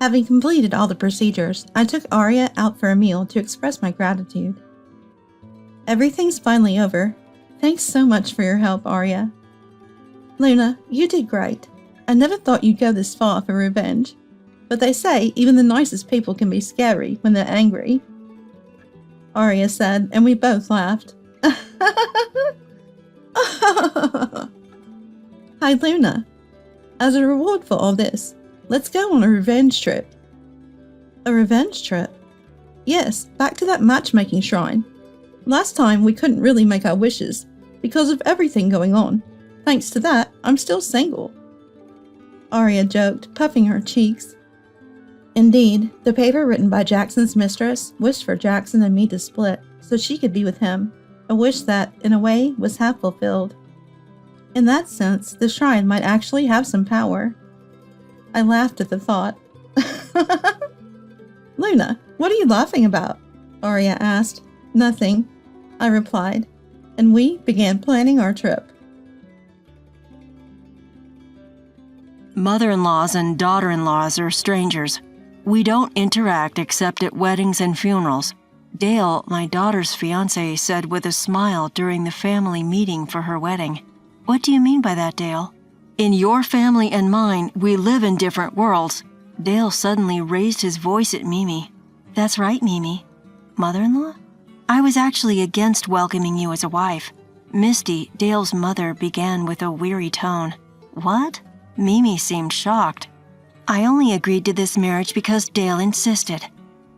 Having completed all the procedures, I took Arya out for a meal to express my gratitude. Everything's finally over. Thanks so much for your help, Arya. Luna, you did great. I never thought you'd go this far for revenge. But they say even the nicest people can be scary when they're angry. Arya said, and we both laughed. Hi, Luna. As a reward for all this, let's go on a revenge trip. A revenge trip? Yes, back to that matchmaking shrine. Last time we couldn't really make our wishes because of everything going on. Thanks to that, I'm still single. Arya joked, puffing her cheeks. Indeed, the paper written by Jackson's mistress wished for Jackson and me to split so she could be with him, a wish that, in a way, was half fulfilled. In that sense, the shrine might actually have some power. I laughed at the thought. Luna, what are you laughing about? Arya asked. Nothing, I replied, and we began planning our trip. Mother-in-laws and daughter-in-laws are strangers. We don't interact except at weddings and funerals. Dale, my daughter's fiancé, said with a smile during the family meeting for her wedding. What do you mean by that, Dale? In your family and mine, we live in different worlds. Dale suddenly raised his voice at Mimi. That's right, Mimi. Mother-in-law? I was actually against welcoming you as a wife. Misty, Dale's mother, began with a weary tone. What? Mimi seemed shocked. I only agreed to this marriage because Dale insisted.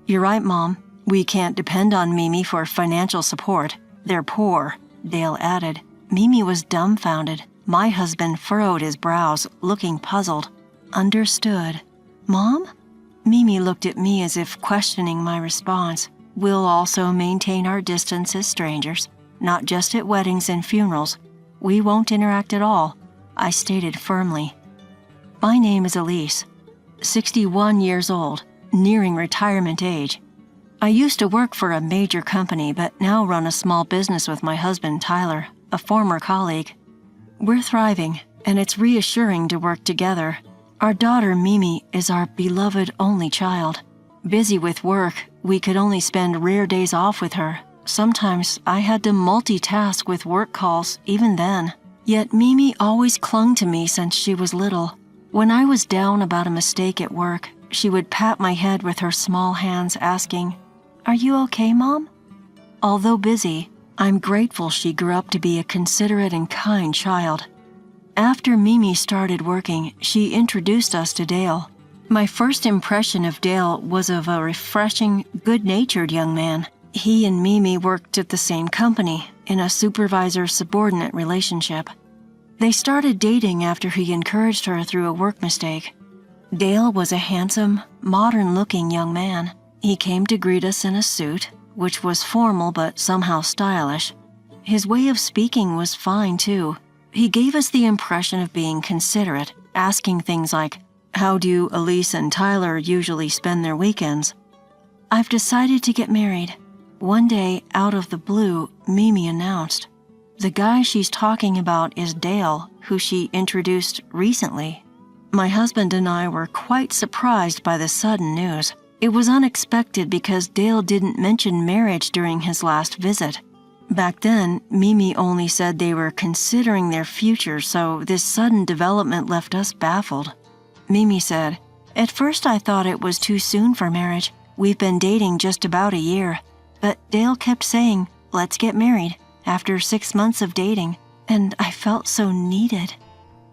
You're right, Mom. We can't depend on Mimi for financial support. They're poor, Dale added. Mimi was dumbfounded. My husband furrowed his brows, looking puzzled. Understood. Mom? Mimi looked at me as if questioning my response. We'll also maintain our distance as strangers, not just at weddings and funerals. We won't interact at all, I stated firmly. My name is Elise, 61 years old, nearing retirement age. I used to work for a major company, but now run a small business with my husband, Tyler, a former colleague. We're thriving, and it's reassuring to work together. Our daughter, Mimi, is our beloved only child. Busy with work, we could only spend rare days off with her. Sometimes I had to multitask with work calls, even then. Yet Mimi always clung to me since she was little. When I was down about a mistake at work, she would pat my head with her small hands, asking, Are you okay, Mom? Although busy, I'm grateful she grew up to be a considerate and kind child. After Mimi started working, she introduced us to Dale. My first impression of Dale was of a refreshing, good-natured young man. He and Mimi worked at the same company, in a supervisor-subordinate relationship. They started dating after he encouraged her through a work mistake. Dale was a handsome, modern-looking young man. He came to greet us in a suit, which was formal but somehow stylish. His way of speaking was fine, too. He gave us the impression of being considerate, asking things like, How do Elise and Tyler usually spend their weekends? I've decided to get married. One day, out of the blue, Mimi announced. The guy she's talking about is Dale, who she introduced recently. My husband and I were quite surprised by the sudden news. It was unexpected because Dale didn't mention marriage during his last visit. Back then, Mimi only said they were considering their future, so this sudden development left us baffled. Mimi said, At first I thought it was too soon for marriage. We've been dating just about a year. But Dale kept saying, Let's get married, after 6 months of dating, and I felt so needed.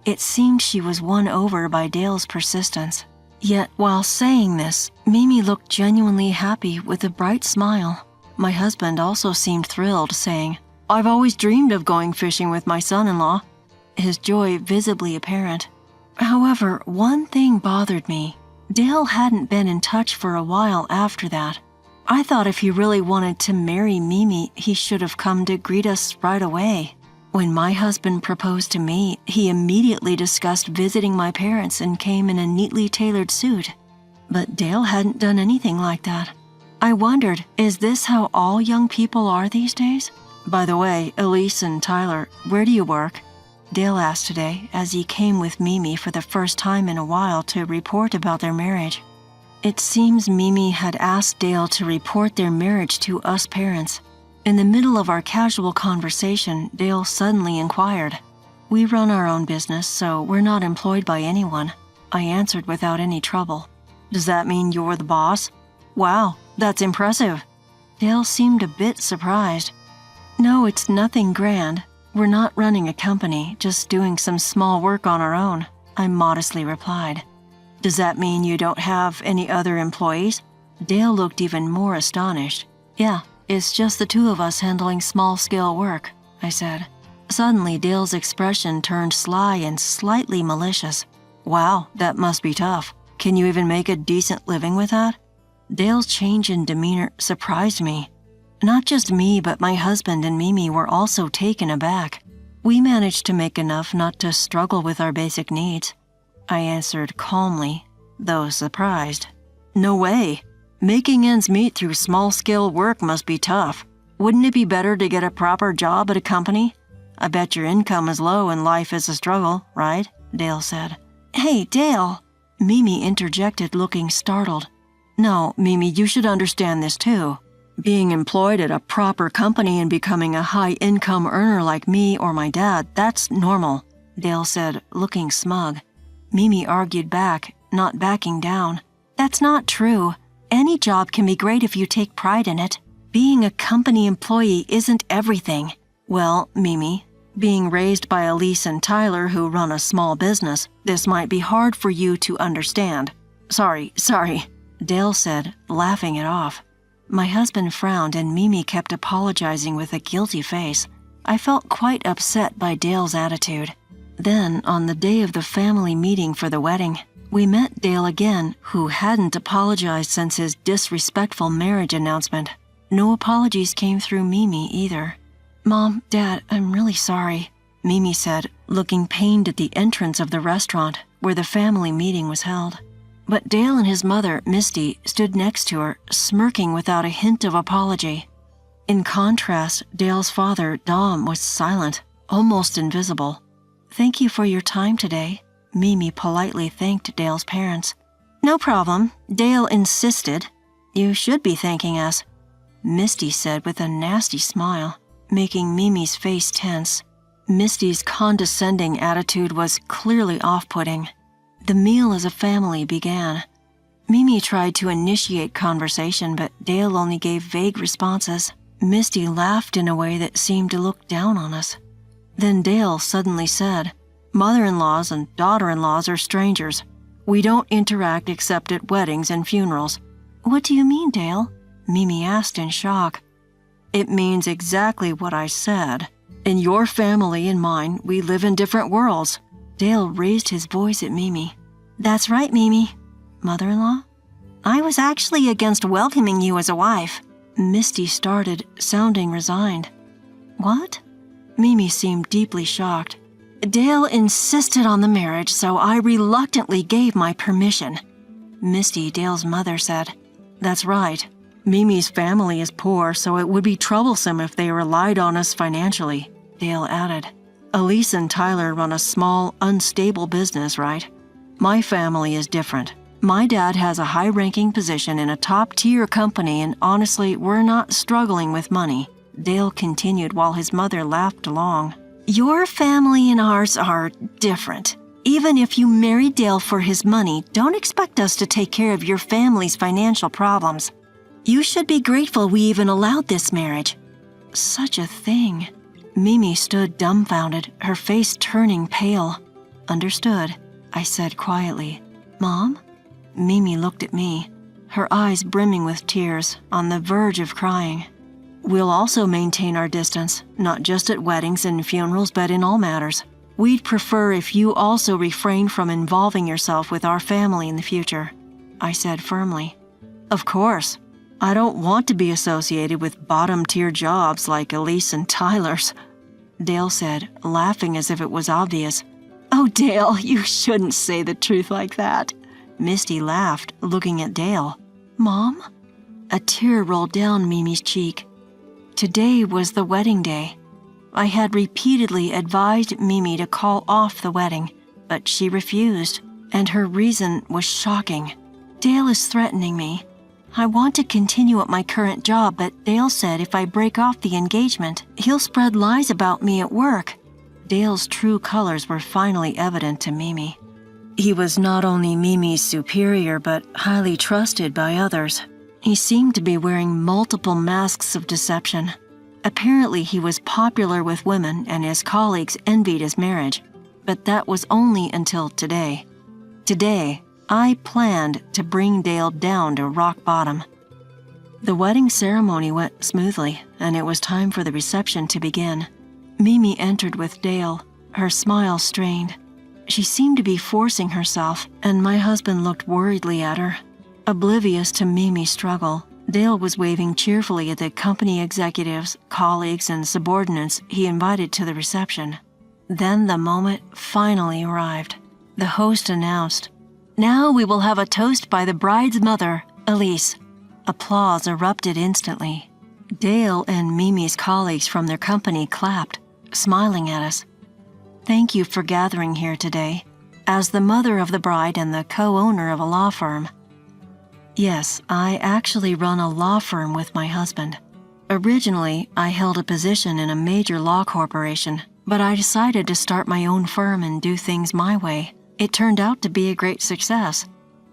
It seemed she was won over by Dale's persistence. Yet, while saying this, Mimi looked genuinely happy with a bright smile. My husband also seemed thrilled, saying, I've always dreamed of going fishing with my son-in-law, his joy visibly apparent. However, one thing bothered me. Dale hadn't been in touch for a while after that. I thought if he really wanted to marry Mimi, he should have come to greet us right away. When my husband proposed to me, he immediately discussed visiting my parents and came in a neatly tailored suit. But Dale hadn't done anything like that. I wondered, is this how all young people are these days? By the way, Elise and Tyler, where do you work? Dale asked today as he came with Mimi for the first time in a while to report about their marriage. It seems Mimi had asked Dale to report their marriage to us parents. In the middle of our casual conversation, Dale suddenly inquired. We run our own business, so we're not employed by anyone. I answered without any trouble. Does that mean you're the boss? Wow, that's impressive. Dale seemed a bit surprised. No, it's nothing grand. We're not running a company, just doing some small work on our own, I modestly replied. Does that mean you don't have any other employees? Dale looked even more astonished. Yeah, it's just the two of us handling small-scale work, I said. Suddenly, Dale's expression turned sly and slightly malicious. Wow, that must be tough. Can you even make a decent living with that? Dale's change in demeanor surprised me. Not just me, but my husband and Mimi were also taken aback. We managed to make enough not to struggle with our basic needs. I answered calmly, though surprised. No way. Making ends meet through small-scale work must be tough. Wouldn't it be better to get a proper job at a company? I bet your income is low and life is a struggle, right? Dale said. "Hey, Dale," Mimi interjected, looking startled. "No, Mimi, you should understand this too. Being employed at a proper company and becoming a high-income earner like me or my dad, that's normal," Dale said, looking smug. Mimi argued back, not backing down. "That's not true. Any job can be great if you take pride in it. Being a company employee isn't everything." "Well, Mimi, being raised by Elise and Tyler who run a small business, this might be hard for you to understand." Sorry, Dale said, laughing it off. My husband frowned and Mimi kept apologizing with a guilty face. I felt quite upset by Dale's attitude. Then, on the day of the family meeting for the wedding, we met Dale again, who hadn't apologized since his disrespectful marriage announcement. No apologies came through Mimi either. "Mom, Dad, I'm really sorry," Mimi said, looking pained at the entrance of the restaurant where the family meeting was held. But Dale and his mother, Misty, stood next to her, smirking without a hint of apology. In contrast, Dale's father, Dom, was silent, almost invisible. "Thank you for your time today," Mimi politely thanked Dale's parents. "No problem. Dale insisted. You should be thanking us," Misty said with a nasty smile, making Mimi's face tense. Misty's condescending attitude was clearly off-putting. The meal as a family began. Mimi tried to initiate conversation, but Dale only gave vague responses. Misty laughed in a way that seemed to look down on us. Then Dale suddenly said, "Mother-in-laws and daughter-in-laws are strangers. We don't interact except at weddings and funerals." "What do you mean, Dale?" Mimi asked in shock. "It means exactly what I said. In your family and mine, we live in different worlds." Dale raised his voice at Mimi. "That's right, Mimi." "Mother-in-law?" "I was actually against welcoming you as a wife," Misty started, sounding resigned. "What?" Mimi seemed deeply shocked. "Dale insisted on the marriage, so I reluctantly gave my permission," Misty, Dale's mother, said. "That's right. Mimi's family is poor, so it would be troublesome if they relied on us financially," Dale added. "Elise and Tyler run a small, unstable business, right? My family is different. My dad has a high-ranking position in a top-tier company, and honestly, we're not struggling with money," Dale continued while his mother laughed along. "Your family and ours are different. Even if you marry Dale for his money, don't expect us to take care of your family's financial problems. You should be grateful we even allowed this marriage." "Such a thing." Mimi stood dumbfounded, her face turning pale. "Understood," I said quietly. "Mom?" Mimi looked at me, her eyes brimming with tears, on the verge of crying. "We'll also maintain our distance, not just at weddings and funerals, but in all matters. We'd prefer if you also refrain from involving yourself with our family in the future," I said firmly. "Of course. I don't want to be associated with bottom-tier jobs like Elise and Tyler's," Dale said, laughing as if it was obvious. "Oh, Dale, you shouldn't say the truth like that," Misty laughed, looking at Dale. "Mom?" A tear rolled down Mimi's cheek. Today was the wedding day. I had repeatedly advised Mimi to call off the wedding, but she refused, and her reason was shocking. "Dale is threatening me. I want to continue at my current job, but Dale said if I break off the engagement, he'll spread lies about me at work." Dale's true colors were finally evident to Mimi. He was not only Mimi's superior, but highly trusted by others. He seemed to be wearing multiple masks of deception. Apparently, he was popular with women, and his colleagues envied his marriage. But that was only until today. Today, I planned to bring Dale down to rock bottom. The wedding ceremony went smoothly, and it was time for the reception to begin. Mimi entered with Dale, her smile strained. She seemed to be forcing herself, and my husband looked worriedly at her. Oblivious to Mimi's struggle, Dale was waving cheerfully at the company executives, colleagues, and subordinates he invited to the reception. Then the moment finally arrived. The host announced, "Now we will have a toast by the bride's mother, Elise." Applause erupted instantly. Dale and Mimi's colleagues from their company clapped, smiling at us. "Thank you for gathering here today. as the mother of the bride and the co-owner of a law firm. Yes, I actually run a law firm with my husband. Originally, I held a position in a major law corporation, but I decided to start my own firm and do things my way. It turned out to be a great success.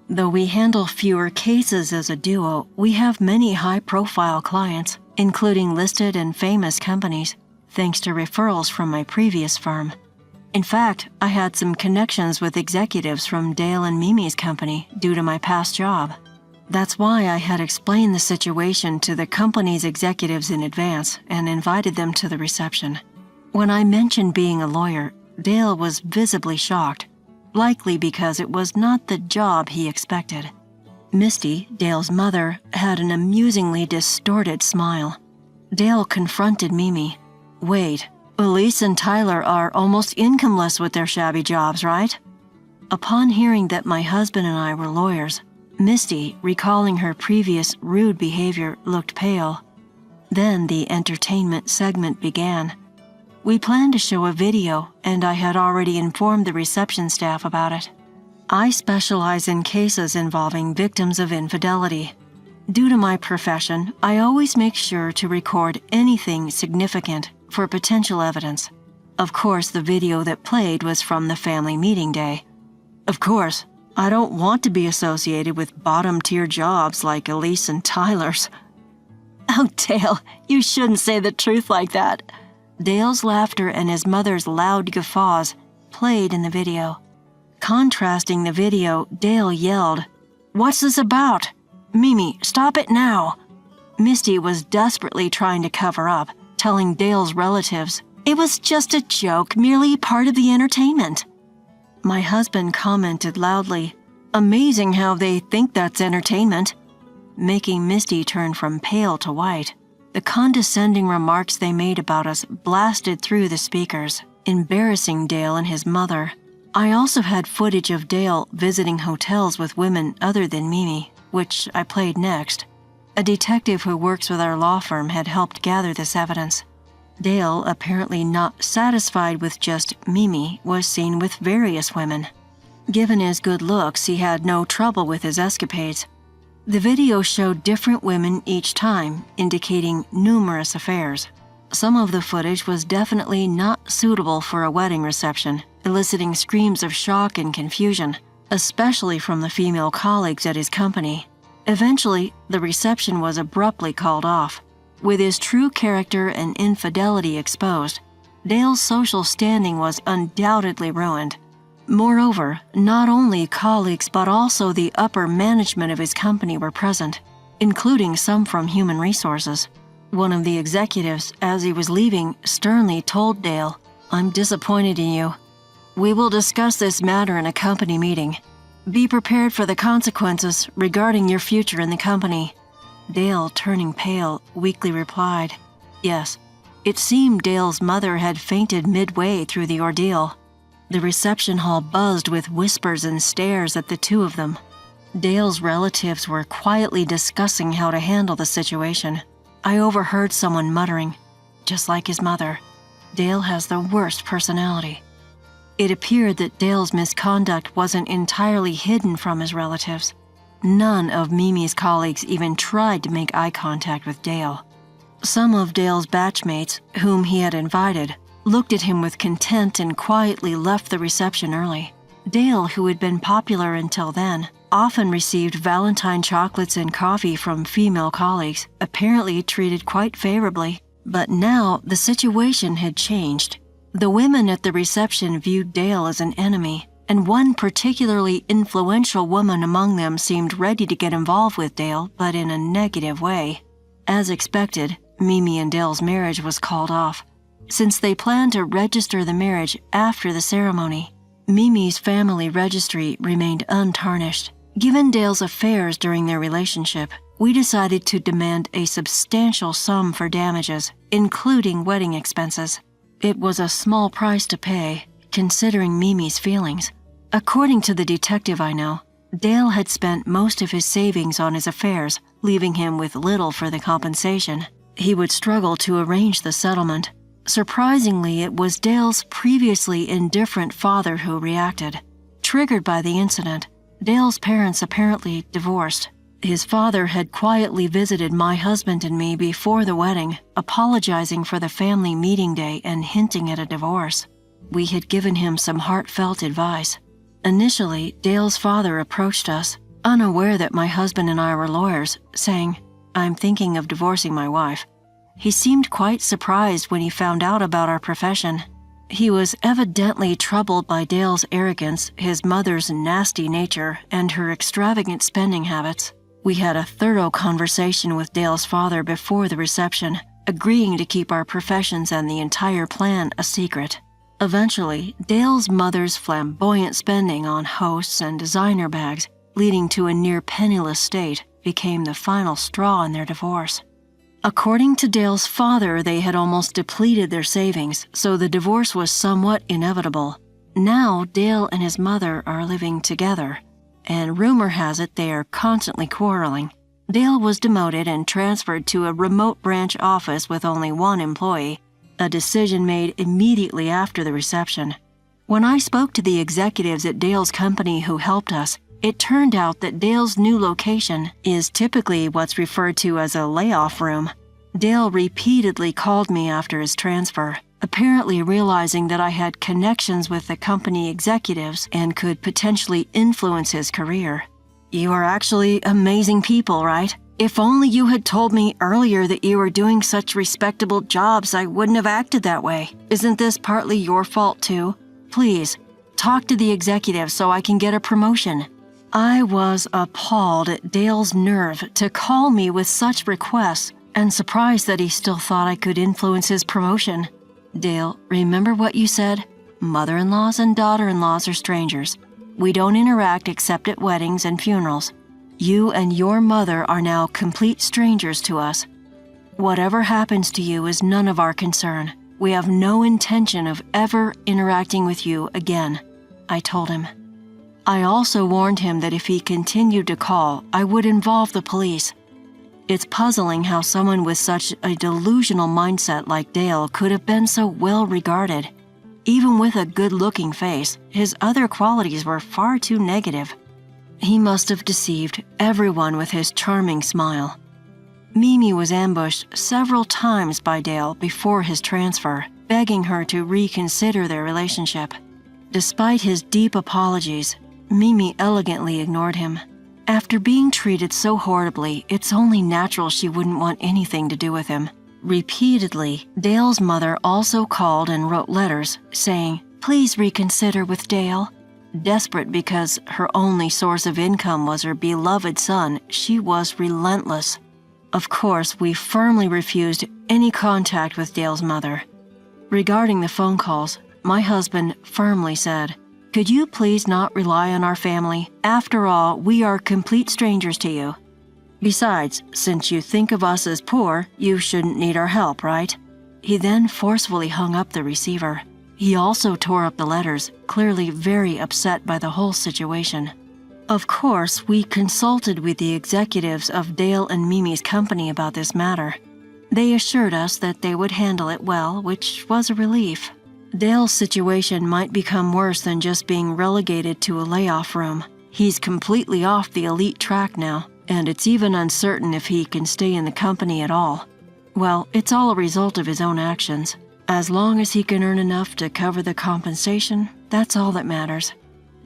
Though we handle fewer cases as a duo, we have many high-profile clients, including listed and famous companies, thanks to referrals from my previous firm. In fact, I had some connections with executives from Dale and Mimi's company due to my past job. That's why I had explained the situation to the company's executives in advance and invited them to the reception. When I mentioned being a lawyer, Dale was visibly shocked, likely because it was not the job he expected. Misty, Dale's mother, had an amusingly distorted smile. Dale confronted Mimi. "Wait, Elise and Tyler are almost incomeless with their shabby jobs, right?" Upon hearing that my husband and I were lawyers, Misty, recalling her previous rude behavior, looked pale. Then the entertainment segment began. We planned to show a video, and I had already informed the reception staff about it. I specialize in cases involving victims of infidelity. Due to my profession, I always make sure to record anything significant for potential evidence. Of course, the video that played was from the family meeting day. Of course, I don't want to be associated with bottom-tier jobs like Elise and Tyler's. "Oh, Dale, you shouldn't say the truth like that." Dale's laughter and his mother's loud guffaws played in the video. Contrasting the video, Dale yelled, "What's this about? Mimi, stop it now." Misty was desperately trying to cover up, telling Dale's relatives, "It was just a joke, merely part of the entertainment." My husband commented loudly, "Amazing how they think that's entertainment," making Misty turn from pale to white. The condescending remarks they made about us blasted through the speakers, embarrassing Dale and his mother. I also had footage of Dale visiting hotels with women other than Mimi, which I played next. A detective who works with our law firm had helped gather this evidence. Dale, apparently not satisfied with just Mimi, was seen with various women. Given his good looks, he had no trouble with his escapades. The video showed different women each time, indicating numerous affairs. Some of the footage was definitely not suitable for a wedding reception, eliciting screams of shock and confusion, especially from the female colleagues at his company. Eventually, the reception was abruptly called off. With his true character and infidelity exposed, Dale's social standing was undoubtedly ruined. Moreover, not only colleagues but also the upper management of his company were present, including some from human resources. One of the executives, as he was leaving, sternly told Dale, "I'm disappointed in you. We will discuss this matter in a company meeting. Be prepared for the consequences regarding your future in the company." Dale, turning pale, weakly replied, "Yes." It seemed Dale's mother had fainted midway through the ordeal. The reception hall buzzed with whispers and stares at the two of them. Dale's relatives were quietly discussing how to handle the situation. I overheard someone muttering, "Just like his mother, Dale has the worst personality." It appeared that Dale's misconduct wasn't entirely hidden from his relatives. None of Mimi's colleagues even tried to make eye contact with Dale. Some of Dale's batchmates, whom he had invited, looked at him with contempt and quietly left the reception early. Dale, who had been popular until then, often received Valentine chocolates and coffee from female colleagues, apparently treated quite favorably. But now the situation had changed. The women at the reception viewed Dale as an enemy, and one particularly influential woman among them seemed ready to get involved with Dale, but in a negative way. As expected, Mimi and Dale's marriage was called off. Since they planned to register the marriage after the ceremony, Mimi's family registry remained untarnished. Given Dale's affairs during their relationship, we decided to demand a substantial sum for damages, including wedding expenses. It was a small price to pay, considering Mimi's feelings. According to the detective I know, Dale had spent most of his savings on his affairs, leaving him with little for the compensation. He would struggle to arrange the settlement. Surprisingly, it was Dale's previously indifferent father who reacted. triggered by the incident. Dale's parents apparently divorced. His father had quietly visited my husband and me before the wedding, apologizing for the family meeting day and hinting at a divorce. We had given him some heartfelt advice. Initially, Dale's father approached us, unaware that my husband and I were lawyers, saying, "I'm thinking of divorcing my wife." He seemed quite surprised when he found out about our profession. He was evidently troubled by Dale's arrogance, his mother's nasty nature, and her extravagant spending habits. We had a thorough conversation with Dale's father before the reception, agreeing to keep our professions and the entire plan a secret. Eventually, Dale's mother's flamboyant spending on hosts and designer bags, leading to a near penniless state, became the final straw in their divorce. According to Dale's father, they had almost depleted their savings, so the divorce was somewhat inevitable. Now, Dale and his mother are living together, and rumor has it they are constantly quarreling. Dale was demoted and transferred to a remote branch office with only one employee, a decision made immediately after the reception. When I spoke to the executives at Dale's company who helped us, it turned out that Dale's new location is typically what's referred to as a layoff room. Dale repeatedly called me after his transfer, apparently realizing that I had connections with the company executives and could potentially influence his career. "You are actually amazing people, right? If only you had told me earlier that you were doing such respectable jobs, I wouldn't have acted that way. Isn't this partly your fault too? Please, talk to the executives so I can get a promotion." I was appalled at Dale's nerve to call me with such requests and surprised that he still thought I could influence his promotion. "Dale, remember what you said? Mother-in-laws and daughter-in-laws are strangers. We don't interact except at weddings and funerals. You and your mother are now complete strangers to us. Whatever happens to you is none of our concern. We have no intention of ever interacting with you again," I told him. I also warned him that if he continued to call, I would involve the police. It's puzzling how someone with such a delusional mindset like Dale could have been so well regarded. Even with a good-looking face, his other qualities were far too negative. He must have deceived everyone with his charming smile. Mimi was ambushed several times by Dale before his transfer, begging her to reconsider their relationship. Despite his deep apologies, Mimi elegantly ignored him. After being treated so horribly, it's only natural she wouldn't want anything to do with him. Repeatedly, Dale's mother also called and wrote letters saying, "Please reconsider with Dale." Desperate because her only source of income was her beloved son, she was relentless. Of course, we firmly refused any contact with Dale's mother. Regarding the phone calls, my husband firmly said, "Could you please not rely on our family? After all, we are complete strangers to you. Besides, since you think of us as poor, you shouldn't need our help, right?" He then forcefully hung up the receiver. He also tore up the letters, clearly very upset by the whole situation. Of course, we consulted with the executives of Dale and Mimi's company about this matter. They assured us that they would handle it well, which was a relief. Dale's situation might become worse than just being relegated to a layoff room. He's completely off the elite track now, and it's even uncertain if he can stay in the company at all. Well, it's all a result of his own actions. As long as he can earn enough to cover the compensation, that's all that matters.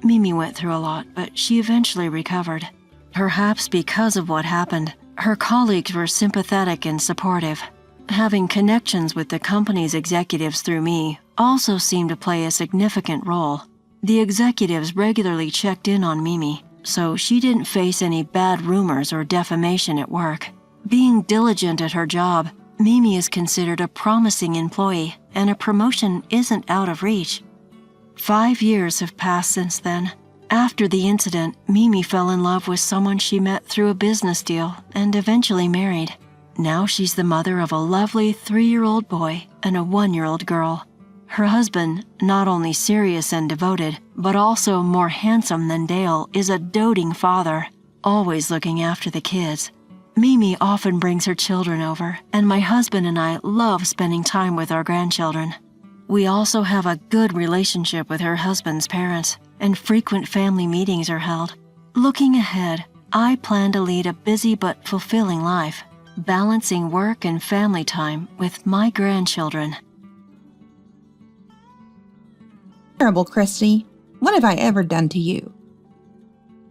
Mimi went through a lot, but she eventually recovered. Perhaps because of what happened, her colleagues were sympathetic and supportive. Having connections with the company's executives through me also seemed to play a significant role. The executives regularly checked in on Mimi, so she didn't face any bad rumors or defamation at work. Being diligent at her job, Mimi is considered a promising employee, and a promotion isn't out of reach. 5 years have passed since then. After the incident, Mimi fell in love with someone she met through a business deal and eventually married. Now she's the mother of a lovely 3-year-old boy and a 1-year-old girl. Her husband, not only serious and devoted, but also more handsome than Dale, is a doting father, always looking after the kids. Mimi often brings her children over, and my husband and I love spending time with our grandchildren. We also have a good relationship with her husband's parents, and frequent family meetings are held. Looking ahead, I plan to lead a busy but fulfilling life, balancing work and family time with my grandchildren. Terrible, Christy. What have I ever done to you?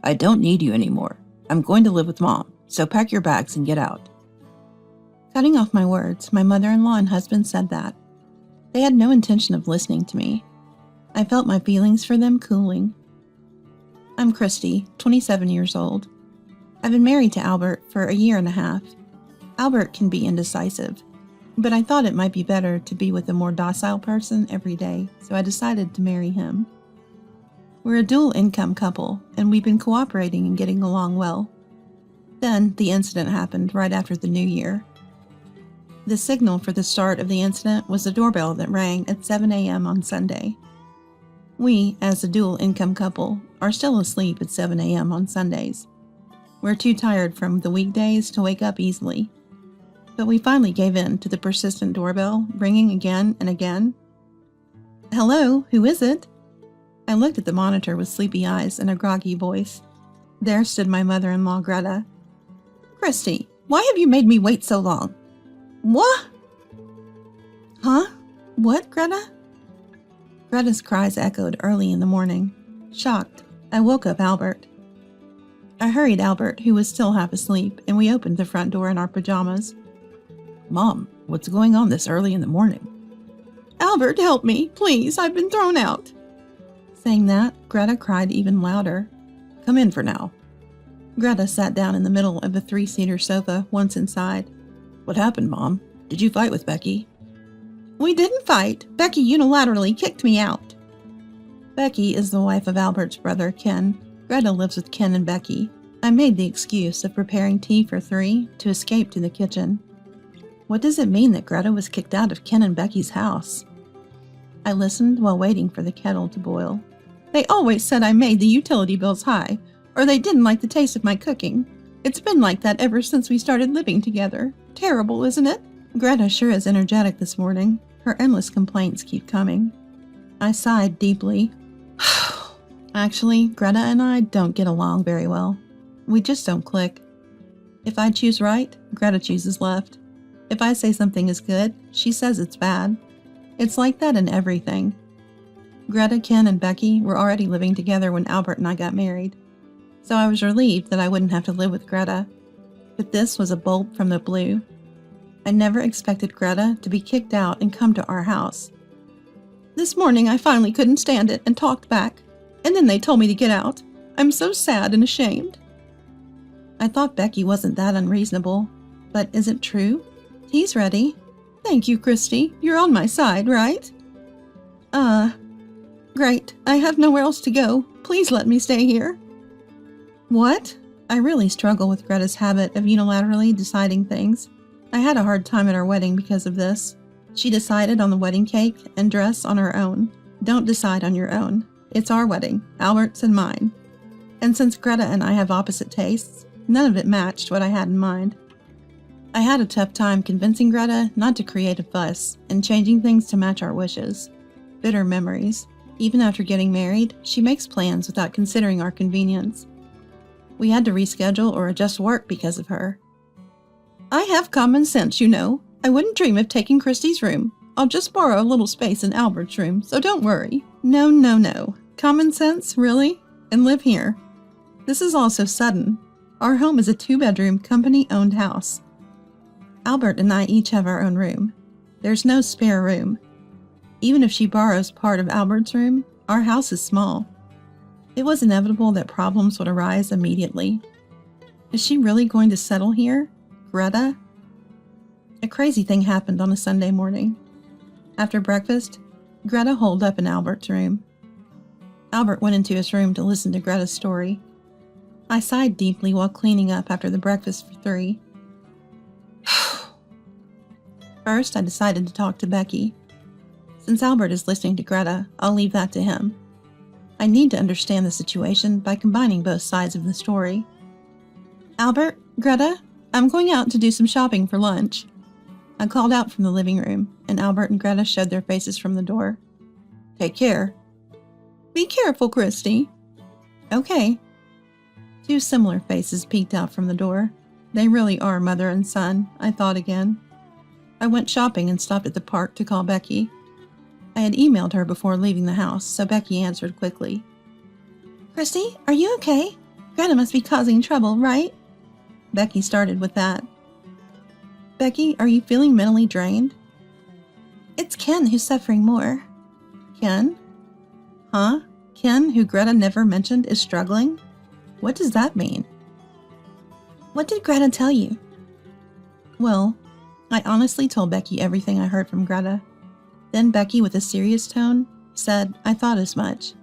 I don't need you anymore. I'm going to live with Mom, so pack your bags and get out. Cutting off my words, my mother-in-law and husband said that. They had no intention of listening to me. I felt my feelings for them cooling. I'm Christy, 27 years old. I've been married to Albert for a year and a half. Albert can be indecisive, but I thought it might be better to be with a more docile person every day, so I decided to marry him. We're a dual-income couple, and we've been cooperating and getting along well. Then, the incident happened right after the New Year. The signal for the start of the incident was the doorbell that rang at 7 a.m. on Sunday. We, as a dual-income couple, are still asleep at 7 a.m. on Sundays. We're too tired from the weekdays to wake up easily. But we finally gave in to the persistent doorbell, ringing again and again. Hello, who is it? I looked at the monitor with sleepy eyes and a groggy voice. There stood my mother-in-law, Greta. Christy, why have you made me wait so long? What? Huh? What, Greta? Greta's cries echoed early in the morning. Shocked, I woke up Albert. I hurried Albert, who was still half asleep, and we opened the front door in our pajamas. Mom, what's going on this early in the morning? Albert, help me, please, I've been thrown out. Saying that, Greta cried even louder. Come in for now. Greta sat down in the middle of a 3-seater sofa once inside. What happened, Mom? Did you fight with Becky? We didn't fight. Becky unilaterally kicked me out. Becky is the wife of Albert's brother, Ken. Greta lives with Ken and Becky. I made the excuse of preparing tea for 3 to escape to the kitchen. What does it mean that Greta was kicked out of Ken and Becky's house? I listened while waiting for the kettle to boil. They always said I made the utility bills high, or they didn't like the taste of my cooking. It's been like that ever since we started living together. Terrible, isn't it? Greta sure is energetic this morning. Her endless complaints keep coming. I sighed deeply. Actually, Greta and I don't get along very well. We just don't click. If I choose right, Greta chooses left. If I say something is good, she says it's bad. It's like that in everything. Greta, Ken, and Becky were already living together when Albert and I got married, so I was relieved that I wouldn't have to live with Greta. But this was a bolt from the blue. I never expected Greta to be kicked out and come to our house. This morning I finally couldn't stand it and talked back, and then they told me to get out. I'm so sad and ashamed. I thought Becky wasn't that unreasonable, but is it true? Tea's ready. Thank you, Christy. You're on my side, right? Great. I have nowhere else to go. Please let me stay here. What? I really struggle with Greta's habit of unilaterally deciding things. I had a hard time at our wedding because of this. She decided on the wedding cake and dress on her own. Don't decide on your own. It's our wedding, Albert's and mine. And since Greta and I have opposite tastes, none of it matched what I had in mind. I had a tough time convincing Greta not to create a fuss and changing things to match our wishes. Bitter memories. Even after getting married, she makes plans without considering our convenience. We had to reschedule or adjust work because of her. I have common sense, you know. I wouldn't dream of taking Christy's room. I'll just borrow a little space in Albert's room, so don't worry. No. Common sense, really? And live here. This is all so sudden. Our home is a 2-bedroom, company-owned house. Albert and I each have our own room. There's no spare room. Even if she borrows part of Albert's room, our house is small. It was inevitable that problems would arise immediately. Is she really going to settle here? Greta? A crazy thing happened on a Sunday morning. After breakfast, Greta holed up in Albert's room. Albert went into his room to listen to Greta's story. I sighed deeply while cleaning up after the breakfast for 3. First, I decided to talk to Becky. Since Albert is listening to Greta, I'll leave that to him. I need to understand the situation by combining both sides of the story. Albert, Greta, I'm going out to do some shopping for lunch. I called out from the living room, and Albert and Greta showed their faces from the door. Take care. Be careful, Christy. Okay. Two similar faces peeked out from the door. They really are mother and son, I thought again. I went shopping and stopped at the park to call Becky. I had emailed her before leaving the house, so Becky answered quickly. Christy, are you okay? Greta must be causing trouble, right? Becky started with that. Becky, are you feeling mentally drained? It's Ken who's suffering more. Ken? Huh? Ken, who Greta never mentioned, is struggling? What does that mean? What did Greta tell you? Well, I honestly told Becky everything I heard from Greta. Then Becky, with a serious tone, said, I thought as much.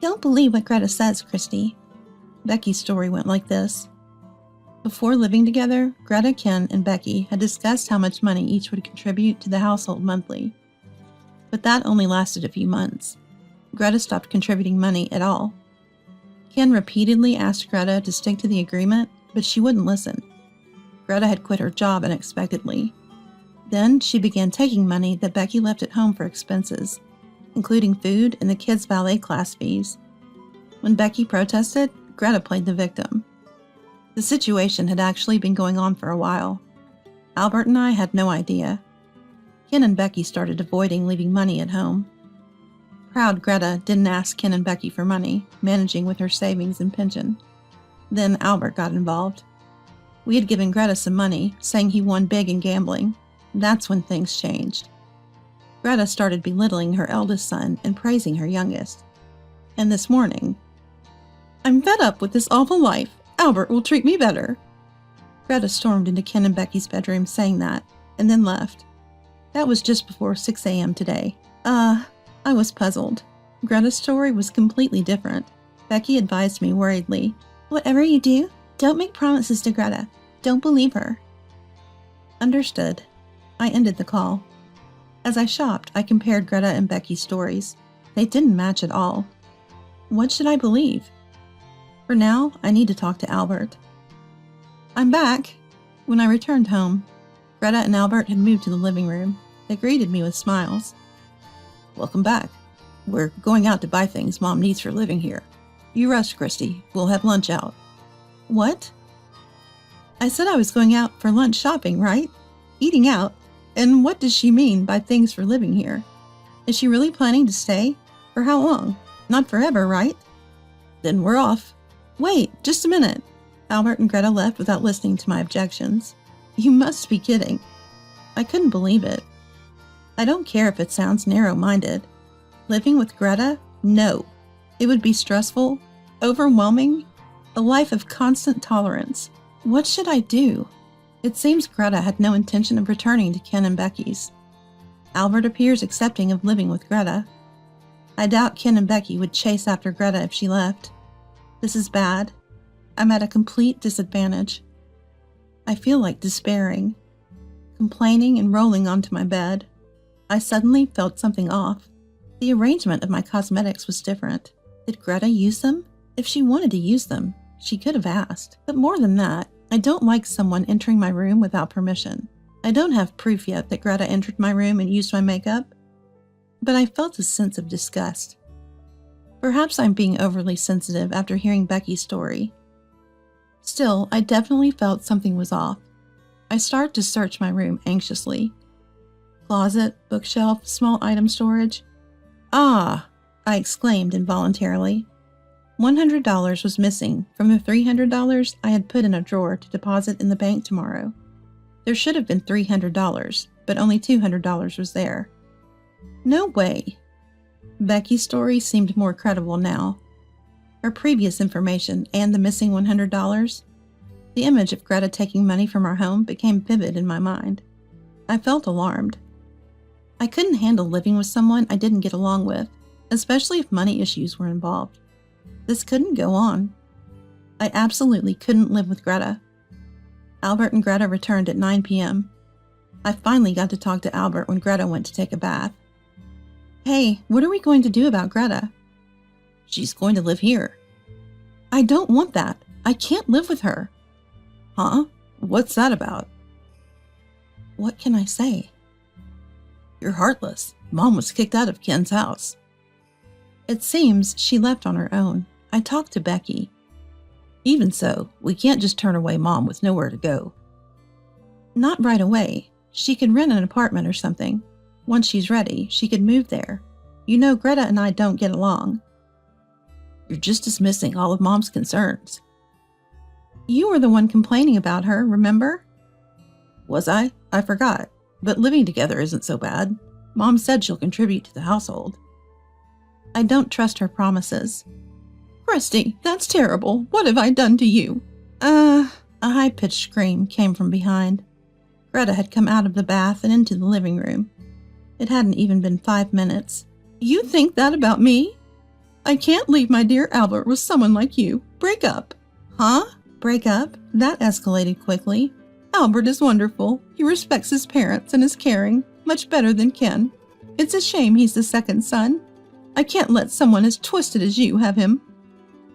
Don't believe what Greta says, Christy. Becky's story went like this. Before living together, Greta, Ken, and Becky had discussed how much money each would contribute to the household monthly. But that only lasted a few months. Greta stopped contributing money at all. Ken repeatedly asked Greta to stick to the agreement, but she wouldn't listen. Greta had quit her job unexpectedly. Then she began taking money that Becky left at home for expenses, including food and the kids' ballet class fees. When Becky protested, Greta played the victim. The situation had actually been going on for a while. Albert and I had no idea. Ken and Becky started avoiding leaving money at home. Proud Greta didn't ask Ken and Becky for money, managing with her savings and pension. Then Albert got involved. We had given Greta some money, saying he won big in gambling. That's when things changed. Greta started belittling her eldest son and praising her youngest. And this morning, I'm fed up with this awful life. Albert will treat me better. Greta stormed into Ken and Becky's bedroom saying that, and then left. That was just before 6 a.m. today. I was puzzled. Greta's story was completely different. Becky advised me worriedly, whatever you do, don't make promises to Greta. Don't believe her. Understood. I ended the call. As I shopped, I compared Greta and Becky's stories. They didn't match at all. What should I believe? For now, I need to talk to Albert. I'm back. When I returned home, Greta and Albert had moved to the living room. They greeted me with smiles. Welcome back. We're going out to buy things Mom needs for living here. You rest, Christy. We'll have lunch out. What? I said I was going out for lunch shopping, right? Eating out. And what does she mean by things for living here? Is she really planning to stay? For how long? Not forever, right? Then we're off. Wait, just a minute. Albert and Greta left without listening to my objections. You must be kidding. I couldn't believe it. I don't care if it sounds narrow-minded. Living with Greta? No. It would be stressful, overwhelming, a life of constant tolerance. What should I do? It seems Greta had no intention of returning to Ken and Becky's. Albert appears accepting of living with Greta. I doubt Ken and Becky would chase after Greta if she left. This is bad. I'm at a complete disadvantage. I feel like despairing, complaining and rolling onto my bed. I suddenly felt something off. The arrangement of my cosmetics was different. Did Greta use them? If she wanted to use them, she could have asked. But more than that, I don't like someone entering my room without permission. I don't have proof yet that Greta entered my room and used my makeup, but I felt a sense of disgust. Perhaps I'm being overly sensitive after hearing Becky's story. Still, I definitely felt something was off. I started to search my room anxiously. Closet, bookshelf, small item storage. Ah! I exclaimed involuntarily. $100 was missing from the $300 I had put in a drawer to deposit in the bank tomorrow. There should have been $300, but only $200 was there. No way! Becky's story seemed more credible now. Her previous information and the missing $100, the image of Greta taking money from our home became vivid in my mind. I felt alarmed. I couldn't handle living with someone I didn't get along with, especially if money issues were involved. This couldn't go on. I absolutely couldn't live with Greta. Albert and Greta returned at 9 p.m. I finally got to talk to Albert when Greta went to take a bath. Hey, what are we going to do about Greta? She's going to live here. I don't want that. I can't live with her. Huh? What's that about? What can I say? You're heartless. Mom was kicked out of Ken's house. It seems she left on her own. I talked to Becky. Even so, we can't just turn away Mom with nowhere to go. Not right away. She could rent an apartment or something. Once she's ready, she could move there. You know, Greta and I don't get along. You're just dismissing all of Mom's concerns. You were the one complaining about her, remember? Was I? I forgot. But living together isn't so bad. Mom said she'll contribute to the household. I don't trust her promises. Christy, that's terrible. What have I done to you? A high-pitched scream came from behind. Greta had come out of the bath and into the living room. It hadn't even been 5 minutes. You think that about me? I can't leave my dear Albert with someone like you. Break up. Huh? Break up? That escalated quickly. Albert is wonderful. He respects his parents and is caring, much better than Ken. It's a shame he's the second son. I can't let someone as twisted as you have him.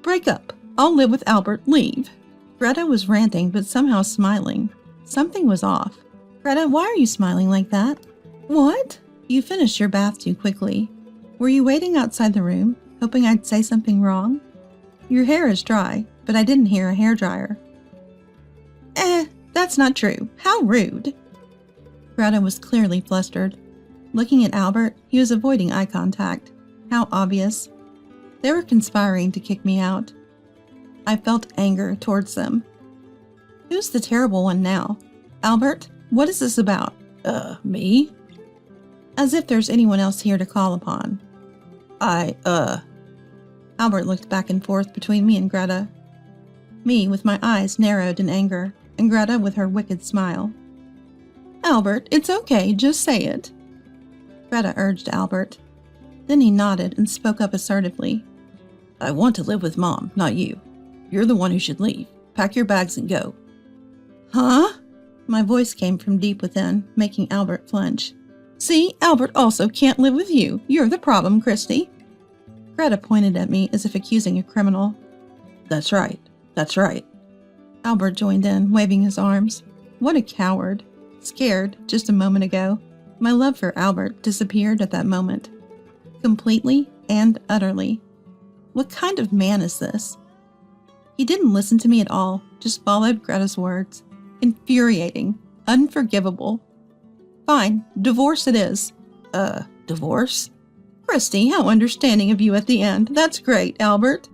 Break up. I'll live with Albert. Leave. Greta was ranting but somehow smiling. Something was off. Greta, why are you smiling like that? What? You finished your bath too quickly. Were you waiting outside the room, hoping I'd say something wrong? Your hair is dry, but I didn't hear a hairdryer. That's not true. How rude. Greta was clearly flustered. Looking at Albert, he was avoiding eye contact. How obvious. They were conspiring to kick me out. I felt anger towards them. Who's the terrible one now? Albert, what is this about? Me? As if there's anyone else here to call upon. Albert looked back and forth between me and Greta. Me with my eyes narrowed in anger, and Greta with her wicked smile. Albert, it's okay, just say it. Greta urged Albert. Then he nodded and spoke up assertively. I want to live with Mom, not you. You're the one who should leave. Pack your bags and go. Huh? My voice came from deep within, making Albert flinch. See, Albert also can't live with you. You're the problem, Christy. Greta pointed at me as if accusing a criminal. That's right. That's right. Albert joined in, waving his arms. What a coward. Scared just a moment ago. My love for Albert disappeared at that moment. Completely and utterly. What kind of man is this? He didn't listen to me at all, just followed Greta's words. Infuriating. Unforgivable. Fine, divorce it is. Divorce? Christy, how understanding of you at the end. That's great, Albert.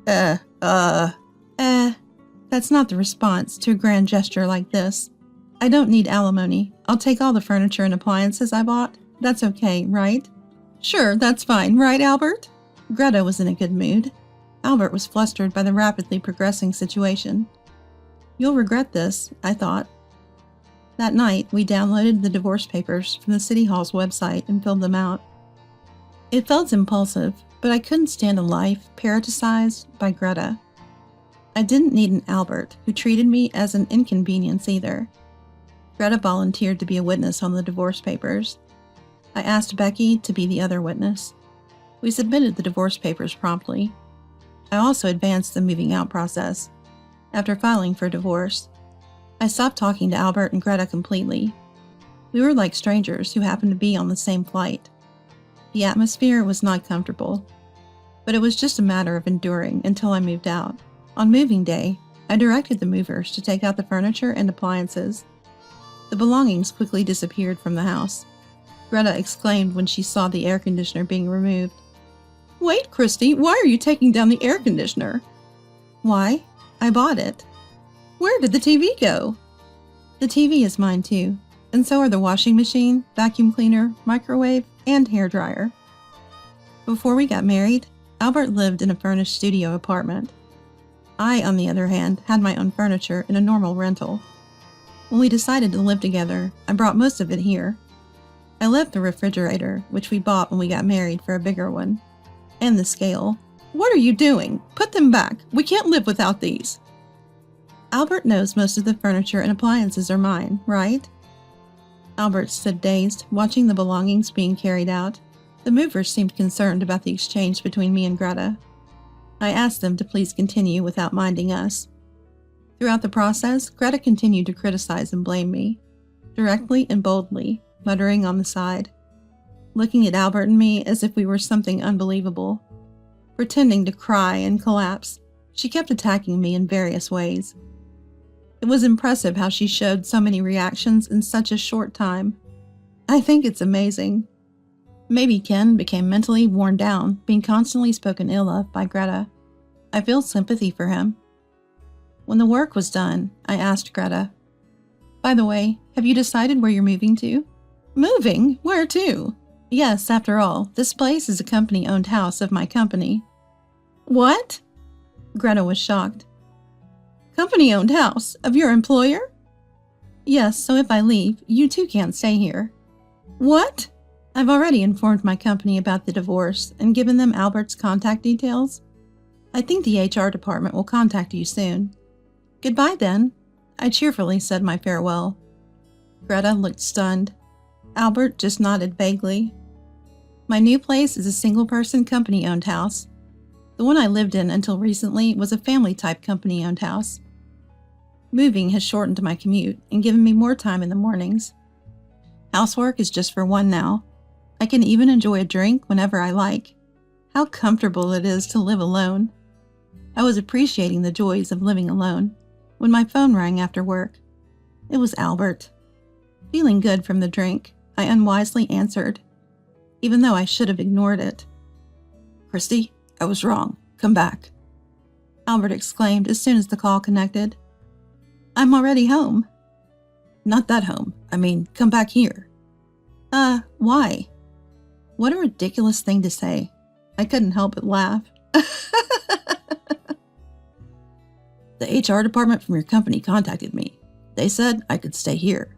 That's not the response to a grand gesture like this. I don't need alimony. I'll take all the furniture and appliances I bought. That's okay, right? Sure, that's fine, right, Albert? Greta was in a good mood. Albert was flustered by the rapidly progressing situation. You'll regret this, I thought. That night, we downloaded the divorce papers from the City Hall's website and filled them out. It felt impulsive, but I couldn't stand a life parroticized by Greta. I didn't need an Albert who treated me as an inconvenience either. Greta volunteered to be a witness on the divorce papers. I asked Becky to be the other witness. We submitted the divorce papers promptly. I also advanced the moving out process. After filing for divorce, I stopped talking to Albert and Greta completely. We were like strangers who happened to be on the same flight. The atmosphere was not comfortable, but it was just a matter of enduring until I moved out. On moving day, I directed the movers to take out the furniture and appliances. The belongings quickly disappeared from the house. Greta exclaimed when she saw the air conditioner being removed. Wait, Christy, why are you taking down the air conditioner? Why? I bought it. Where did the TV go? The TV is mine too, and so are the washing machine, vacuum cleaner, microwave, and hairdryer. Before we got married, Albert lived in a furnished studio apartment. I, on the other hand, had my own furniture in a normal rental. When we decided to live together, I brought most of it here. I left the refrigerator, which we bought when we got married, for a bigger one, and the scale. What are you doing? Put them back. We can't live without these. Albert knows most of the furniture and appliances are mine, right? Albert stood dazed, watching the belongings being carried out. The movers seemed concerned about the exchange between me and Greta. I asked them to please continue without minding us. Throughout the process, Greta continued to criticize and blame me, directly and boldly, muttering on the side. looking at Albert and me as if we were something unbelievable. Pretending to cry and collapse, she kept attacking me in various ways. It was impressive how she showed so many reactions in such a short time. I think it's amazing. Maybe Ken became mentally worn down, being constantly spoken ill of by Greta. I feel sympathy for him. When the work was done, I asked Greta, "By the way, have you decided where you're moving to?" "Moving? Where to?" "Yes, after all, this place is a company-owned house of my company." "What?" Greta was shocked. "Company-owned house? Of your employer?" "Yes, so if I leave, you too can't stay here." "What?" "I've already informed my company about the divorce and given them Albert's contact details. I think the HR department will contact you soon." "Goodbye then." I cheerfully said my farewell. Greta looked stunned. Albert just nodded vaguely. My new place is a single-person company-owned house. The one I lived in until recently was a family-type company-owned house. Moving has shortened my commute and given me more time in the mornings. Housework is just for one now. I can even enjoy a drink whenever I like. How comfortable it is to live alone. I was appreciating the joys of living alone when my phone rang after work. It was Albert. Feeling good from the drink, I unwisely answered, even though I should have ignored it. "Christy, I was wrong. Come back," Albert exclaimed as soon as the call connected. "I'm already home." "Not that home. I mean, come back here." Why?" What a ridiculous thing to say. I couldn't help but laugh. "The HR department from your company contacted me. They said I could stay here."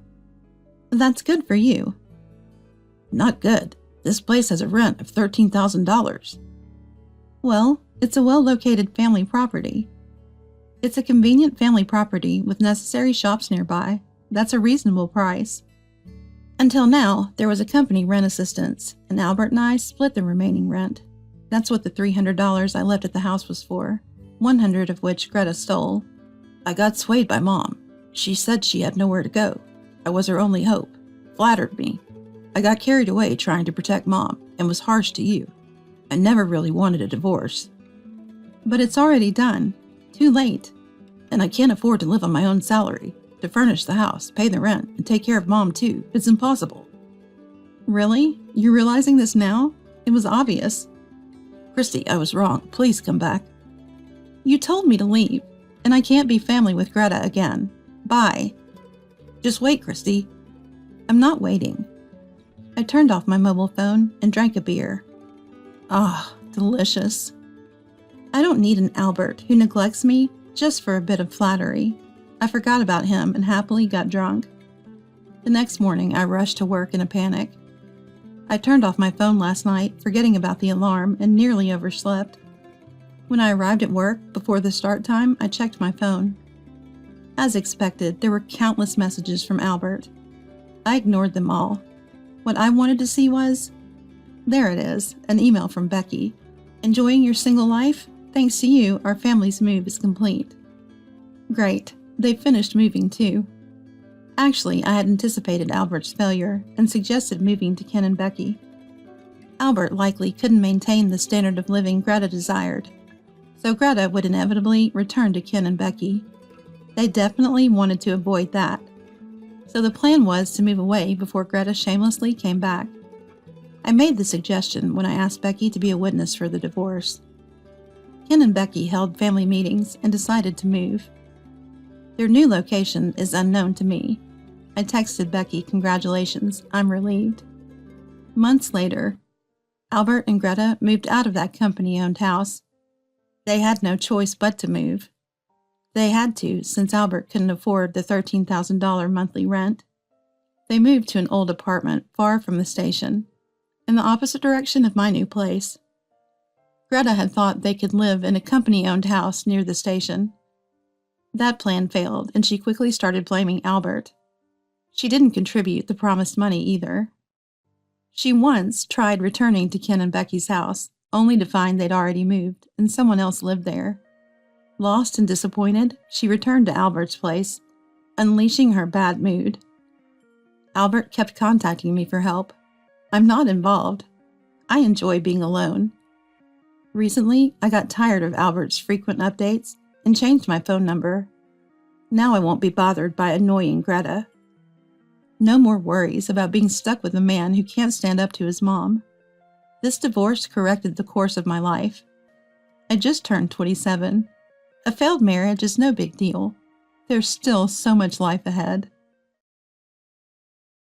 "That's good for you." "Not good. This place has a rent of $13,000. "Well, it's a well-located family property." "It's a convenient family property with necessary shops nearby. That's a reasonable price." Until now, there was a company rent assistance, and Albert and I split the remaining rent. That's what the $300 I left at the house was for, $100 of which Greta stole. "I got swayed by Mom. She said she had nowhere to go. I was her only hope. Flattered me. I got carried away trying to protect Mom and was harsh to you. I never really wanted a divorce." "But it's already done. Too late." "And I can't afford to live on my own salary. To furnish the house, pay the rent, and take care of Mom too. It's impossible." "Really? You're realizing this now? It was obvious." "Christy, I was wrong. Please come back." "You told me to leave, and I can't be family with Greta again. Bye." "Just wait, Christy." "I'm not waiting." I turned off my mobile phone and drank a beer. Ah, delicious. I don't need an Albert who neglects me just for a bit of flattery. I forgot about him and happily got drunk. The next morning, I rushed to work in a panic. I turned off my phone last night, forgetting about the alarm, and nearly overslept. When I arrived at work, before the start time, I checked my phone. As expected, there were countless messages from Albert. I ignored them all. What I wanted to see was... There it is, an email from Becky. "Enjoying your single life? Thanks to you, our family's move is complete." Great. They finished moving too. Actually, I had anticipated Albert's failure and suggested moving to Ken and Becky. Albert likely couldn't maintain the standard of living Greta desired, so Greta would inevitably return to Ken and Becky. They definitely wanted to avoid that, so the plan was to move away before Greta shamelessly came back. I made the suggestion when I asked Becky to be a witness for the divorce. Ken and Becky held family meetings and decided to move. Their new location is unknown to me. I texted Becky, "Congratulations, I'm relieved." Months later, Albert and Greta moved out of that company-owned house. They had no choice but to move. They had to, since Albert couldn't afford the $13,000 monthly rent. They moved to an old apartment far from the station, in the opposite direction of my new place. Greta had thought they could live in a company-owned house near the station. That plan failed, and she quickly started blaming Albert. She didn't contribute the promised money either. She once tried returning to Ken and Becky's house, only to find they'd already moved and someone else lived there. Lost and disappointed, she returned to Albert's place, unleashing her bad mood. Albert kept contacting me for help. I'm not involved. I enjoy being alone. Recently, I got tired of Albert's frequent updates and changed my phone number. Now I won't be bothered by annoying Greta. No more worries about being stuck with a man who can't stand up to his mom. This divorce corrected the course of my life. I just turned 27. A failed marriage is no big deal. There's still so much life ahead.